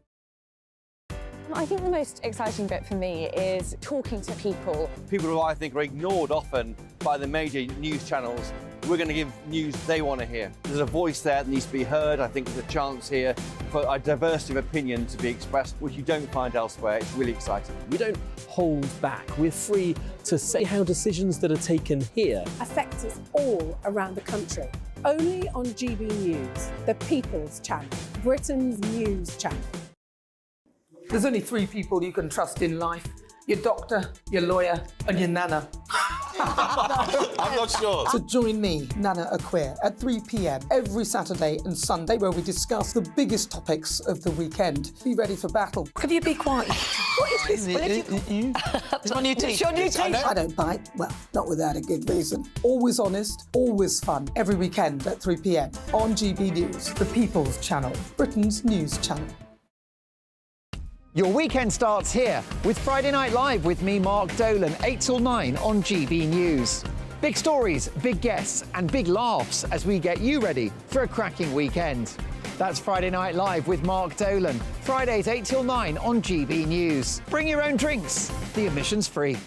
I think the most exciting bit for me is talking to people. People who I think are ignored often by the major news channels. We're going to give news they want to hear. There's a voice there that needs to be heard. I think there's a chance here for a diversity of opinion to be expressed, which you don't find elsewhere. It's really exciting. We don't hold back. We're free to say how decisions that are taken here affect us all around the country. Only on GB News, the People's Channel, Britain's news channel. There's only 3 people you can trust in life: your doctor, your lawyer, and your nana. I'm not sure. So join me, Nana Aquare, at 3 p.m. every Saturday and Sunday, where we discuss the biggest topics of the weekend. Be ready for battle. Could you be quiet? What is this? It's my new teeth. It's your new teeth. I don't bite. Well, not without a good reason. Always honest, always fun. Every weekend at 3 p.m. on GB News, the People's Channel, Britain's news channel. Your weekend starts here with Friday Night Live with me, Mark Dolan, 8 till 9 on GB News. Big stories, big guests and big laughs as we get you ready for a cracking weekend. That's Friday Night Live with Mark Dolan, Fridays 8 till 9 on GB News. Bring your own drinks, the admission's free.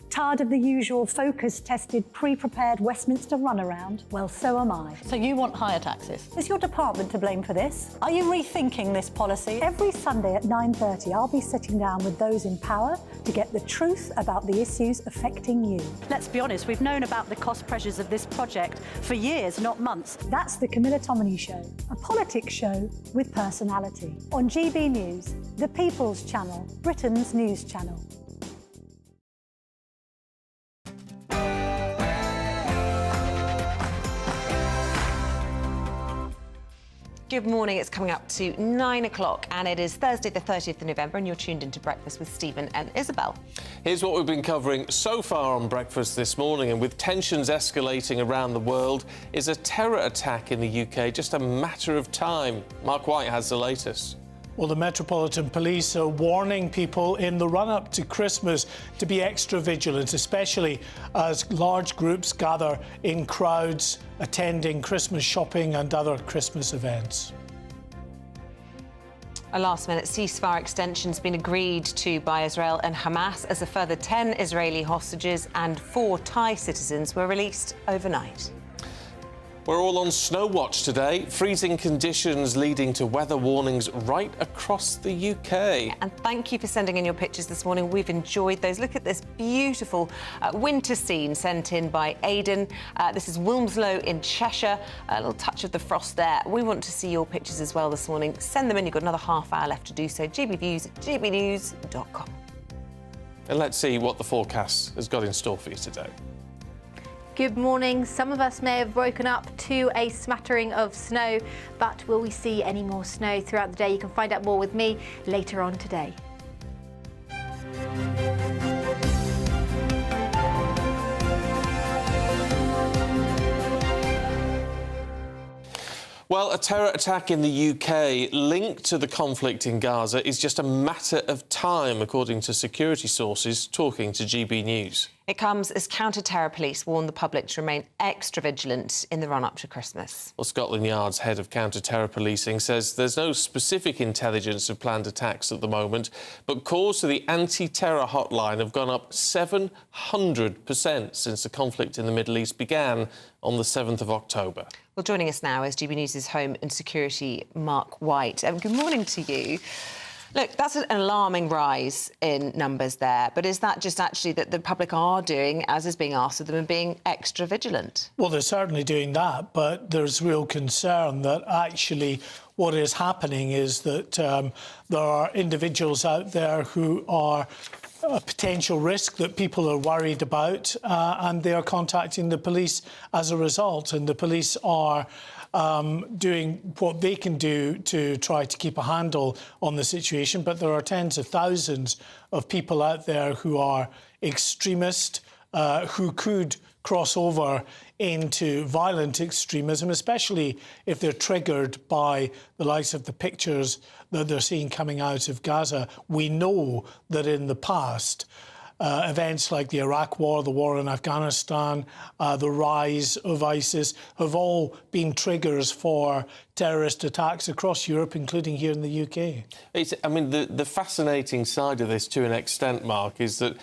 Tired of the usual focus-tested, pre-prepared Westminster runaround? Well, so am I. So you want higher taxes? Is your department to blame for this? Are you rethinking this policy? Every Sunday at 9:30, I'll be sitting down with those in power to get the truth about the issues affecting you. Let's be honest, we've known about the cost pressures of this project for years, not months. That's the Camilla Tominey Show, a politics show with personality. On GB News, the People's Channel, Britain's news channel. Good morning, it's coming up to 9 o'clock and it is Thursday the 30th of November and you're tuned into Breakfast with Stephen and Isabel. Here's what we've been covering so far on Breakfast this morning, and with tensions escalating around the world, is a terror attack in the UK just a matter of time? Mark White has the latest. Well, the Metropolitan Police are warning people in the run-up to Christmas to be extra vigilant, especially as large groups gather in crowds attending Christmas shopping and other Christmas events. A last-minute ceasefire extension has been agreed to by Israel and Hamas as a further 10 Israeli hostages and 4 Thai citizens were released overnight. We're all on snow watch today. Freezing conditions leading to weather warnings right across the UK. And thank you for sending in your pictures this morning. We've enjoyed those. Look at this beautiful winter scene sent in by Aidan. This is Wilmslow in Cheshire. A little touch of the frost there. We want to see your pictures as well this morning. Send them in. You've got another half hour left to do so. gbviews@gbnews.com. And let's see what the forecast has got in store for you today. Good morning. Some of us may have woken up to a smattering of snow, but will we see any more snow throughout the day? You can find out more with me later on today. Well, a terror attack in the UK linked to the conflict in Gaza is just a matter of time, according to security sources talking to GB News. It comes as counter-terror police warn the public to remain extra vigilant in the run-up to Christmas. Well, Scotland Yard's head of counter-terror policing says there's no specific intelligence of planned attacks at the moment, but calls to the anti-terror hotline have gone up 700% since the conflict in the Middle East began on the 7th of October. Well, joining us now is GB News' Home and Security, Mark White. Good morning to you. Look, that's an alarming rise in numbers there, but is that just actually that the public are doing, as is being asked of them, and being extra vigilant? Well, they're certainly doing that, but there's real concern that actually what is happening is that there are individuals out there who are a potential risk that people are worried about, and they are contacting the police as a result. And the police are doing what they can do to try to keep a handle on the situation. But there are tens of thousands of people out there who are extremist, who could cross over into violent extremism, especially if they're triggered by the likes of the pictures that they're seeing coming out of Gaza. We know that in the past, events like the Iraq War, the war in Afghanistan, the rise of ISIS have all been triggers for terrorist attacks across Europe, including here in the UK. I mean, the fascinating side of this, to an extent, Mark, is that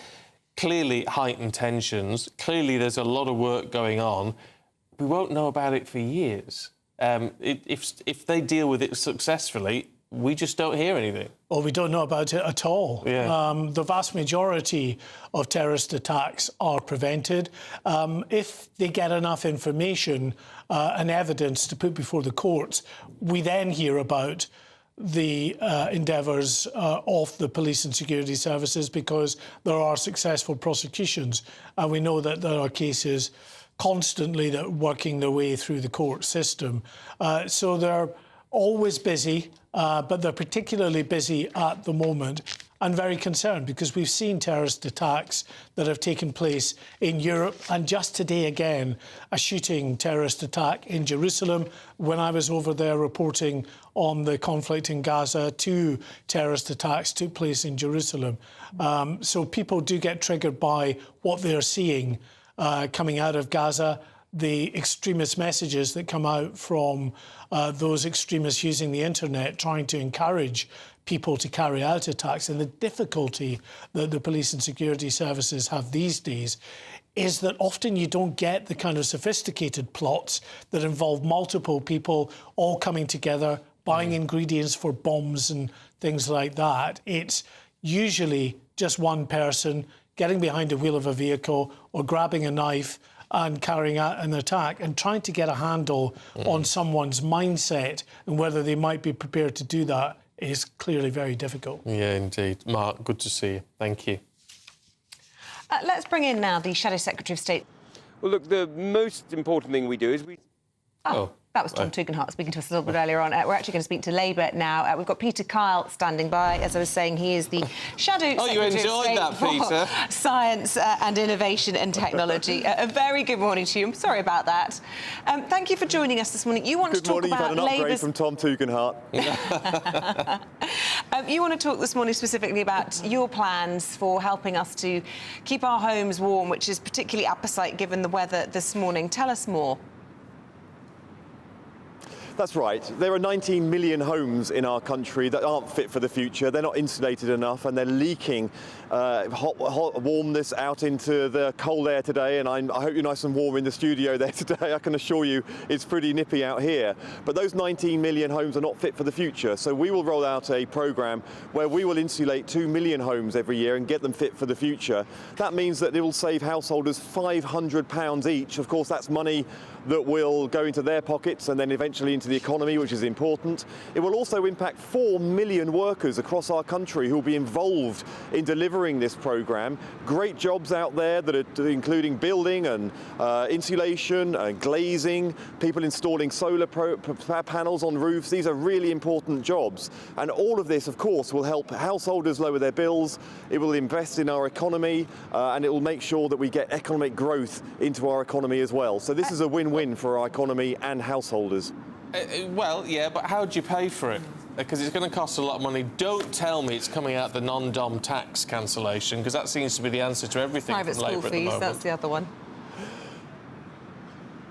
clearly heightened tensions, clearly there's a lot of work going on. We won't know about it for years. If they deal with it successfully, we just don't hear anything. Well, we don't know about it at all. Yeah. The vast majority of terrorist attacks are prevented. If they get enough information and evidence to put before the courts, we then hear about the endeavours of the police and security services, because there are successful prosecutions. And we know that there are cases constantly that are working their way through the court system. So they're always busy, but they're particularly busy at the moment, and very concerned because we've seen terrorist attacks that have taken place in Europe, and just today again, a shooting terrorist attack in Jerusalem. When I was over there reporting on the conflict in Gaza, 2 terrorist attacks took place in Jerusalem. So people do get triggered by what they're seeing coming out of Gaza, the extremist messages that come out from those extremists using the internet, trying to encourage people to carry out attacks. And the difficulty that the police and security services have these days is that often you don't get the kind of sophisticated plots that involve multiple people all coming together, buying ingredients for bombs and things like that. It's usually just one person getting behind the wheel of a vehicle or grabbing a knife and carrying out an attack, and trying to get a handle on someone's mindset and whether they might be prepared to do that is clearly very difficult. Yeah, indeed. Mark, good to see you. Thank you. Let's bring in now the Shadow Secretary of State. Well, look, the most important thing we do is we... That was Tom Tugendhat speaking to us a little bit earlier on. We're actually going to speak to Labour now. We've got Peter Kyle standing by. As I was saying, he is the Shadow Secretary you enjoyed of State that, Peter. for Science and Innovation and Technology. A very good morning to you. I'm sorry about that. Thank you for joining us this morning. You want to talk about Labour's... from Tom Tugendhat. You want to talk this morning specifically about your plans for helping us to keep our homes warm, which is particularly apposite given the weather this morning. Tell us more. That's right. There are 19 million homes in our country that aren't fit for the future. They're not insulated enough, and they're leaking hot warmness out into the cold air today. And I hope you're nice and warm in the studio there today. I can assure you it's pretty nippy out here. But those 19 million homes are not fit for the future. So we will roll out a programme where we will insulate 2 million homes every year and get them fit for the future. That means that it will save householders £500 each. Of course, that's money that will go into their pockets and then eventually into the economy, which is important. It will also impact 4 million workers across our country who will be involved in delivering this programme. Great jobs out there that are including building and insulation and glazing, people installing solar panels on roofs. These are really important jobs. And all of this, of course, will help householders lower their bills. It will invest in our economy and it will make sure that we get economic growth into our economy as well. So this is a win-win for our economy and householders. Well, yeah, but how do you pay for it? Because it's going to cost a lot of money. Don't tell me it's coming out the non-dom tax cancellation, because that seems to be the answer to everything Private from Labour school at the fees, moment. that's the other one.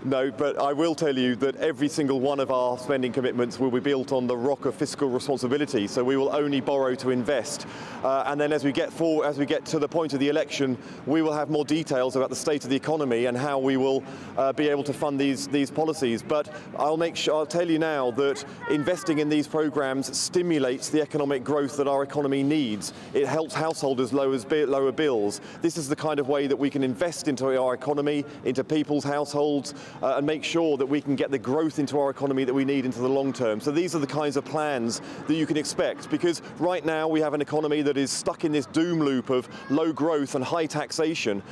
No, but I will tell you that every single one of our spending commitments will be built on the rock of fiscal responsibility. So we will only borrow to invest. And then as we get to the point of the election, we will have more details about the state of the economy and how we will be able to fund these policies. But I'll tell you now that investing in these programs stimulates the economic growth that our economy needs. It helps householders lower bills. This is the kind of way that we can invest into our economy, into people's households, and make sure that we can get the growth into our economy that we need into the long term. So these are the kinds of plans that you can expect, because right now we have an economy that is stuck in this doom loop of low growth and high taxation.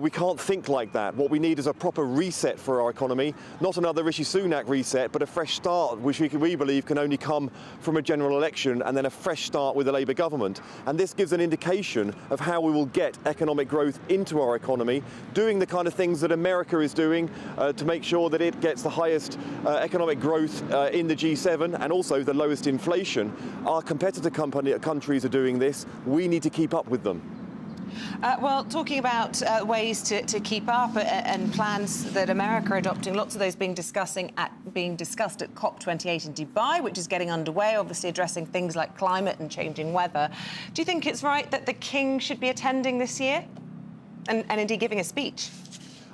We can't think like that. What we need is a proper reset for our economy, not another Rishi Sunak reset, but a fresh start, which we believe can only come from a general election and then a fresh start with a Labour government. And this gives an indication of how we will get economic growth into our economy, doing the kind of things that America is doing to make sure that it gets the highest economic growth in the G7 and also the lowest inflation. Our competitor countries are doing this. We need to keep up with them. Well, talking about ways to keep up and plans that America are adopting, lots of those being discussed at COP28 in Dubai, which is getting underway, obviously addressing things like climate and changing weather. Do you think it's right that the King should be attending this year and indeed giving a speech?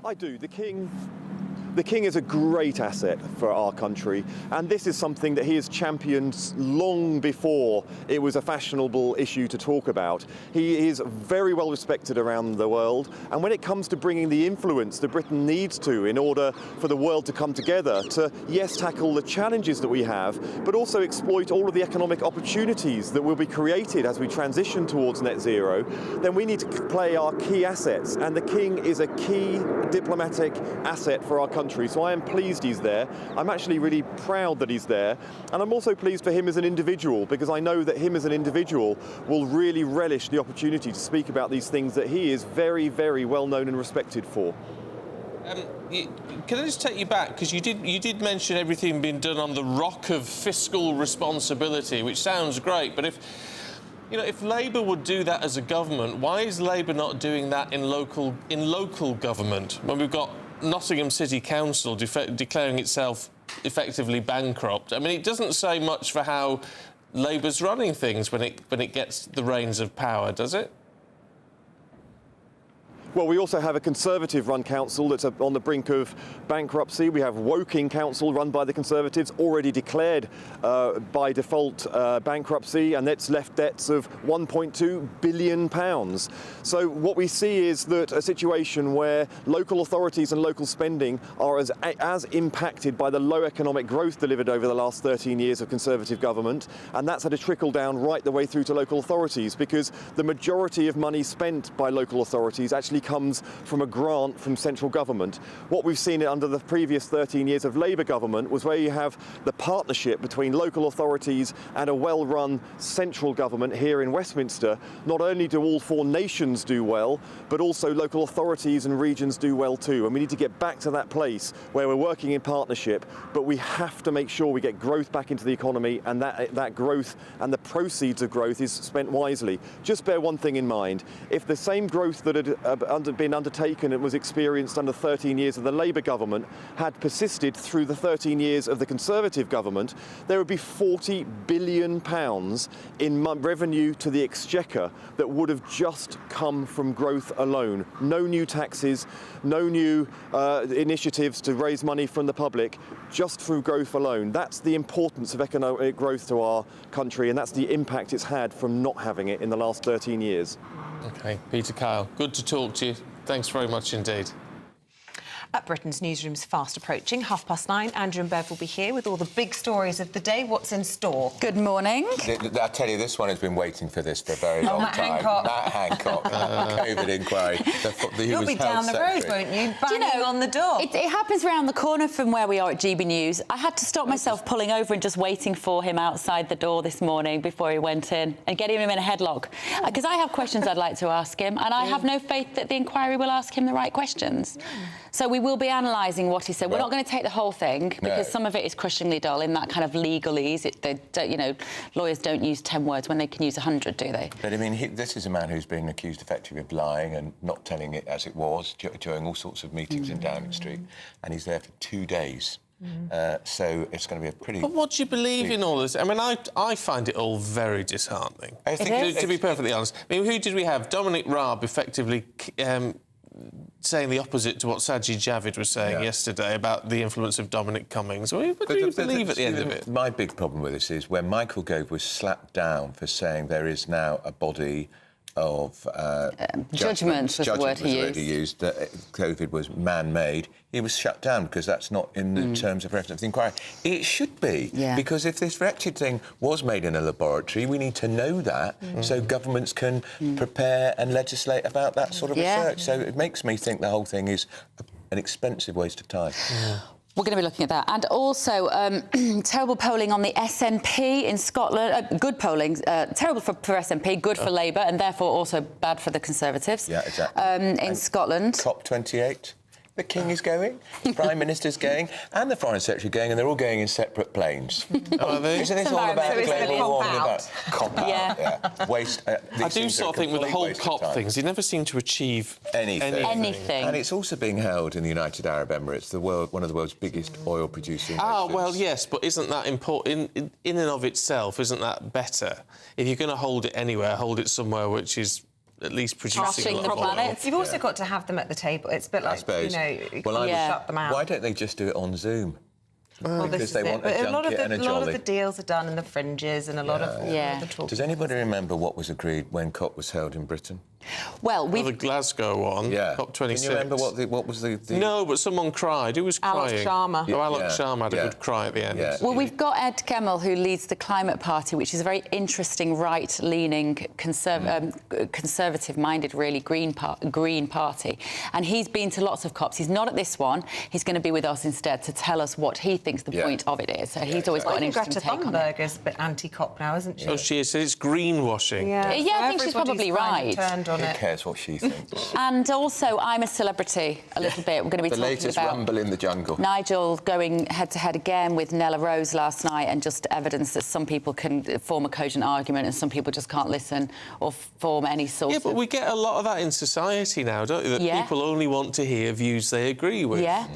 I do. The King is a great asset for our country, and this is something that he has championed long before it was a fashionable issue to talk about. He is very well respected around the world, and when it comes to bringing the influence that Britain needs to in order for the world to come together to, yes, tackle the challenges that we have, but also exploit all of the economic opportunities that will be created as we transition towards net zero, then we need to play our key assets, and the King is a key diplomatic asset for our country. So I am pleased he's there. I'm actually really proud that he's there. And I'm also pleased for him as an individual, because I know that him as an individual will really relish the opportunity to speak about these things that he is very, very well known and respected for. Can I just take you back, because you did mention everything being done on the rock of fiscal responsibility, which sounds great, but if Labour would do that as a government, why is Labour not doing that in local government when we've got Nottingham City Council declaring itself effectively bankrupt? I mean, it doesn't say much for how Labour's running things when it gets the reins of power, does it? Well, we also have a Conservative-run council that's on the brink of bankruptcy. We have Woking Council, run by the Conservatives, already declared by default bankruptcy, and that's left debts of £1.2 billion. So what we see is that a situation where local authorities and local spending are as impacted by the low economic growth delivered over the last 13 years of Conservative government, and that's had a trickle down right the way through to local authorities, because the majority of money spent by local authorities actually comes from a grant from central government. What we've seen under the previous 13 years of Labour government was where you have the partnership between local authorities and a well-run central government here in Westminster. Not only do all four nations do well, but also local authorities and regions do well too. And we need to get back to that place where we're working in partnership, but we have to make sure we get growth back into the economy, and that growth and the proceeds of growth is spent wisely. Just bear one thing in mind. If the same growth that had been undertaken and was experienced under 13 years of the Labour government had persisted through the 13 years of the Conservative government, there would be £40 billion in revenue to the Exchequer that would have just come from growth alone. No new taxes, no new initiatives to raise money from the public, just through growth alone. That's the importance of economic growth to our country, and that's the impact it's had from not having it in the last 13 years. OK, Peter Kyle, good to talk to you. Thanks very much indeed. Britain's newsroom's fast approaching. 9:30. Andrew and Bev will be here with all the big stories of the day. What's in store? Good morning. I tell you, this one has been waiting for this for a very long time. Matt Hancock, COVID inquiry. You'll be down the road, won't you? Banging on the door. It happens round the corner from where we are at GB News. I had to stop myself pulling over and just waiting for him outside the door this morning before he went in and getting him in a headlock. Because I have questions I'd like to ask him, and I have no faith that the inquiry will ask him the right questions. So we will be analysing what he said. We're not going to take the whole thing, because some of it is crushingly dull in that kind of legalese. Lawyers don't use 10 words when they can use 100, do they? But, I mean, this is a man who's been accused effectively of lying and not telling it as it was during all sorts of meetings in Downing Street, and he's there for 2 days. So it's going to be a pretty... But what do you believe in all this? I mean, I find it all very disheartening. I think, to be perfectly honest. I mean, who did we have? Dominic Raab effectively... saying the opposite to what Sajid Javid was saying yesterday about the influence of Dominic Cummings. What do you believe at the end of it? My big problem with this is when Michael Gove was slapped down for saying there is now a body judgment was the word he used, that COVID was man-made, he was shut down because that's not in the terms of reference of the inquiry. It should be, because if this wretched thing was made in a laboratory, we need to know that so governments can prepare and legislate about that sort of research. So it makes me think the whole thing is an expensive waste of time. We're going to be looking at that. And also, terrible polling on the SNP in Scotland. Good polling, terrible for SNP, good for Labour, and therefore also bad for the Conservatives. Yeah, exactly. In Scotland. COP28. The King is going, the Prime Minister's going, and the Foreign Secretary going, and they're all going in separate planes. Are they? Isn't this all about global warming? Cop out. Yeah. Waste. I do sort of think with the whole COP things, they never seem to achieve anything. And it's also being held in the United Arab Emirates, one of the world's biggest oil producing nations. Well, yes, but isn't that important in and of itself? Isn't that better? If you're going to hold it anywhere, hold it somewhere which is at least producing the planet. You've also got to have them at the table. It's a bit like, you know, you can't shut them out. Why don't they just do it on Zoom? Well, because they want a junket and a jolly. A lot of the deals are done in the fringes and a lot of the talk. Does anybody remember what was agreed when COP was held in Britain? Well, the Glasgow one, COP26. Can you remember what was the... No, but someone cried. Who was crying? Alex Sharma. Alex Sharma had a good cry at the end. Well, we've got Ed Kemmel, who leads the Climate Party, which is a very interesting right-leaning, conservative-minded, really green party. And he's been to lots of COPs. He's not at this one. He's going to be with us instead to tell us what he thinks the point of it is. So he's always got an interesting take on it. Greta Thunberg is a bit anti-COP now, isn't she? Oh, she is. So it's greenwashing. Yeah, I think she's probably right. Who cares what she thinks? And also, I'm a celebrity a little bit. We're going to be the talking latest about rumble in the jungle. Nigel going head-to-head again with Nella Rose last night, and just evidence that some people can form a cogent argument and some people just can't listen or form any sort of... Yeah, but we get a lot of that in society now, don't you? That people only want to hear views they agree with. Yeah.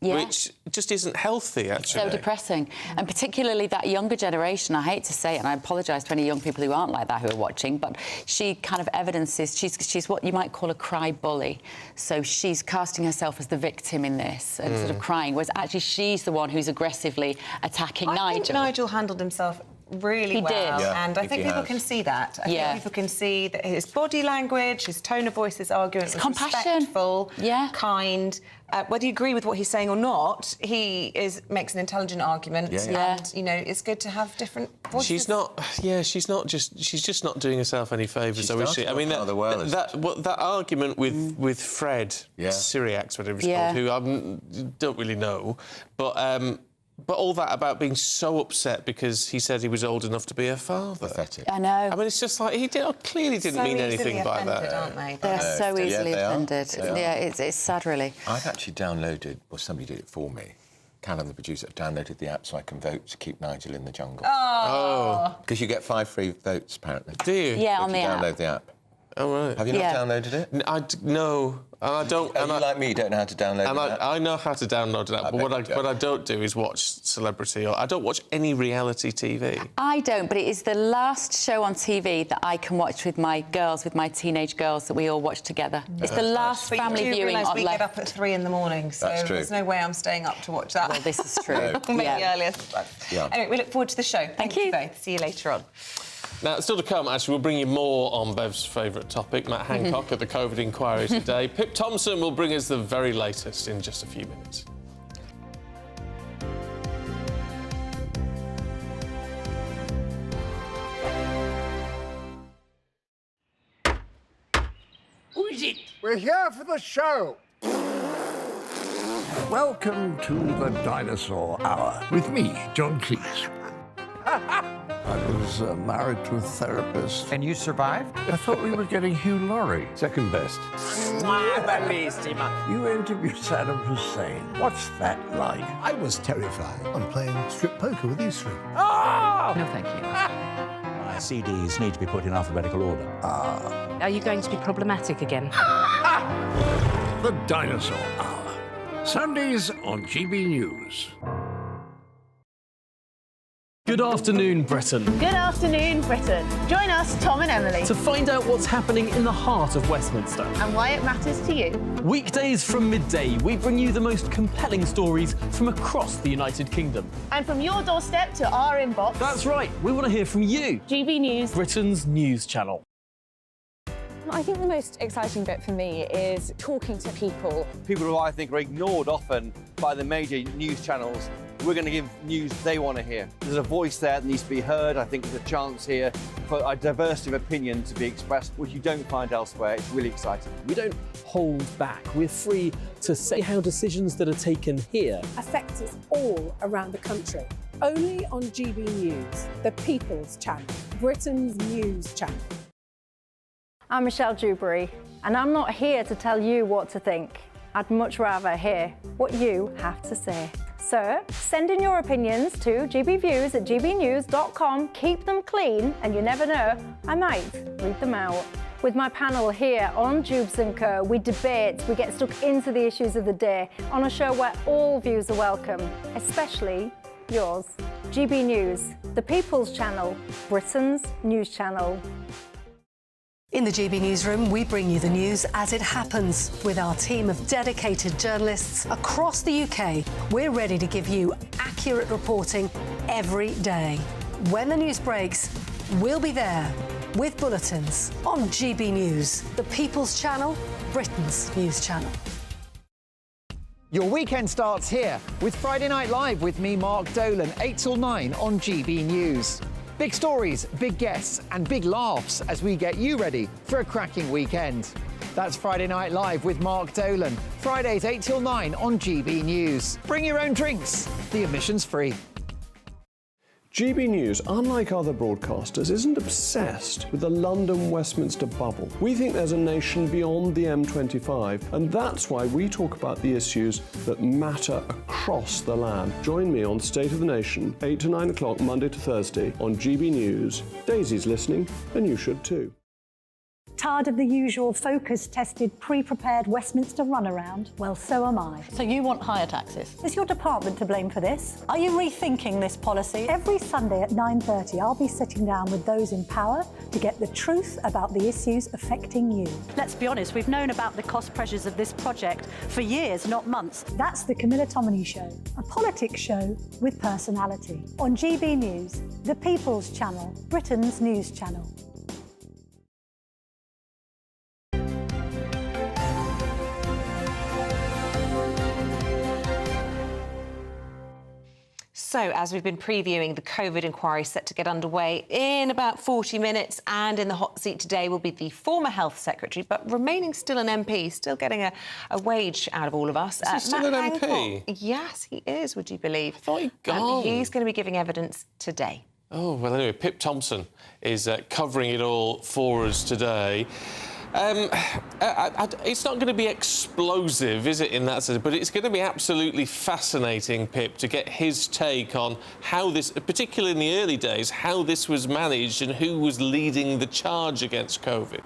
Which just isn't healthy, actually. So depressing. And particularly that younger generation, I hate to say it, and I apologise to any young people who aren't like that who are watching, but she kind of evidences, she's what you might call a cry bully. So she's casting herself as the victim in this and sort of crying, whereas actually she's the one who's aggressively attacking Nigel. I think Nigel handled himself really well, and I think people can see that. I think people can see that his body language, his tone of voice, his argument was respectful, kind. Whether you agree with what he's saying or not, he makes an intelligent argument, and you know it's good to have different voices. She's just not doing herself any favours, though, is she? I mean, that argument with Fred Syriac, whatever he's called, who I don't really know, but all that about being so upset because he said he was old enough to be her father. Pathetic. I know. I mean, it's just like he clearly didn't mean anything by that. Aren't they? They're so easily offended. Yeah, it's sad, really. I've actually downloaded, well, somebody did it for me. Callum, the producer, downloaded the app so I can vote to keep Nigel in the jungle. Oh. Because you get 5 free votes, apparently. Do you? Yeah, on the app. Download the app. Oh, right. Have you not downloaded it? No. And I don't... And like me, you don't know how to download the app? I know how to download an app, but what I don't do is watch Celebrity, or I don't watch any reality TV. I don't, but it is the last show on TV that I can watch with my girls, with my teenage girls, that we all watch together. It's the last family viewing on we get up at 3 in the morning, so there's no way I'm staying up to watch that. Well, this is true. Maybe earlier. Anyway, we look forward to the show. Thank you both. See you later on. Now, still to come, actually, we'll bring you more on Bev's favourite topic, Matt Hancock at the COVID inquiry today. Pip Thompson will bring us the very latest in just a few minutes. Who is it? We're here for the show. Welcome to the Dinosaur Hour with me, John Cleese. I was married to a therapist. And you survived? I thought we were getting Hugh Laurie. Second best. You interviewed Saddam Hussein. What's that like? I was terrified. I'm playing strip poker with you three. Oh! No, thank you. My CDs need to be put in alphabetical order. Are you going to be problematic again? The Dinosaur Hour. Sundays on GB News. Good afternoon, Britain. Good afternoon, Britain. Join us, Tom and Emily, To find out what's happening in the heart of Westminster. and why it matters to you. Weekdays from midday, we bring you the most compelling stories from across the United Kingdom. And from your doorstep to our inbox, That's right, we want to hear from you. GB News. Britain's news channel. I think the most exciting bit for me is talking to people. People who I think are ignored often by the major news channels. We're going to give news they want to hear. There's a voice there that needs to be heard. I think there's a chance here for a diversity of opinion to be expressed, which you don't find elsewhere. It's really exciting. We don't hold back. We're free to say how decisions that are taken here affect us all around the country. Only on GB News, the People's Channel, Britain's news channel. I'm Michelle Dewberry, and I'm not here to tell you what to think. I'd much rather hear what you have to say. So, send in your opinions to gbviews@gbnews.com. Keep them clean, and you never know, I might read them out. With my panel here on Jubes & Co, we debate, we get stuck into the issues of the day on a show where all views are welcome, especially yours. GB News, the People's Channel, Britain's news channel. In the GB Newsroom, we bring you the news as it happens. With our team of dedicated journalists across the UK, we're ready to give you accurate reporting every day. When the news breaks, we'll be there with bulletins on GB News, the People's Channel, Britain's news channel. Your weekend starts here with Friday Night Live with me, Mark Dolan, 8 till 9 on GB News. Big stories, big guests and big laughs as we get you ready for a cracking weekend. That's Friday Night Live with Mark Dolan, Fridays 8 till 9 on GB News. Bring your own drinks, the admission's free. GB News, unlike other broadcasters, isn't obsessed with the London-Westminster bubble. We think there's a nation beyond the M25, and that's why we talk about the issues that matter across the land. Join me on State of the Nation, 8 to 9 o'clock, Monday to Thursday on GB News. Daisy's listening, and you should too. Tired of the usual focus-tested, pre-prepared Westminster runaround? Well, so am I. So you want higher taxes? Is your department to blame for this? Are you rethinking this policy? Every Sunday at 9:30, I'll be sitting down with those in power to get the truth about the issues affecting you. Let's be honest, we've known about the cost pressures of this project for years, not months. That's the Camilla Tominey Show, a politics show with personality. On GB News, the People's Channel, Britain's news channel. So, as we've been previewing, the COVID inquiry set to get underway in about 40 minutes, and in the hot seat today will be the former Health Secretary, but remaining still an MP, still getting a wage out of all of us. Is he still an MP? Yes, he is, would you believe? I thought he'd gone. He's going to be giving evidence today. Oh, well, anyway, Pip Thompson is covering it all for us today. It's not going to be explosive, is it, in that sense? But it's going to be absolutely fascinating, Pip, to get his take on how this, particularly in the early days, how this was managed and who was leading the charge against COVID.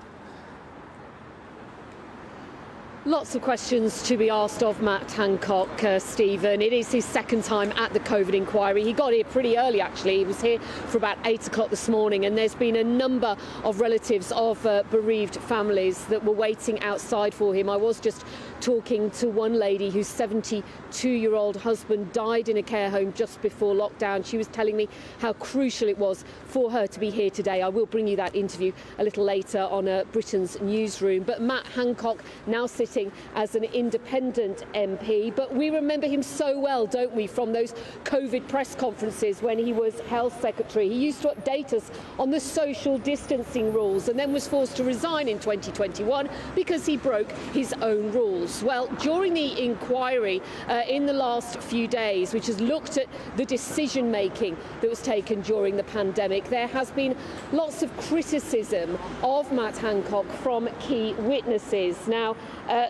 Lots of questions to be asked of Matt Hancock, Stephen. It is his second time at the COVID inquiry. He got here pretty early, actually. He was here for about 8 o'clock this morning, and there's been a number of relatives of bereaved families that were waiting outside for him. I was just talking to one lady whose 72-year-old husband died in a care home just before lockdown. She was telling me how crucial it was for her to be here today. I will bring you that interview a little later on Britain's Newsroom. But Matt Hancock now sitting as an independent MP, but we remember him so well, don't we, from those COVID press conferences when he was Health Secretary. He used to update us on the social distancing rules and then was forced to resign in 2021 because he broke his own rules. Well, during the inquiry in the last few days, which has looked at the decision making that was taken during the pandemic, there has been lots of criticism of Matt Hancock from key witnesses. Now,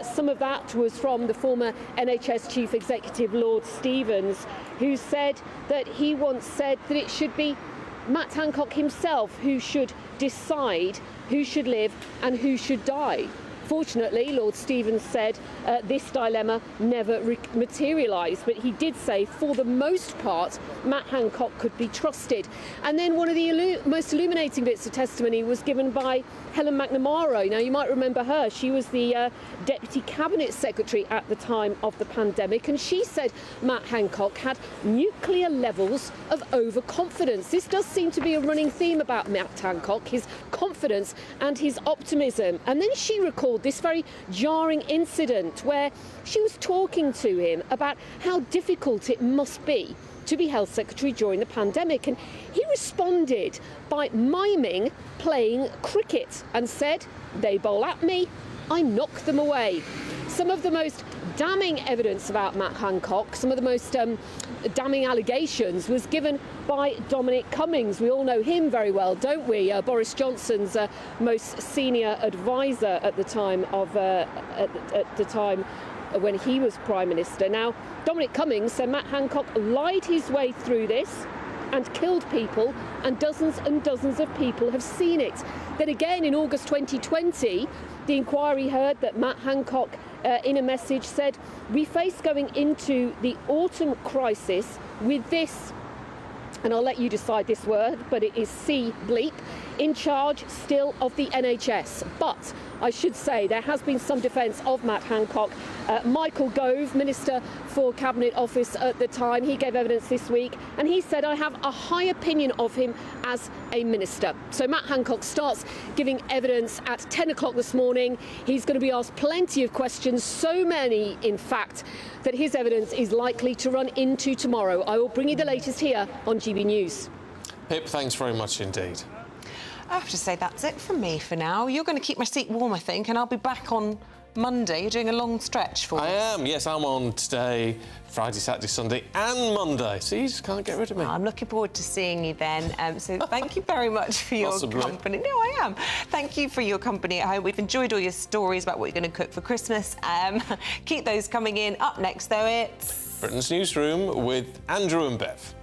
some of that was from the former NHS Chief Executive Lord Stevens, who said that he once said that it should be Matt Hancock himself who should decide who should live and who should die. Fortunately, Lord Stevens said this dilemma never materialised, but he did say for the most part Matt Hancock could be trusted. And then one of the most illuminating bits of testimony was given by Helen McNamara. Now, you might remember her. She was the Deputy Cabinet Secretary at the time of the pandemic, and she said Matt Hancock had nuclear levels of overconfidence. This does seem to be a running theme about Matt Hancock, his confidence and his optimism. And then she recalled this very jarring incident where she was talking to him about how difficult it must be to be Health Secretary during the pandemic, and he responded by miming playing cricket and said, "They bowl at me, I knock them away." Some of the most damning evidence about Matt Hancock, some of the most damning allegations was given by Dominic Cummings. We all know him very well, don't we? Boris Johnson's most senior advisor at the time of when he was Prime Minister. Now, Dominic Cummings said Matt Hancock lied his way through this and killed people, and dozens of people have seen it. Then again, in August 2020, the inquiry heard that Matt Hancock, in a message, said, "We face going into the autumn crisis with this," and I'll let you decide this word, but it is C bleep, "in charge still of the NHS." But I should say there has been some defence of Matt Hancock. Michael Gove, Minister for Cabinet Office at the time, he gave evidence this week, and he said, "I have a high opinion of him as a minister." So Matt Hancock starts giving evidence at 10 o'clock this morning. He's going to be asked plenty of questions, so many, in fact, that his evidence is likely to run into tomorrow. I will bring you the latest here on GB News. Pip, thanks very much indeed. I have to say that's it from me for now. You're going to keep my seat warm, I think, and I'll be back on Monday. You're doing a long stretch for us. I am, yes. I'm on today, Friday, Saturday, Sunday and Monday. So you just can't get rid of me. I'm looking forward to seeing you then. So thank you very much for your company. No, I am. Thank you for your company. I hope we've enjoyed all your stories about what you're going to cook for Christmas. Keep those coming in. Up next, though, it's Britain's Newsroom with Andrew and Bev.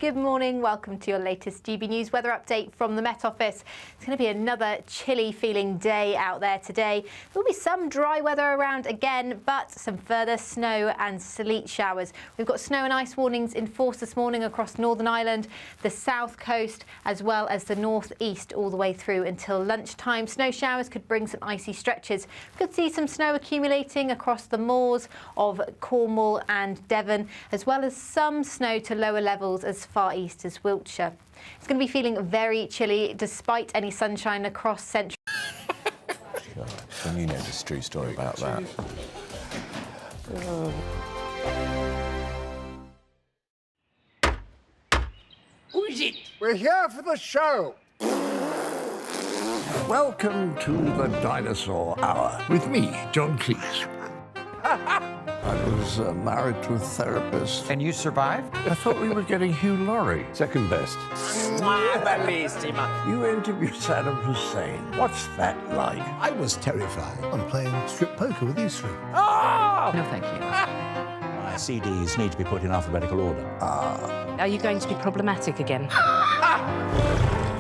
Good morning, welcome to your latest GB News weather update from the Met Office. It's going to be another chilly feeling day out there today. There will be some dry weather around again, but some further snow and sleet showers. We've got snow and ice warnings in force this morning across Northern Ireland, the south coast, as well as the northeast all the way through until lunchtime. Snow showers could bring some icy stretches. We could see some snow accumulating across the moors of Cornwall and Devon, as well as some snow to lower levels as far east as Wiltshire. It's going to be feeling very chilly despite any sunshine across central. And you know this true story about that. Who is it? We're here for the show. Welcome to the Dinosaur Hour with me, John Cleese. I was married to a therapist. And you survived? I thought we were getting Hugh Laurie. Second best. You interviewed Saddam Hussein. What's that like? I was terrified. I'm playing strip poker with these three. No, thank you. My CDs need to be put in alphabetical order. Are you going to be problematic again?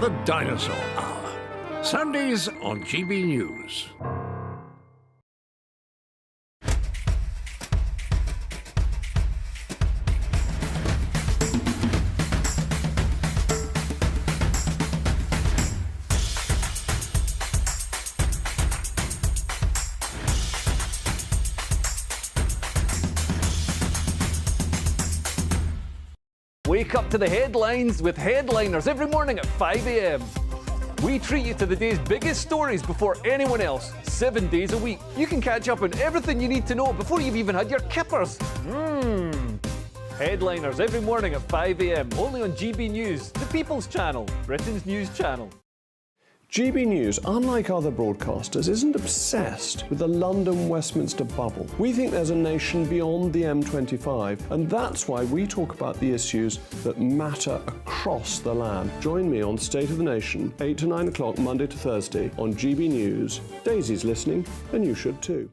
The Dinosaur Hour. Sundays on GB News. Wake up to the headlines with Headliners every morning at 5 a.m. We treat you to the day's biggest stories before anyone else, 7 days a week. You can catch up on everything you need to know before you've even had your kippers. Headliners every morning at 5 a.m. only on GB News, the People's Channel, Britain's news channel. GB News, unlike other broadcasters, isn't obsessed with the London-Westminster bubble. We think there's a nation beyond the M25, and that's why we talk about the issues that matter across the land. Join me on State of the Nation, 8 to 9 o'clock, Monday to Thursday, on GB News. Daisy's listening, and you should too.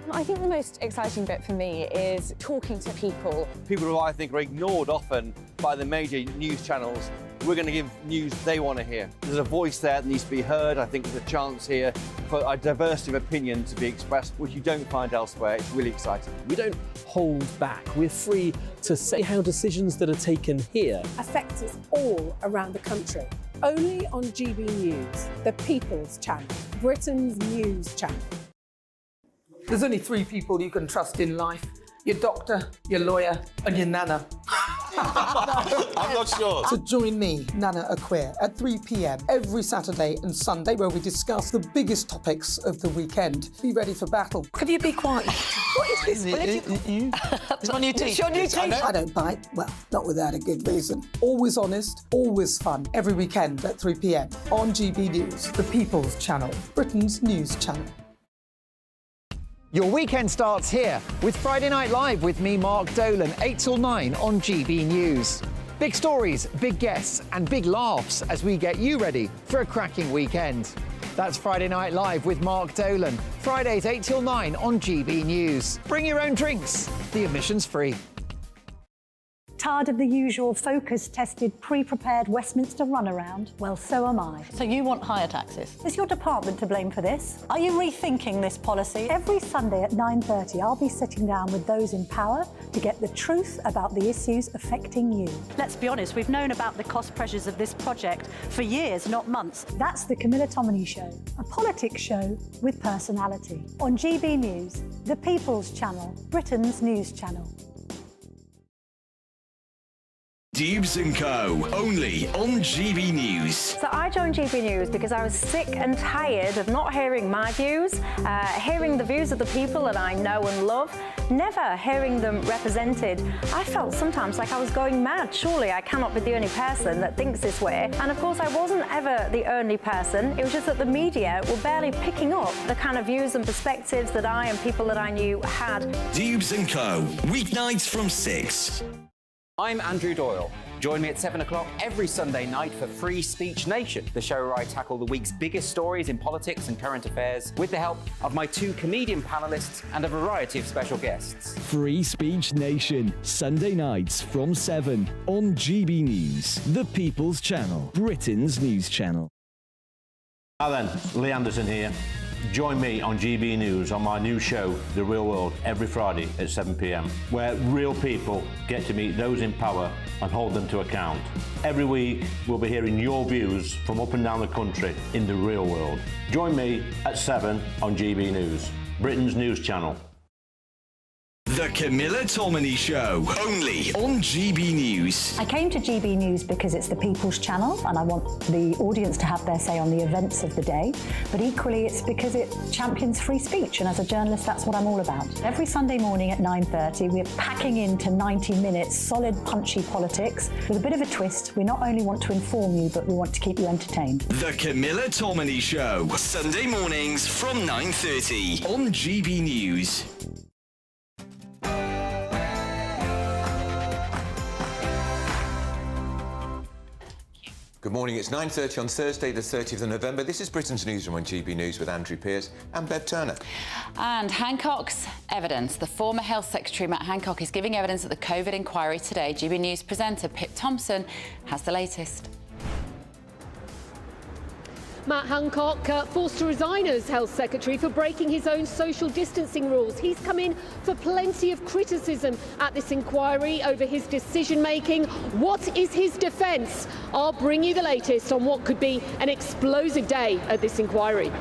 I think the most exciting bit for me is talking to people. People who I think are ignored often by the major news channels. We're going to give news they want to hear. There's a voice there that needs to be heard. I think there's a chance here for a diversity of opinion to be expressed, which you don't find elsewhere. It's really exciting. We don't hold back. We're free to say how decisions that are taken here affect us all around the country. Only on GB News, the People's Channel, Britain's news channel. There's only 3 people you can trust in life. Your doctor, your lawyer, and your nana. I'm not sure. So join me, Nana Aquare, at 3 p.m. every Saturday and Sunday, where we discuss the biggest topics of the weekend. Be ready for battle. Could you be quiet? What is this? It's on your teeth. It's on your teeth. I don't bite. Well, not without a good reason. Always honest, always fun. Every weekend at 3 p.m. on GB News, the People's Channel, Britain's news channel. Your weekend starts here with Friday Night Live with me, Mark Dolan, 8 till 9 on GB News. Big stories, big guests and big laughs as we get you ready for a cracking weekend. That's Friday Night Live with Mark Dolan, Fridays 8 till 9 on GB News. Bring your own drinks, the admission's free. Tired of the usual focus-tested, pre-prepared Westminster runaround? Well, so am I. So you want higher taxes? Is your department to blame for this? Are you rethinking this policy? Every Sunday at 9:30, I'll be sitting down with those in power to get the truth about the issues affecting you. Let's be honest, we've known about the cost pressures of this project for years, not months. That's the Camilla Tominey Show, a politics show with personality. On GB News, the People's Channel, Britain's news channel. Dubes & Co. Only on GB News. So I joined GB News because I was sick and tired of not hearing my views, hearing the views of the people that I know and love, never hearing them represented. I felt sometimes like I was going mad. Surely I cannot be the only person that thinks this way. And of course I wasn't ever the only person. It was just that the media were barely picking up the kind of views and perspectives that I and people that I knew had. Dubes & Co. Weeknights from 6. I'm Andrew Doyle. Join me at 7 o'clock every Sunday night for Free Speech Nation, the show where I tackle the week's biggest stories in politics and current affairs with the help of my 2 comedian panellists and a variety of special guests. Free Speech Nation, Sunday nights from 7 on GB News, the People's Channel, Britain's news channel. Hi then, Lee Anderson here. Join me on GB News on my new show, The Real World, every Friday at 7 p.m, where real people get to meet those in power and hold them to account. Every week, we'll be hearing your views from up and down the country in the real world. Join me at 7 on GB News, Britain's news channel. The Camilla Tominey Show, only on GB News. I came to GB News because it's the People's Channel and I want the audience to have their say on the events of the day, but equally it's because it champions free speech, and as a journalist that's what I'm all about. Every Sunday morning at 9:30 we're packing into 90 minutes solid punchy politics with a bit of a twist. We not only want to inform you, but we want to keep you entertained. The Camilla Tominey Show, Sunday mornings from 9:30 on GB News. Good morning, it's 9:30 on Thursday the 30th of November. This is Britain's Newsroom on GB News with Andrew Pearce and Bev Turner. And Hancock's evidence. The former Health Secretary Matt Hancock is giving evidence at the COVID inquiry today. GB News presenter Pip Thompson has the latest. Matt Hancock forced to resign as Health Secretary for breaking his own social distancing rules. He's come in for plenty of criticism at this inquiry over his decision-making. What is his defence? I'll bring you the latest on what could be an explosive day at this inquiry.